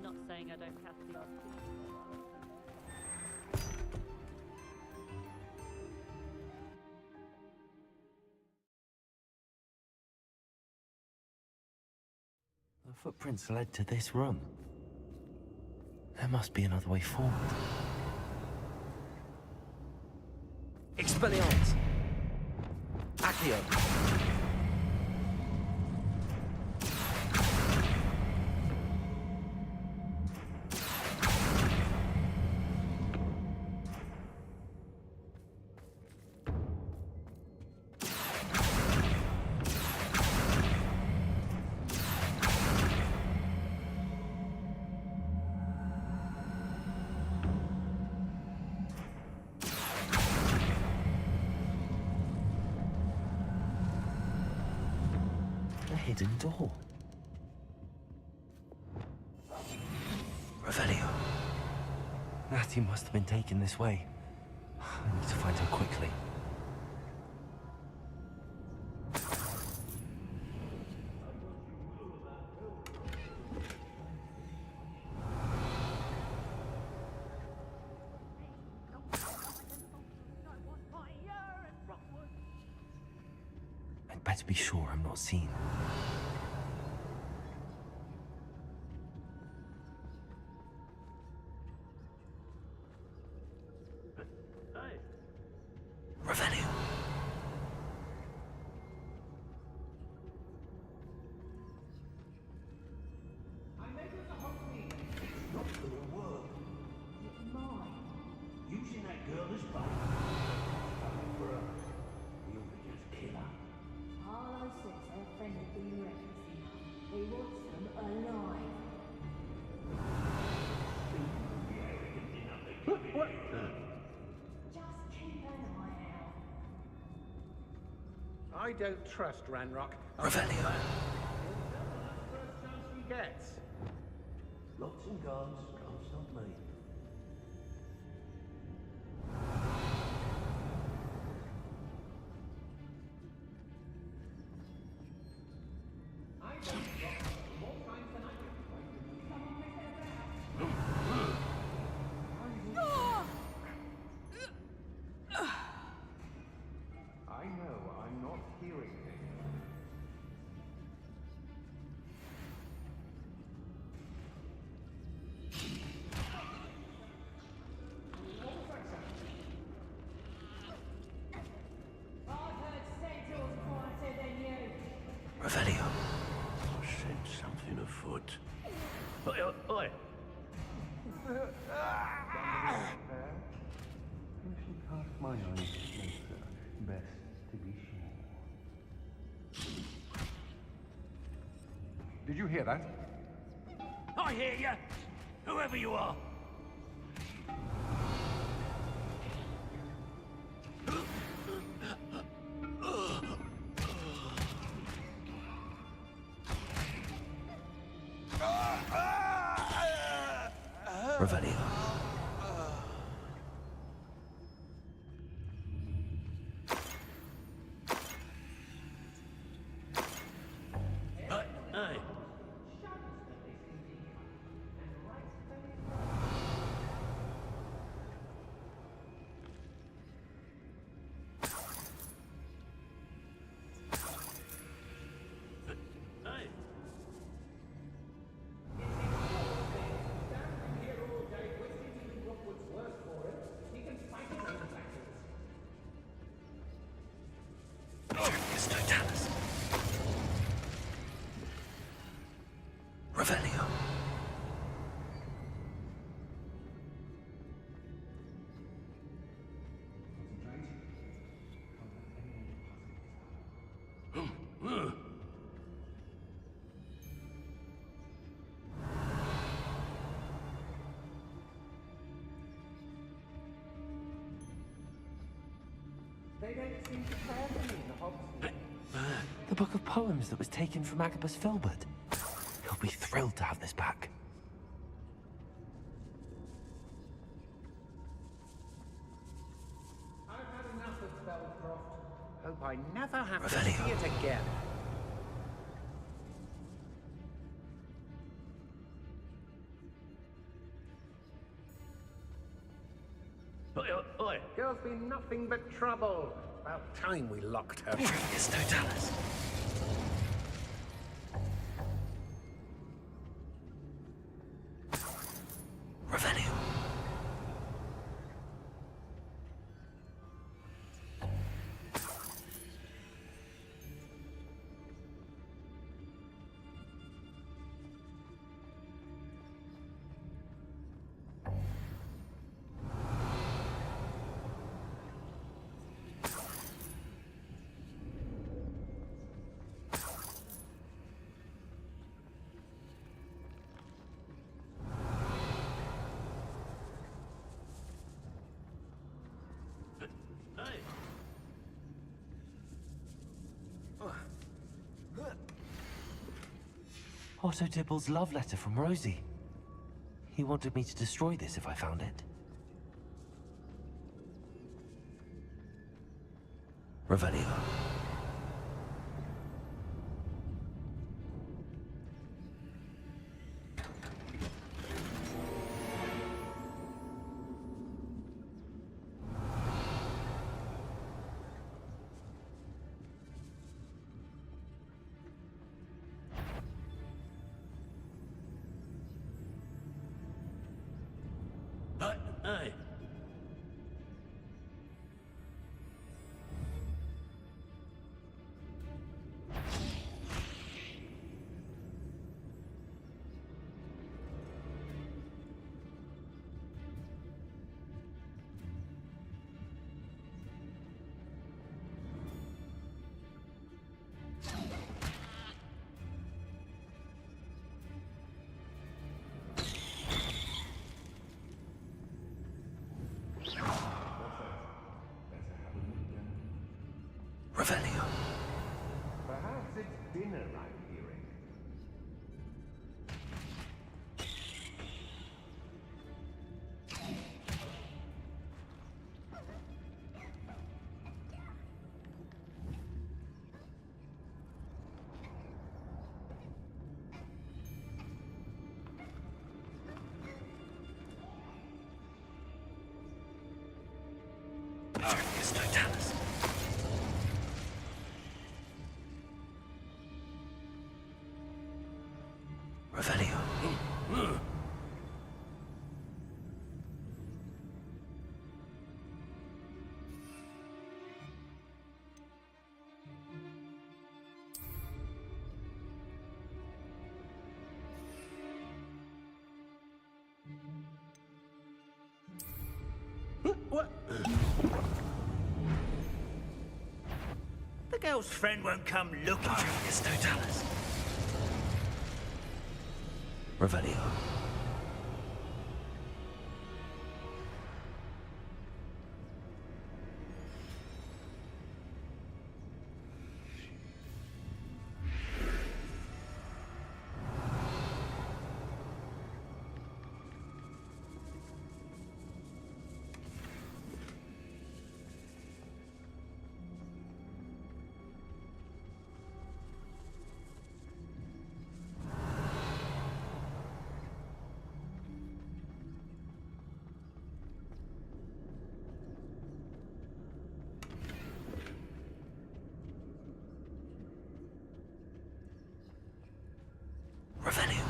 S2: Not saying
S6: saying I don't cast the odd
S5: The footprints led to this room. There must be another way forward. Expelliarmus! Accio! A hidden door. Revelio. Natty must have been taken this way. I need to find her quickly. I'd better be sure I'm not seen. Revelio.
S16: Not gonna work. Using that girl as bait. Coming for her. We ought to just kill her.
S18: Harlow says her friend has been reckless. He wants them alive.
S16: What?
S18: Just keep an eye out.
S10: I don't trust Ranrock.
S5: Revelio.
S10: First chance he gets.
S16: Locks and guards can't stop me.
S10: I know I'm not hearing things.
S18: I've heard centaurs quieter than you.
S5: Revelio.
S16: I sense something afoot. Oi, oi!
S10: You should cast my eyes closer. Best to be sure. Did you hear that?
S16: I hear you! Whoever you are!
S5: Revelio.
S16: Hey! Hey!
S5: Terminus totalis. Revelio.
S10: They don't seem to care for me in the Hogwarts.
S5: The book of poems that was taken from Agabus Filbert. He'll be thrilled to have this back.
S10: I've had enough of Spellcroft. Hope I never have to
S5: Revelio.
S10: see it again. Oi, girl's been nothing but trouble. About time we locked her.
S5: Yes, Totalis. Revenue. Otto Dibble's love letter from Rosie. He wanted me to destroy this if I found it. Revelio.
S16: Hey.
S5: Revelio.
S10: Perhaps it's dinner I'm hearing.
S5: Yes, Totalis. Revelio.
S16: What? The girl's friend won't come looking.
S5: Yes, Totalis. Revelio. Revelio.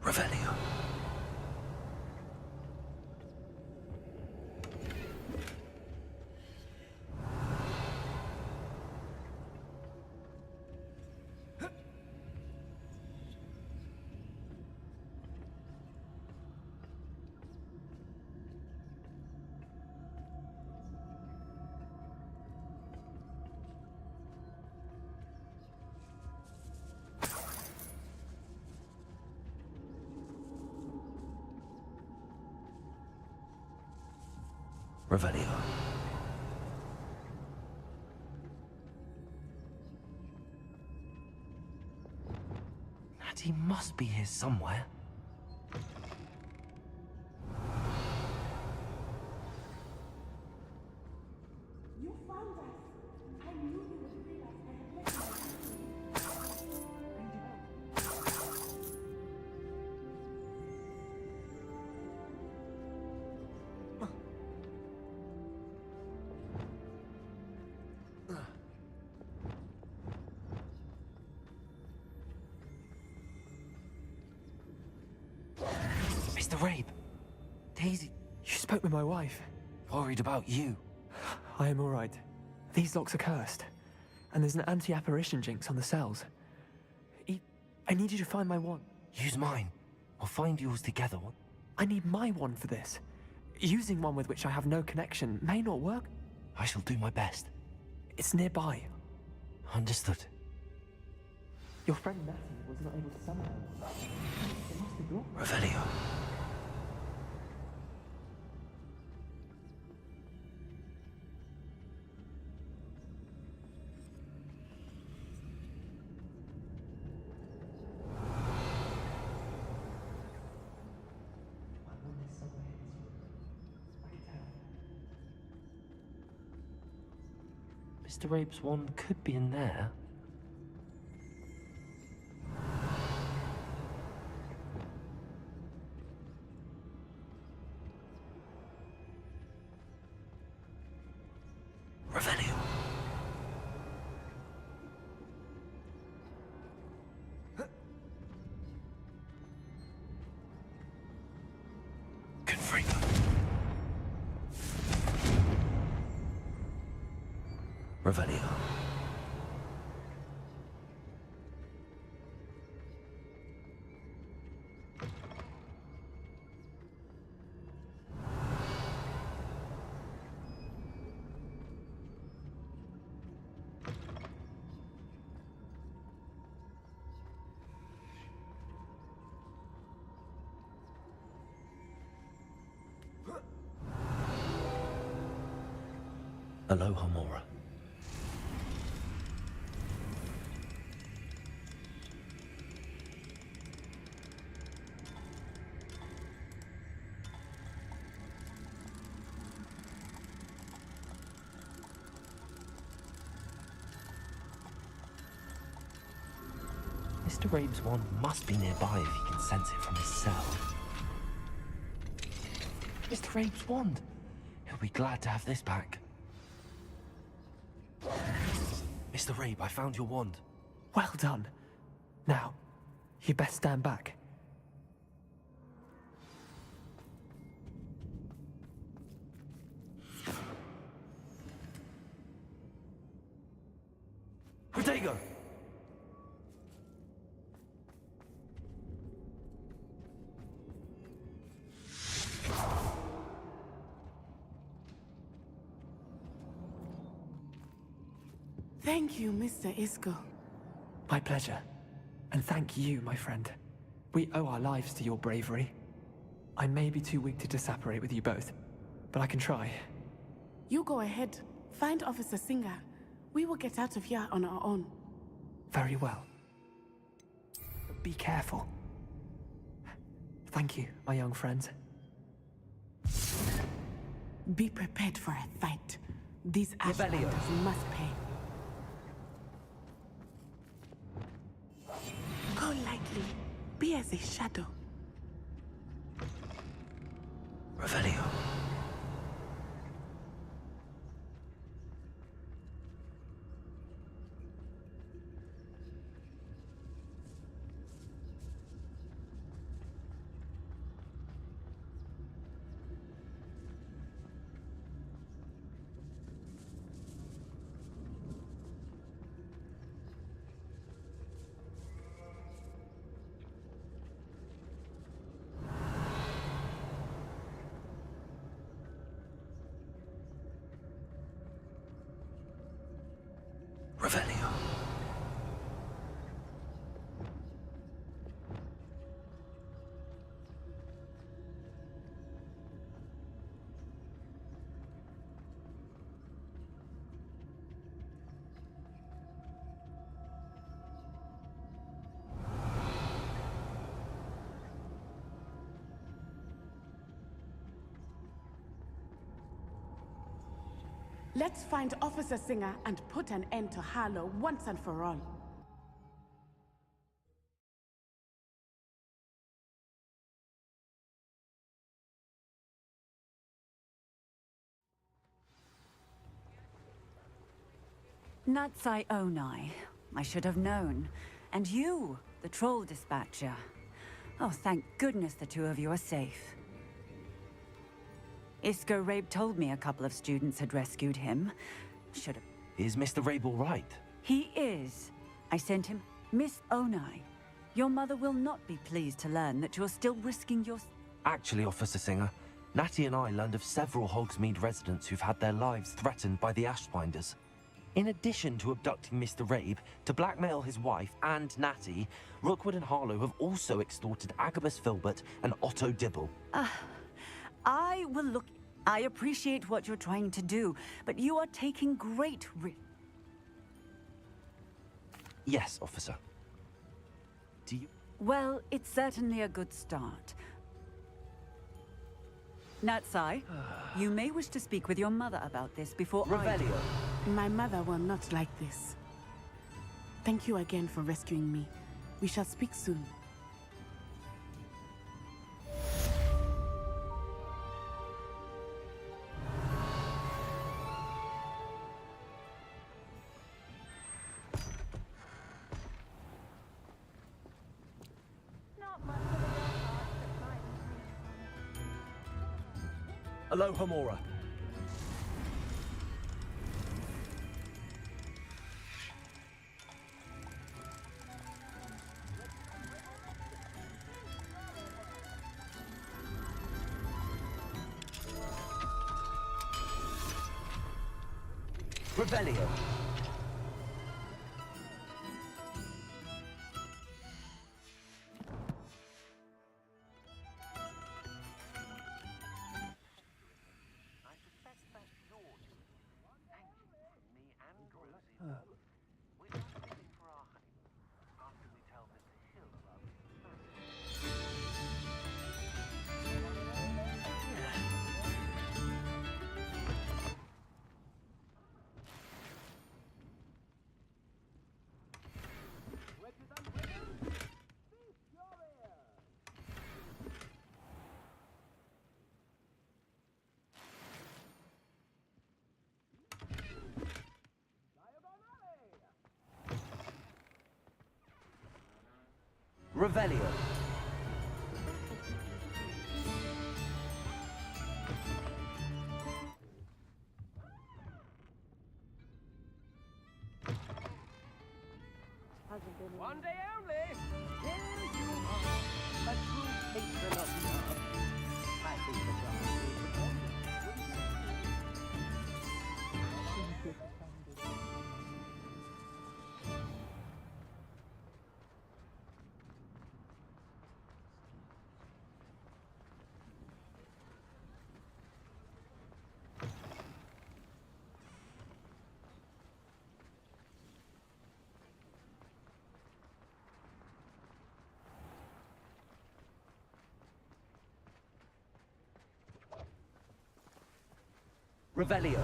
S5: Revelio. Revelio. He must be here somewhere.
S18: You found us. I knew you would realize I had left
S5: Mr. Rabe! Daisy,
S19: You spoke with my wife.
S5: worried about you.
S19: I am all right. These locks are cursed, and there's an anti-apparition jinx on the cells. I need you to find my wand.
S5: Use mine. We'll find yours together.
S19: I need my wand for this. Using one with which I have no connection may not work.
S5: I shall do my best.
S19: It's nearby.
S5: Understood.
S19: Your friend Natty was not able to summon her. It must be blocked.
S5: Revelio. Mr. Rabe's wand could be in there. Revelio. Confringo. Revelio. Aloha Mora. Mr. Rabe's wand must be nearby if he can sense it from his cell. Mr. Rabe's wand! He'll be glad to have this back. Mr. Rabe, I found your wand.
S19: Well done. Now, you best stand back.
S5: Rodrigo!
S13: Thank you, Mr. Isco.
S19: My pleasure. And thank you, my friend. We owe our lives to your bravery. I may be too weak to disapparate with you both, but I can try.
S13: You go ahead. Find Officer Singer. We will get out of here on our own.
S19: Very well. But be careful. Thank you, my young friends.
S13: Be prepared for a fight. These
S19: Revelio.
S13: Ashlanders must pay. Go lightly. Be as a shadow.
S5: Revelio.
S13: Let's find Officer Singer and put an end to Harlow once and for all.
S6: Natsai Onai. I should have known. And you, the troll dispatcher. Oh, thank goodness the two of you are safe. Isco Rabe told me a couple of students had rescued him. Should have...
S5: Is Mr. Rabe all right?
S6: He is. I sent him... Miss Onai, your mother will not be pleased to learn that you're still risking your...
S5: Actually, Officer Singer, Natty and I learned of several Hogsmeade residents who've had their lives threatened by the Ashbinders. In addition to abducting Mr. Rabe to blackmail his wife and Natty, Rookwood and Harlow have also extorted Agabus Filbert and Otto Dibble.
S6: I will look... I appreciate what you're trying to do, but you are taking great risk.
S5: Yes, officer. Do you...
S6: Well, it's certainly a good start. Natsai, you may wish to speak with your mother about this before
S5: Revelio.
S13: My mother will not like this. Thank you again for rescuing me. We shall speak soon.
S5: Aloha Mora. Revelio. Revelio.
S4: One day only. Here you are, a true patron of love. I think the
S5: Revelio.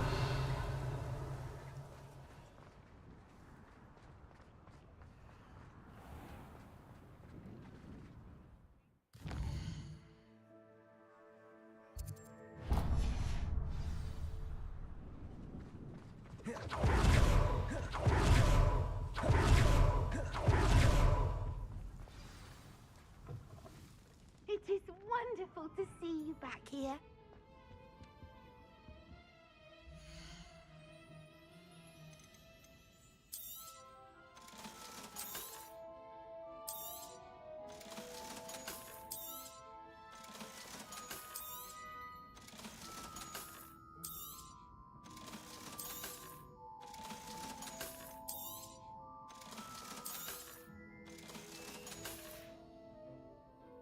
S11: It is wonderful to see you back here.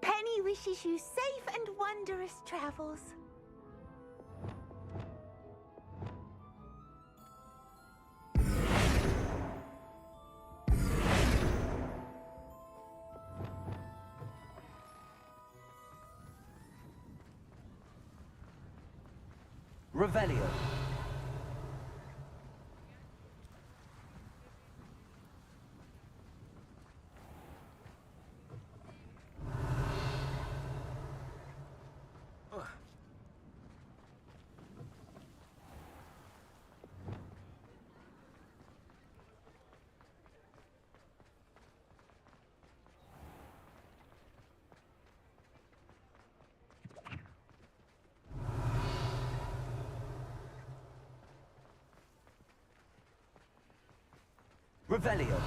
S11: Penny wishes you safe and wondrous travels.
S5: Revelio. Revelio.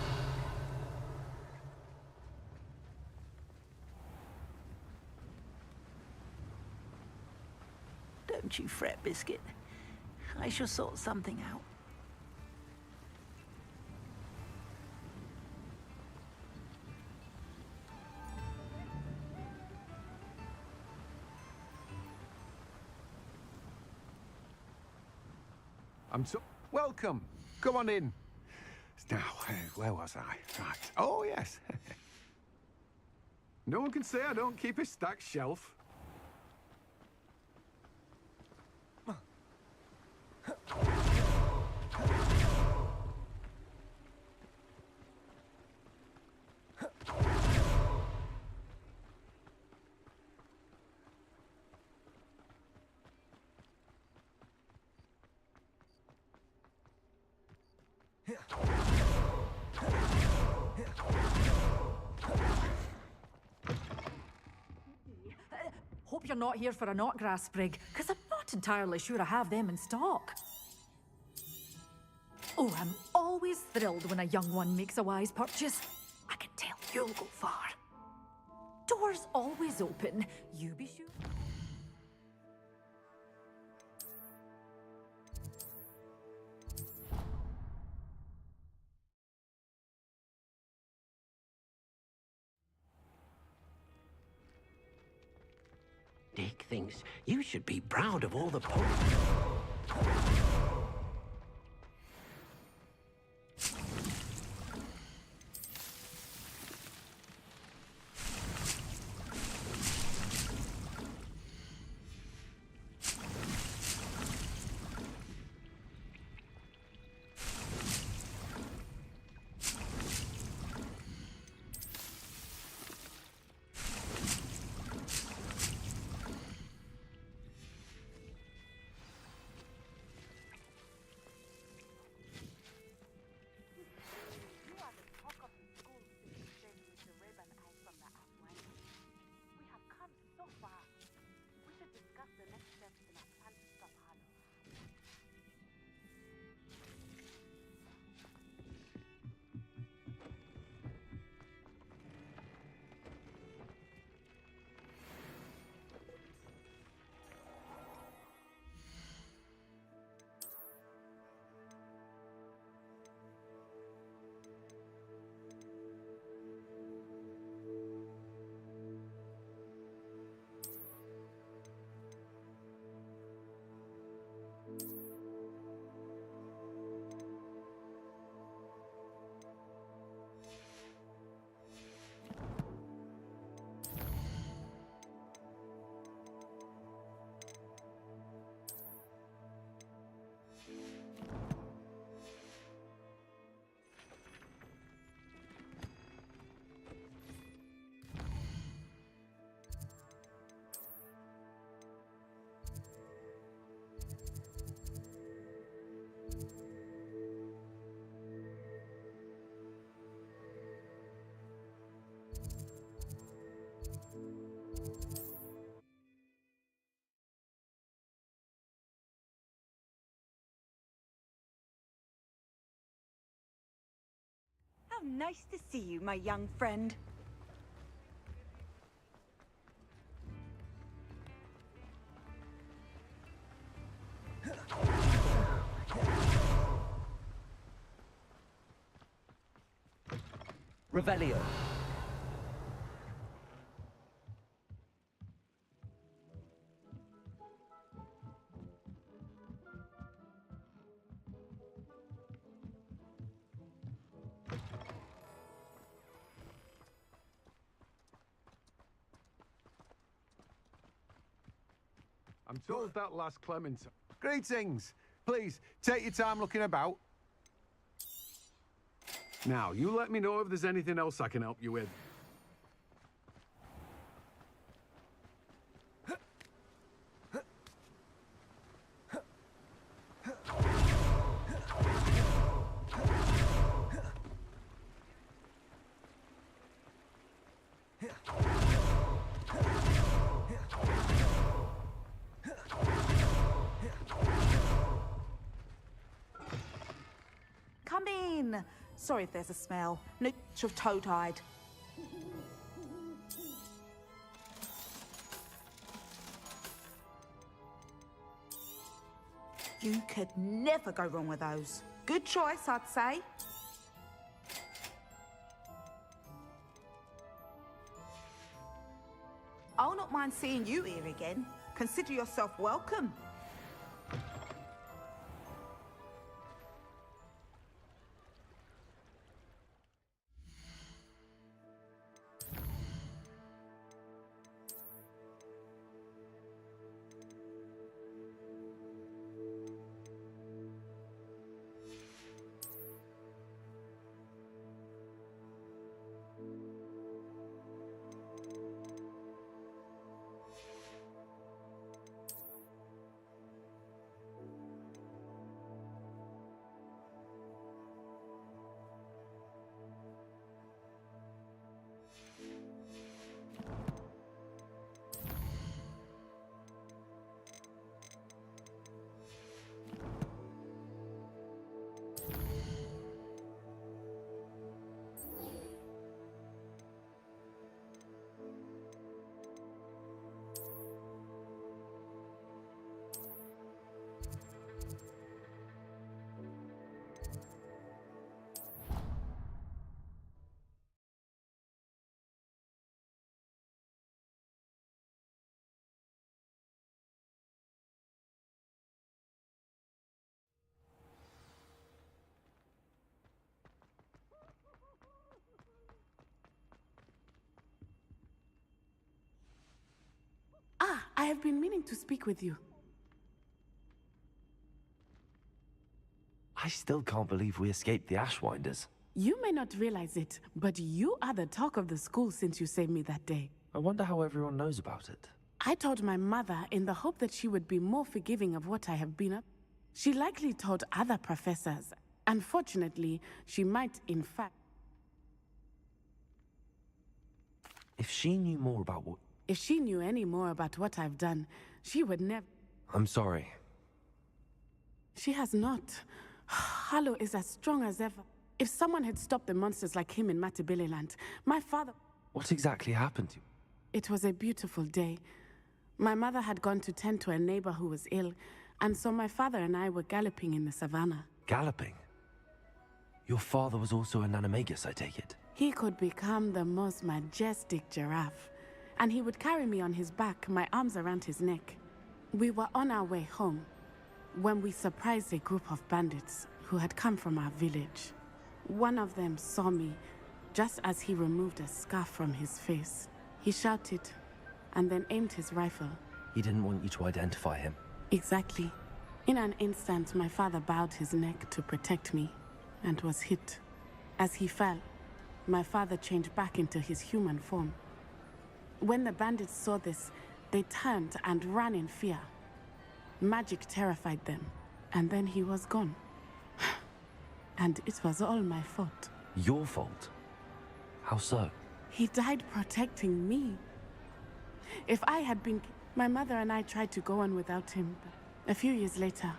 S8: Don't you fret, Biscuit. I shall sort something out.
S7: I'm so... Welcome. Come on in. Now, where was I? Right. Oh, yes. No one can say I don't keep a stacked shelf.
S6: Hope you're not here for a knotgrass sprig, because I'm not entirely sure I have them in stock. Oh, I'm always thrilled when a young one makes a wise purchase. I can tell you'll go far. Doors always open. You be sure.
S8: Dick thinks you should be proud of all the
S6: How nice to see you, my young friend.
S5: Revelio.
S7: I'm told that last Clement... Greetings! Please, take your time looking about. Now, you let me know if there's anything else I can help you with.
S6: Come in.
S3: Sorry if there's a smell. Nooch of toad-hide. You could never go wrong with those. Good choice, I'd say. I'll not mind seeing you here again. Consider yourself welcome.
S13: Ah, I have been meaning to speak with you.
S5: I still can't believe we escaped the Ashwinders.
S13: You may not realize it, but you are the talk of the school since you saved me that day.
S5: I wonder how everyone knows about it.
S13: I told my mother in the hope that she would be more forgiving of what I have been up. She likely told other professors. Unfortunately, she might, in fact.
S5: If she knew more about what...
S13: If she knew any more about what I've done, she would never...
S5: I'm sorry.
S13: She has not. Harlow is as strong as ever. If someone had stopped the monsters like him in Matabeleland, my father...
S5: What exactly happened to you?
S13: It was a beautiful day. My mother had gone to tend to a neighbor who was ill, and so my father and I were galloping in the savannah.
S5: Galloping? Your father was also an animagus, I take it?
S13: He could become the most majestic giraffe, and he would carry me on his back, my arms around his neck. We were on our way home when we surprised a group of bandits who had come from our village. One of them saw me just as he removed a scarf from his face. He shouted and then aimed his rifle.
S5: He didn't want you to identify him.
S13: Exactly. In an instant, my father bowed his neck to protect me and was hit. As he fell, my father changed back into his human form. When the bandits saw this, they turned and ran in fear. Magic terrified them, and then he was gone. And it was all my fault.
S5: Your fault? How so?
S13: He died protecting me. If I had been... My mother and I tried to go on without him. A few years later...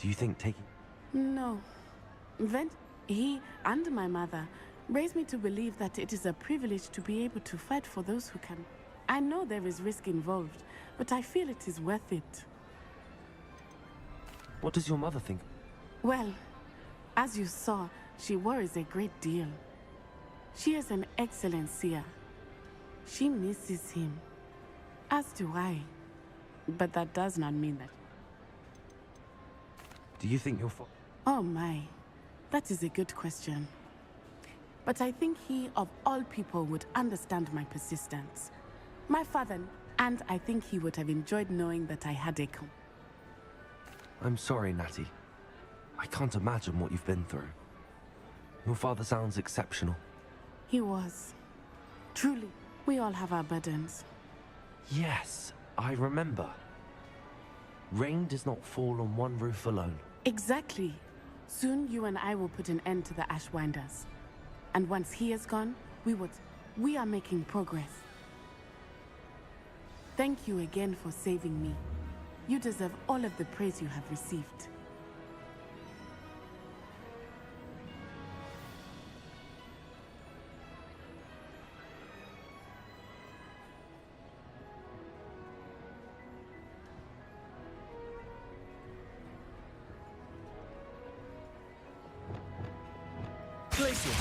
S5: Do you think taking...
S13: No. Then he and my mother raised me to believe that it is a privilege to be able to fight for those who can. I know there is risk involved, but I feel it is worth it.
S5: What does your mother think?
S13: Well, as you saw, she worries a great deal. She is an excellent seer. She misses him. As do I. But that does not mean that...
S5: Do you think your father...
S13: Oh my, that is a good question. But I think he, of all people, would understand my persistence. My father, and I think he would have enjoyed knowing that I had a...
S5: I'm sorry, Natty. I can't imagine what you've been through. Your father sounds exceptional.
S13: He was. Truly, we all have our burdens.
S5: Yes, I remember. Rain does not fall on one roof alone.
S13: Exactly. Soon you and I will put an end to the Ashwinders. And once he is gone, we are making progress. Thank you again for saving me. You deserve all of the praise you have received.
S4: Glacius!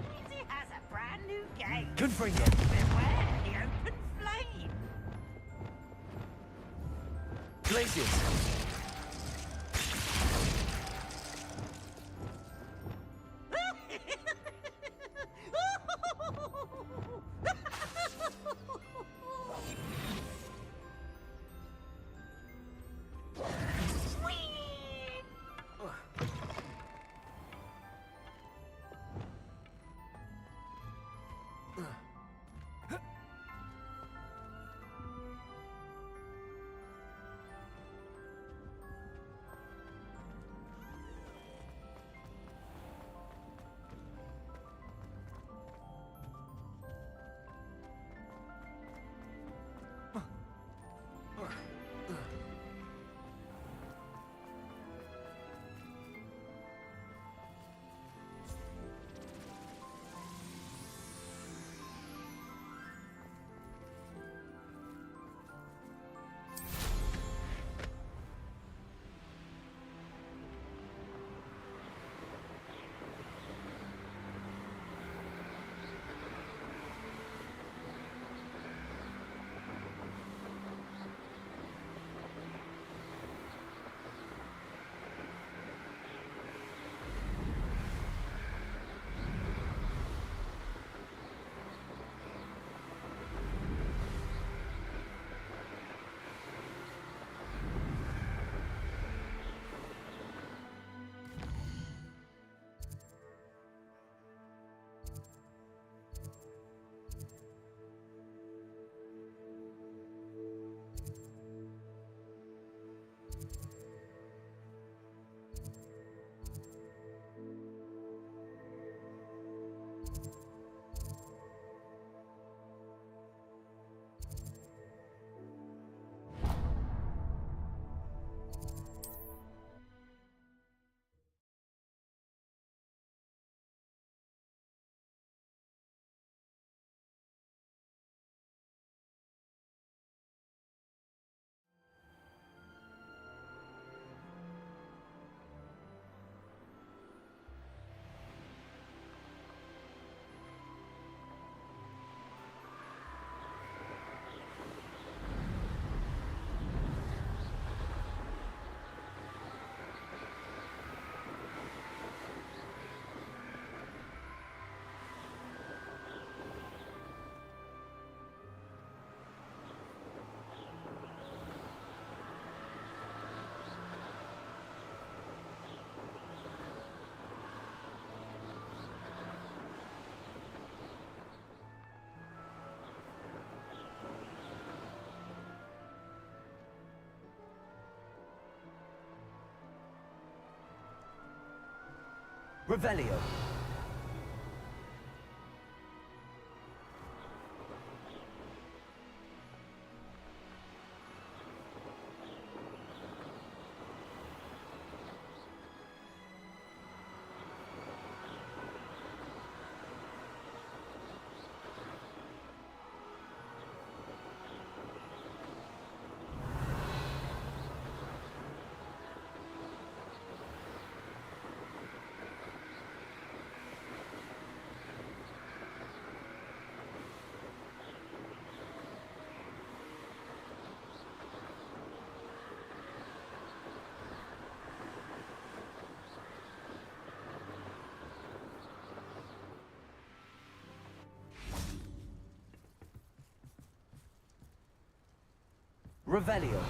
S20: Easy has a brand new game.
S4: Good for you.
S20: Beware the open flame.
S4: Glacius!
S5: Revelio. Revelio.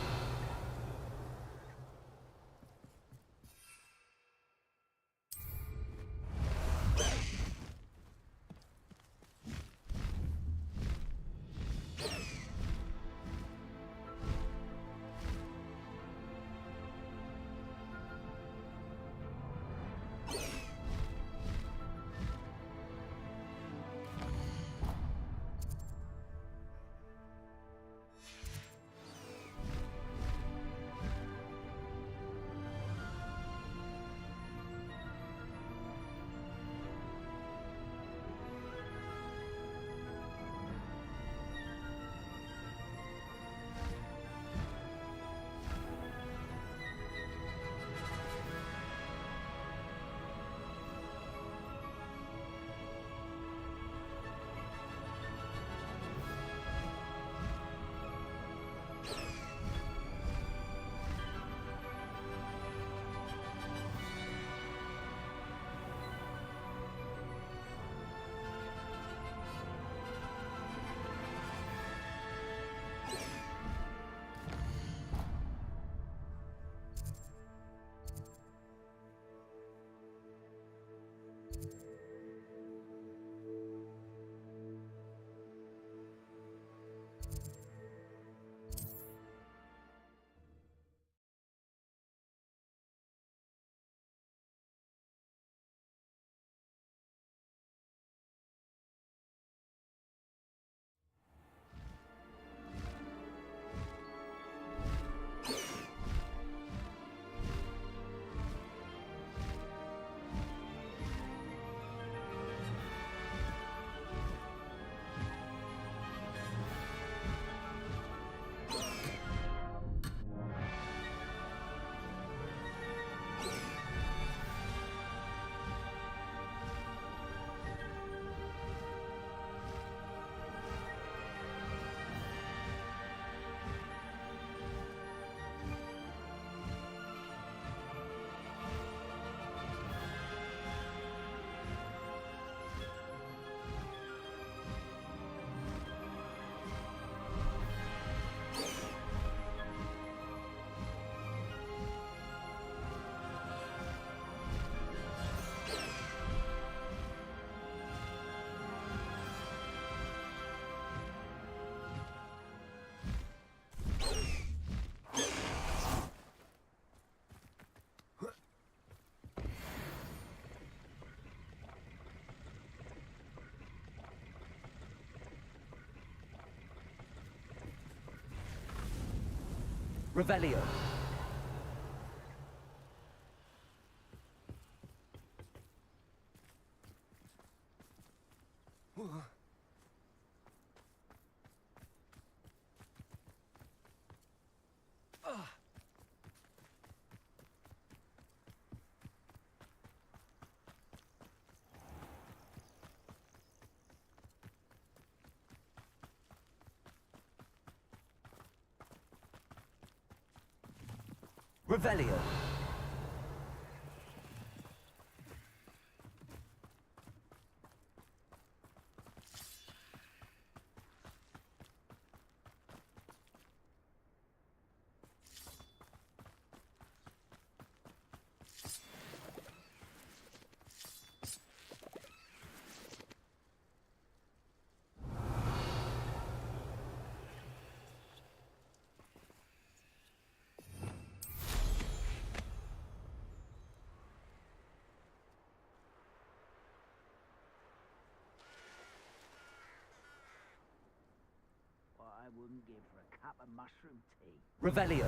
S5: Revelio. Revelio.
S8: What I wouldn't give for a cup of mushroom tea.
S5: Revelio.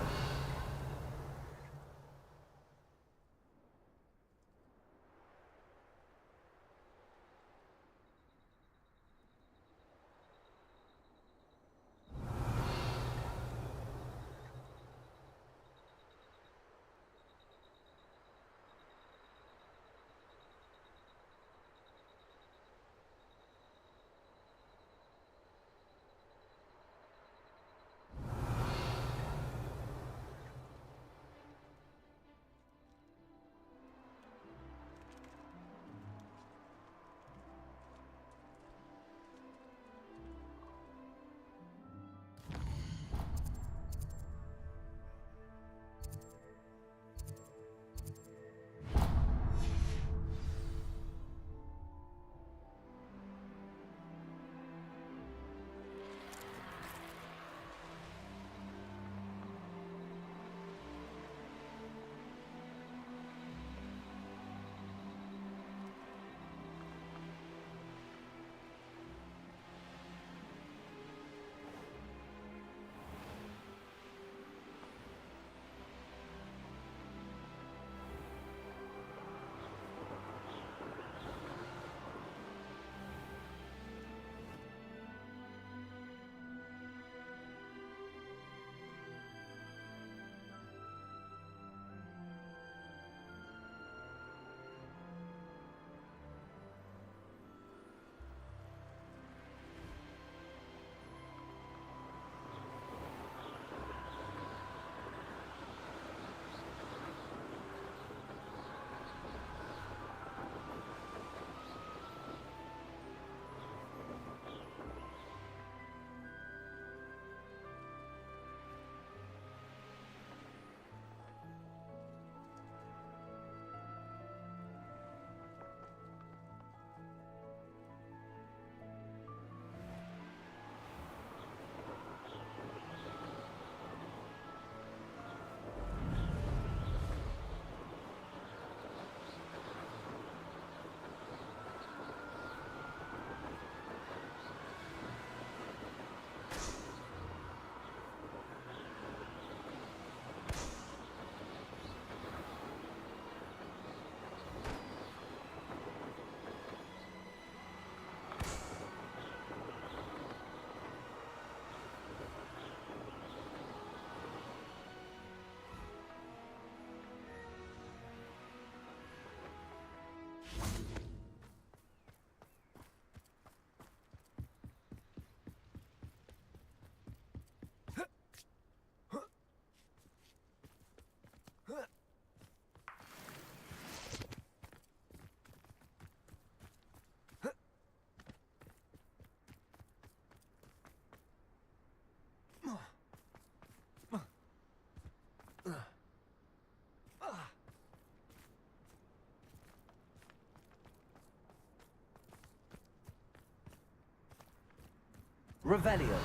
S5: Revelio.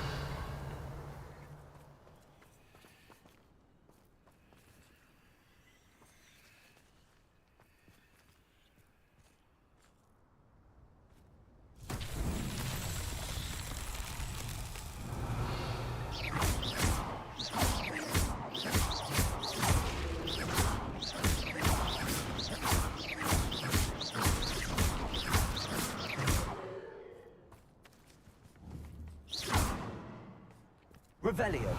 S5: Revelio.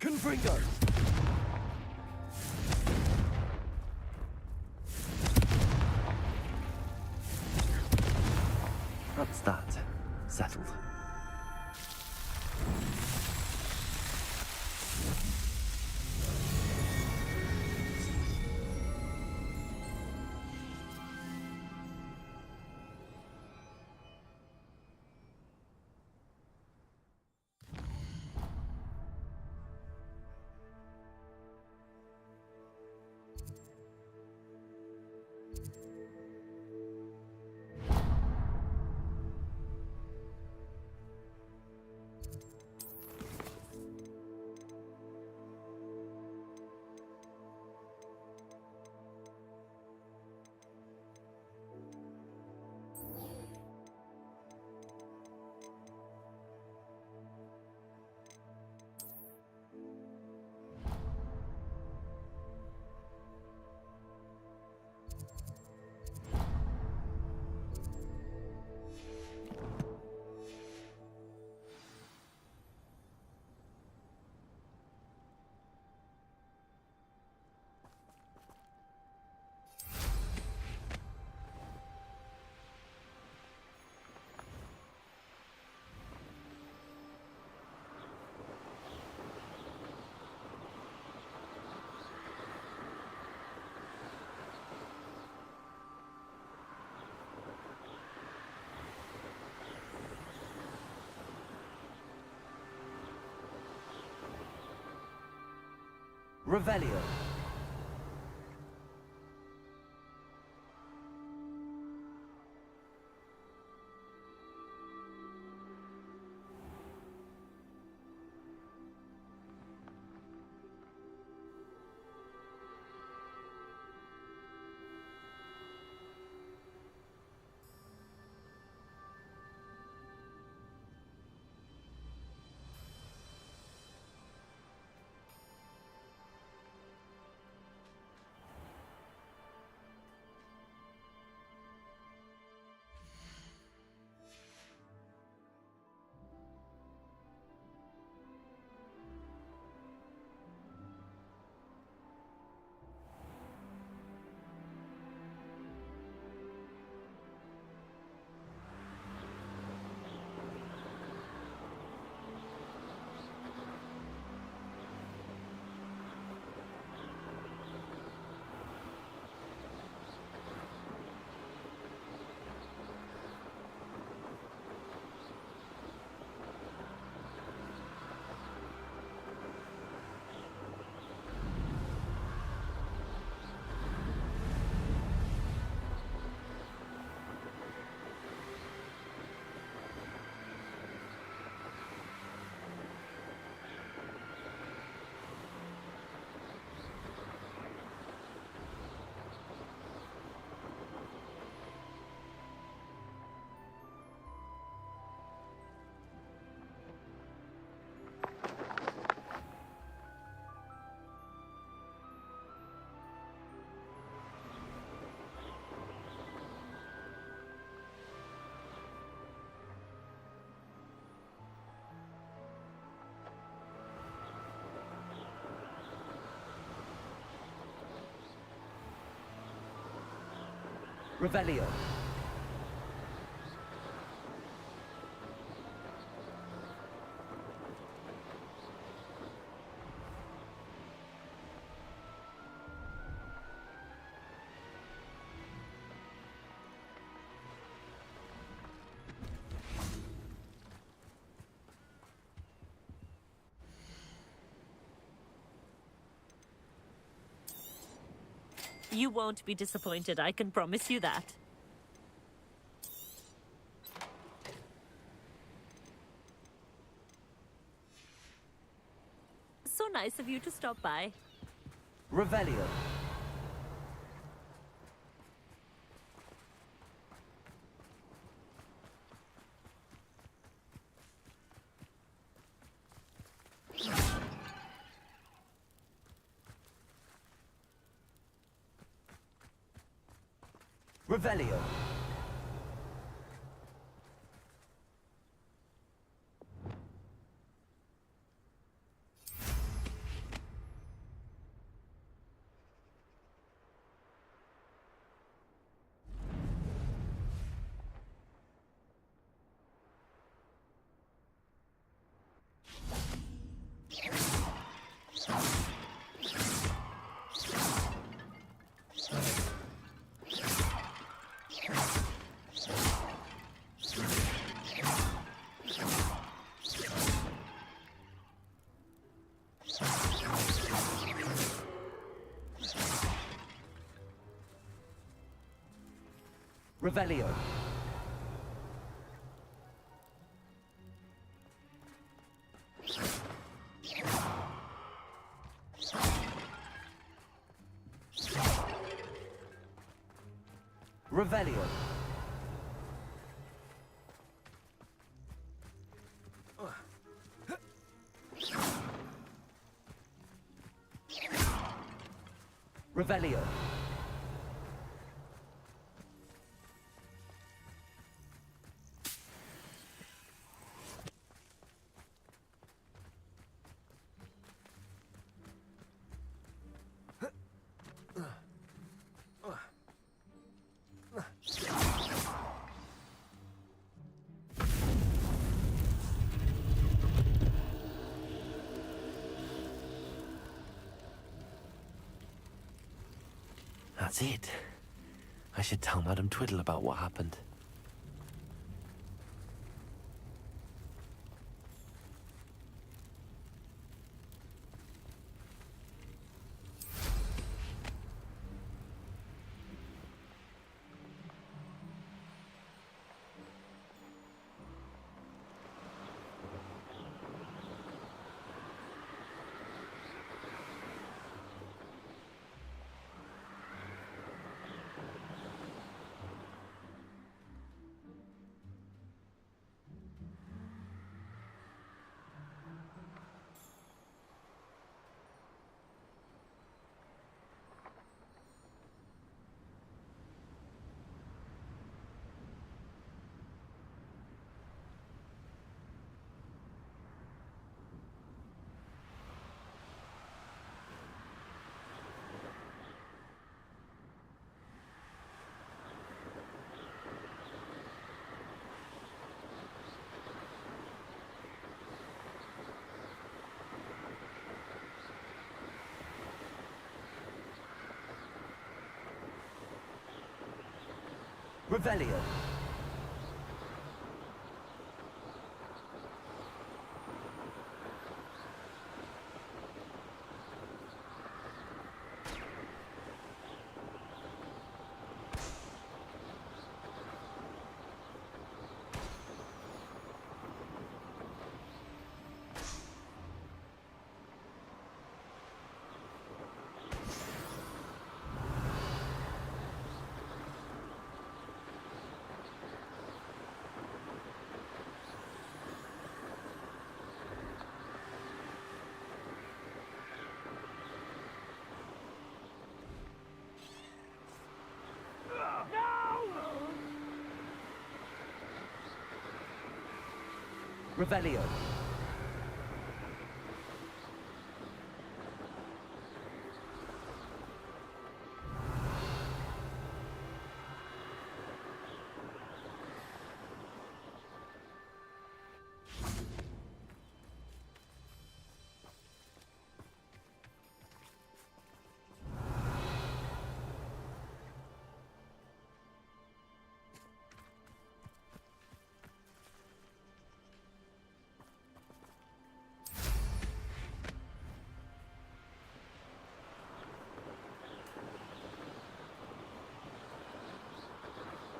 S5: Confringo. That's that. Settled. Revelio. Revelio.
S21: You won't be disappointed, I can promise you that. So nice of you to stop by.
S5: Revelio. Revelio. Revelio. Revelio. Revelio. That's it. I should tell Madame Twiddle about what happened. Revelio. Revelio.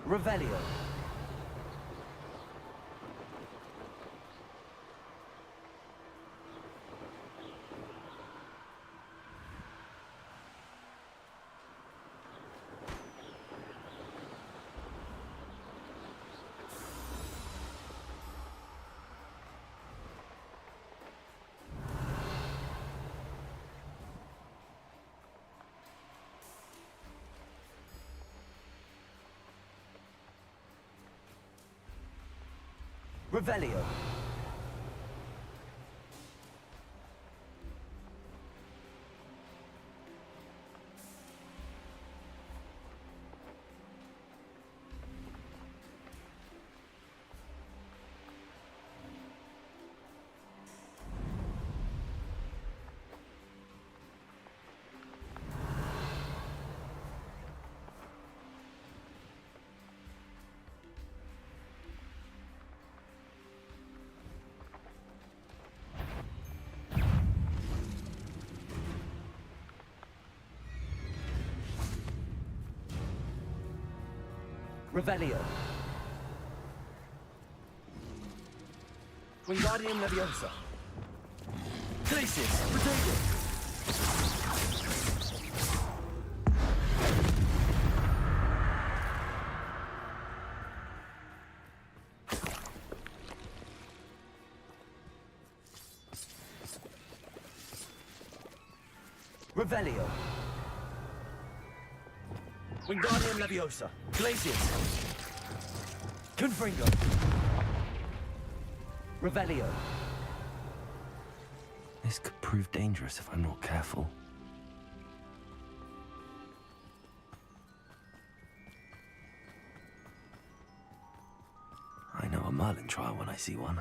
S5: Revelio. Revelio. Revelio. Wingardium Leviosa. Glacius, Protego. Revelio. Wingardium Leviosa. Glacius. Confringo. Revelio. This could prove dangerous if I'm not careful. I know a Merlin trial when I see one.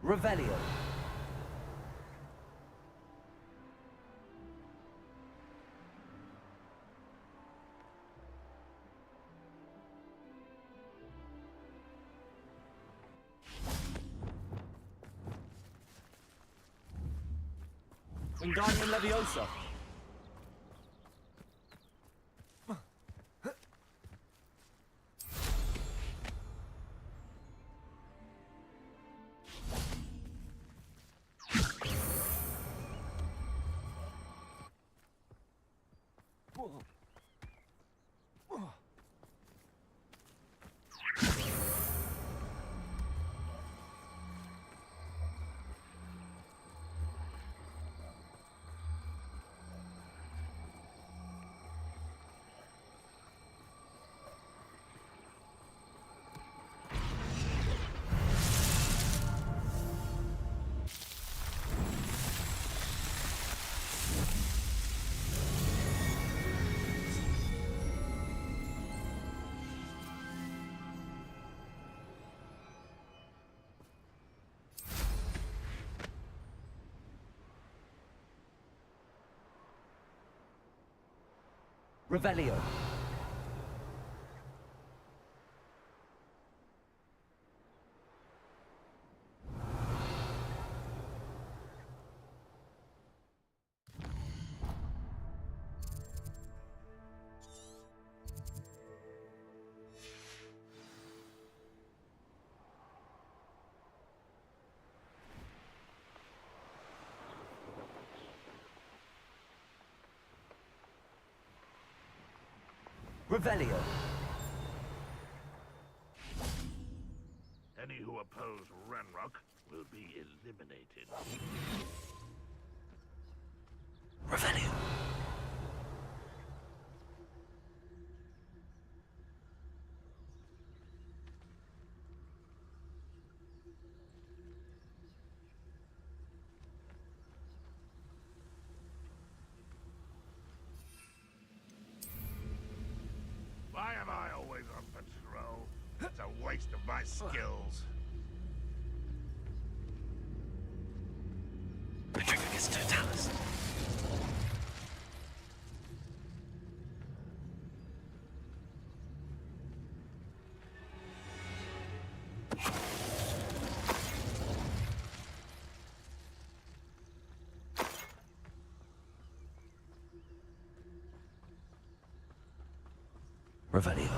S5: Revelio. Wingardium Leviosa. Revelio. Revelio.
S16: Any who oppose Ranrock will be eliminated.
S5: Revelio.
S16: Why am I always on patrol? It's a waste of my skills.
S5: Petrificus Totalis. Revelio.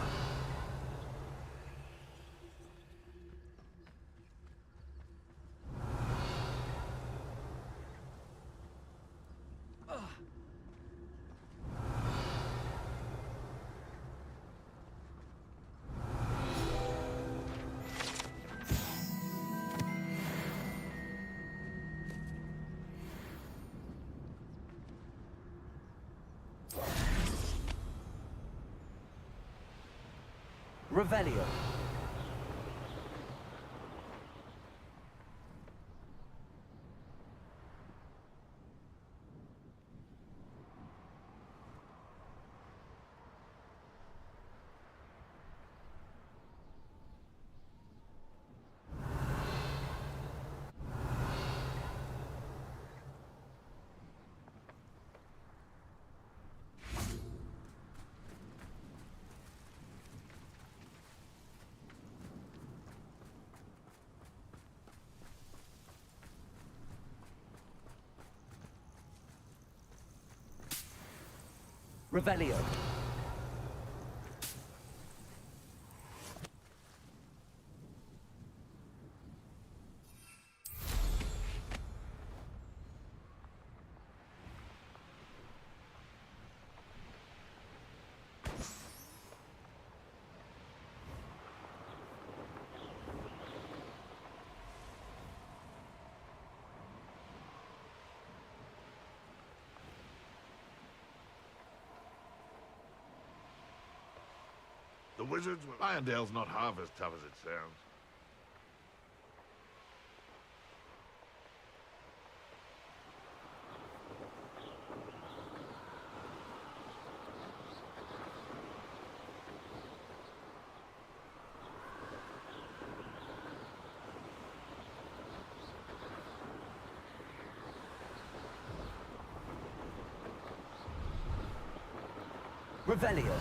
S5: Revelio. Revelio.
S9: The wizards were... Irondale's not half as tough as it sounds.
S5: Revelio.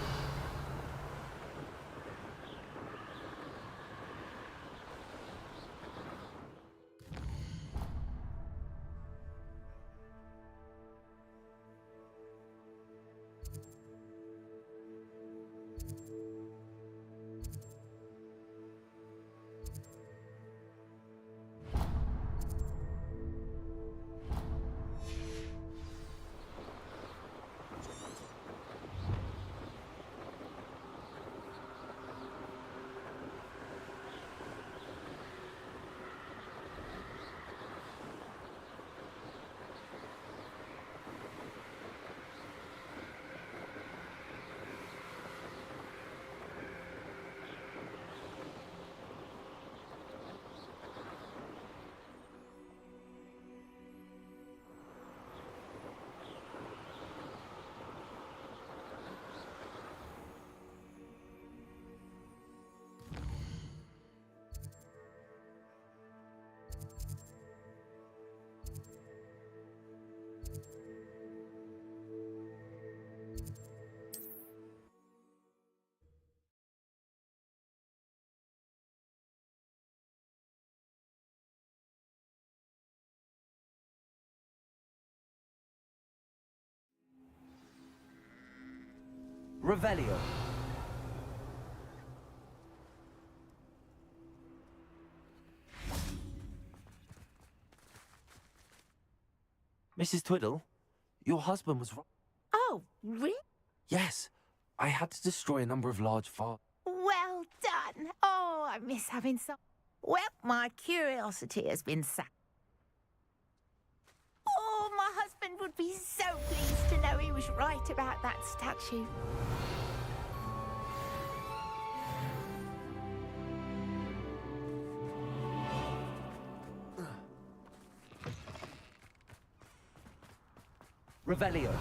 S5: Revelio. Mrs. Twiddle, your husband was...
S11: Oh, really?
S5: Yes, I had to destroy a number of large farms.
S3: Well done. Oh, I miss having some... Well, my curiosity has been satisfied. Oh, my husband would be so pleased to know he was right about that statue.
S5: Revelio.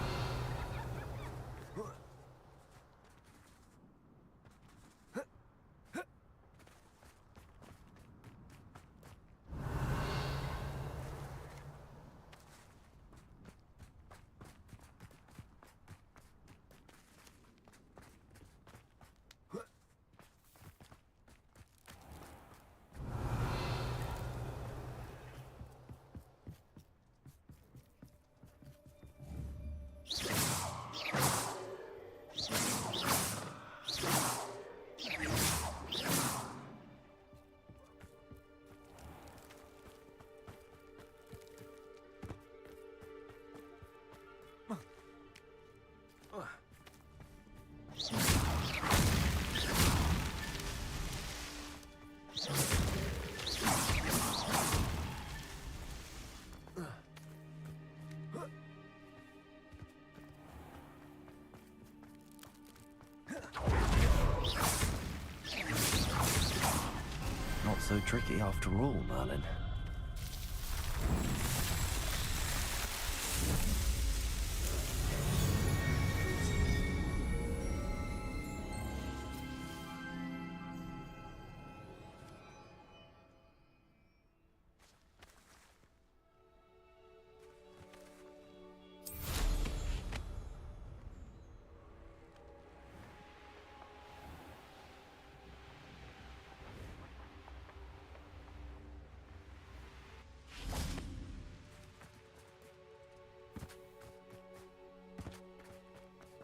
S5: so tricky after all, Merlin.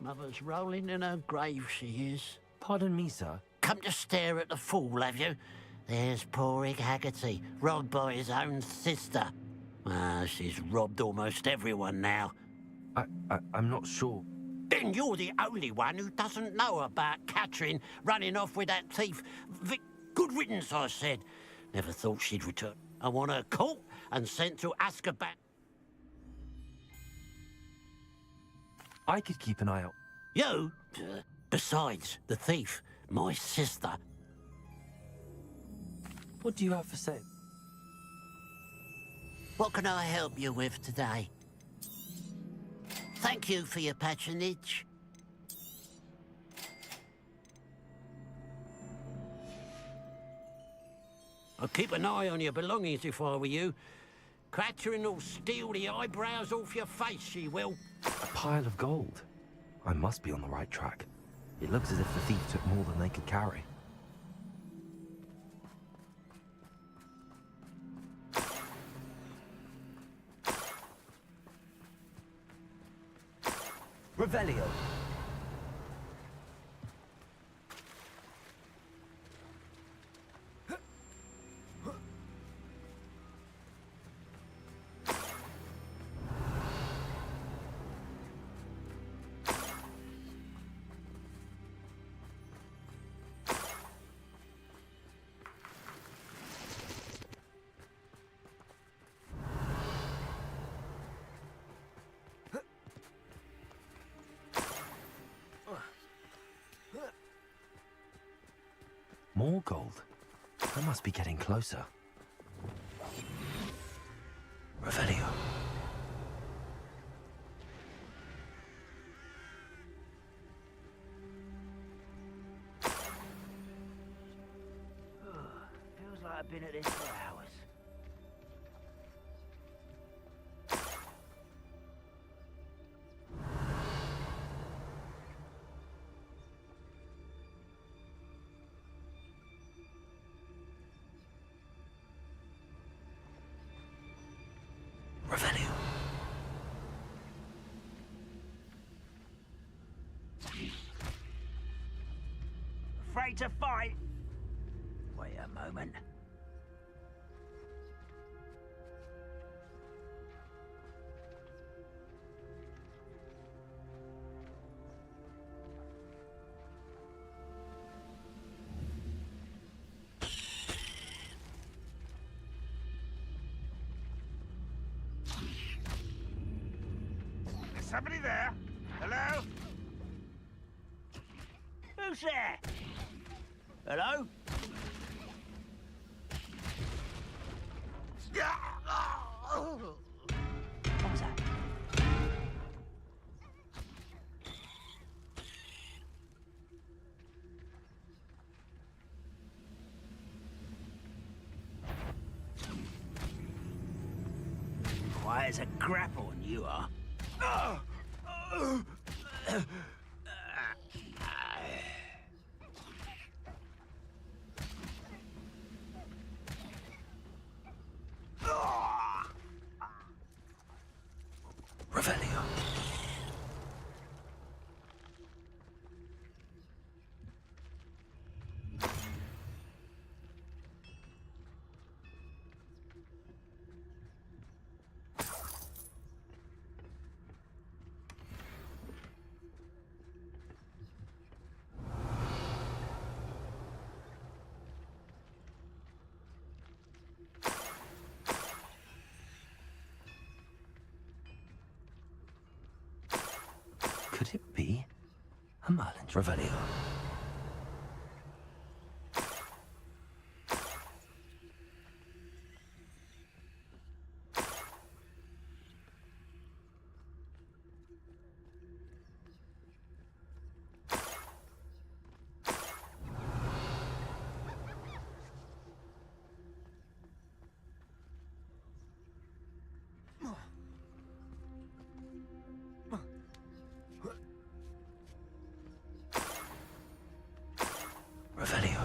S8: Mother's rolling in her grave, she is.
S5: Pardon me, sir.
S8: Come to stare at the fool, have you? There's poor Ig Haggerty, robbed by his own sister. Ah, she's robbed almost everyone now.
S5: I'm not sure.
S8: Then you're the only one who doesn't know about Catherine running off with that thief. Good riddance, I said. Never thought she'd return. I want her caught and sent to Azkaban.
S5: I could keep an eye out.
S8: You? Besides, the thief, my sister.
S5: What do you have for sale?
S8: What can I help you with today? Thank you for your patronage. I'd keep an eye on your belongings if I were you. Catherine will steal the eyebrows off your face, she will.
S5: A pile of gold. I must be on the right track. It looks as if the thief took more than they could carry. Revelio. More gold. I must be getting closer. Revelio.
S8: Feels like I've been at this for hours.
S5: Revelio.
S8: Afraid to fight? Wait a moment.
S1: Is somebody there? Hello?
S8: Who's there? Hello? What was that? Quiet as a grapple, and you are.
S5: Revelio. Could it be a Merlin's Revelio? Revelio.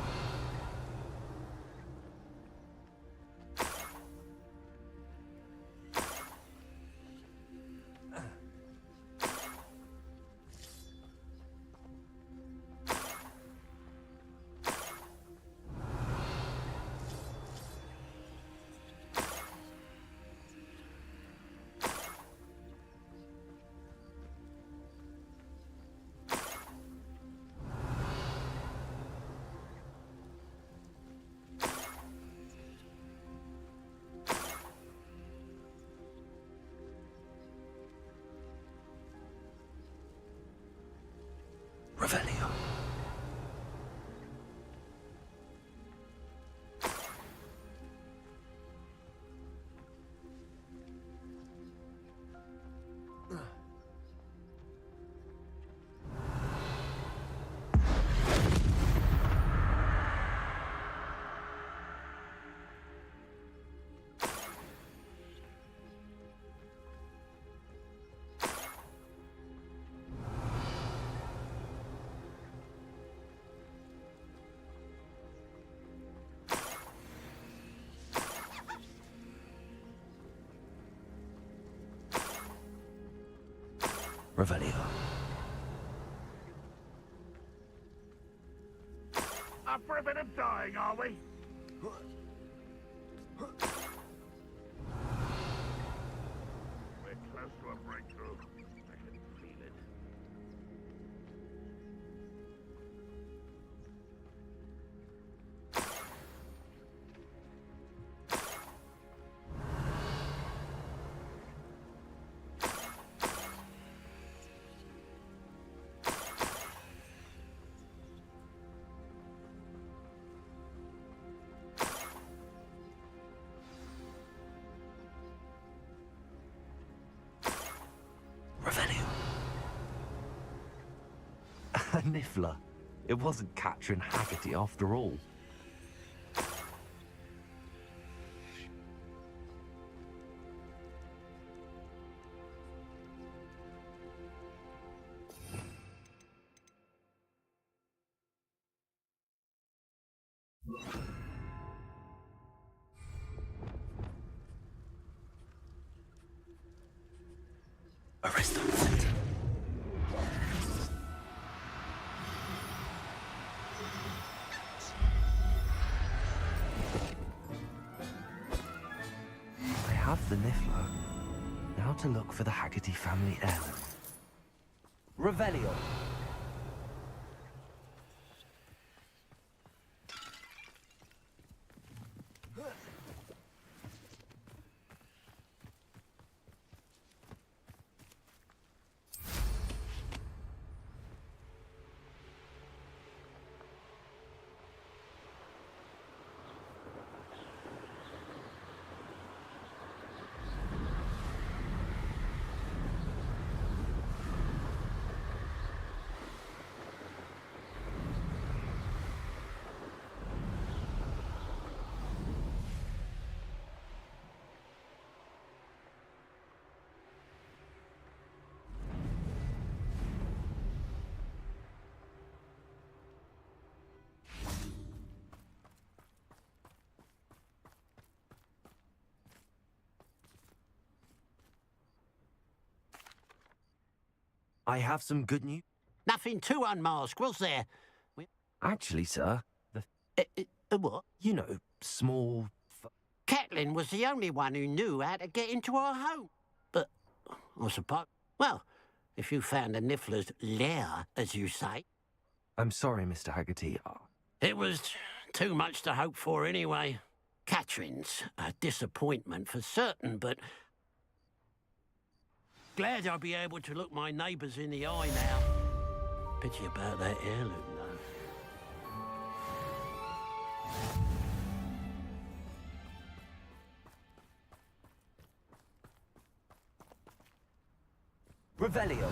S5: Revelio. Revelio.
S1: Up for a bit of dying, are we? We're close to a breakthrough. I can feel it.
S5: Revelio. A niffler. It wasn't Catherine Haggerty after all. Arrest them. I have the niffler. Now to look for the Haggerty family heirloom. Revelio. I have some good news.
S8: Nothing to unmask, was there?
S5: Actually, sir,
S8: What?
S5: you know, small...
S8: Catelyn was the only one who knew how to get into our home. But, I suppose... Well, if you found the Niffler's lair, as you say...
S5: I'm sorry, Mr. Haggerty.
S8: It was too much to hope for anyway. Catherine's a disappointment for certain, but... Glad I'll be able to look my neighbours in the eye now. Pity about that heirloom, though.
S5: Revelio.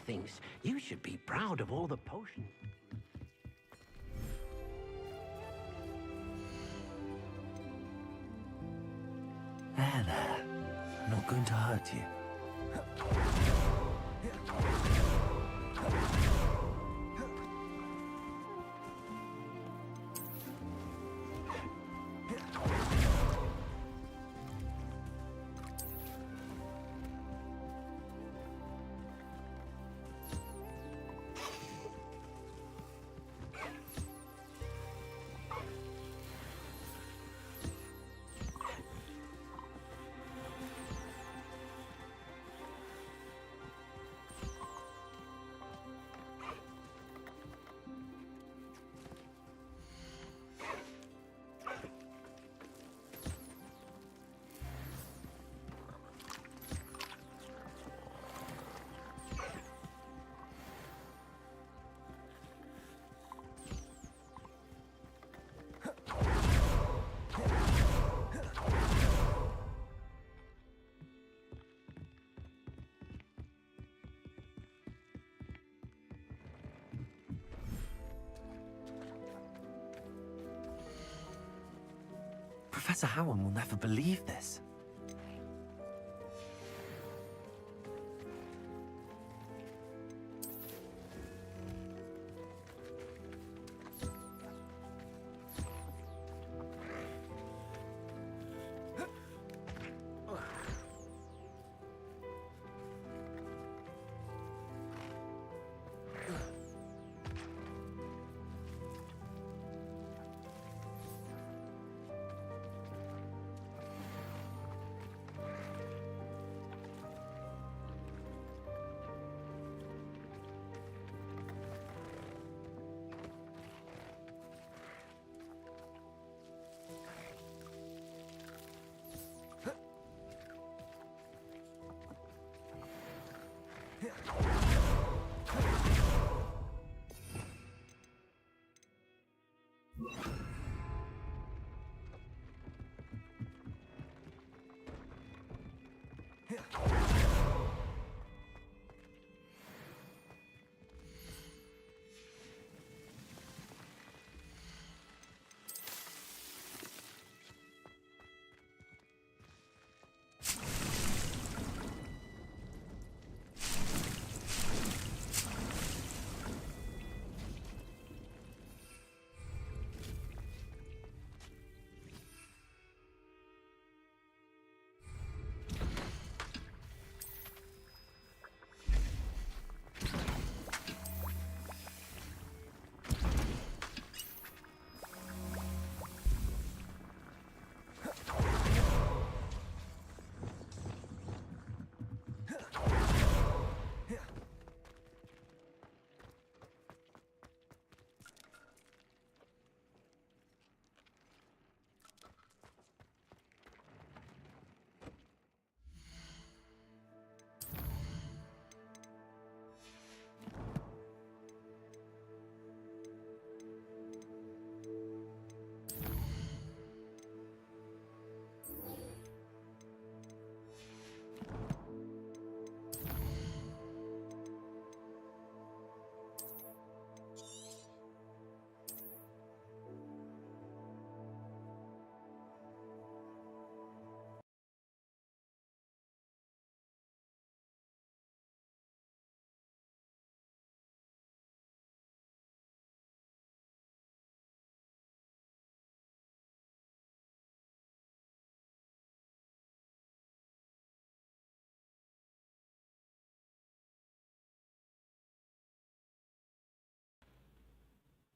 S8: thinks you should be proud of all the potions.
S5: There. I'm not going to hurt you. Professor Howard will never believe this.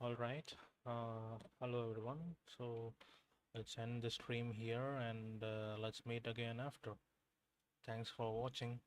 S14: All right. Hello everyone. So let's end the stream here and let's meet again after. Thanks for watching.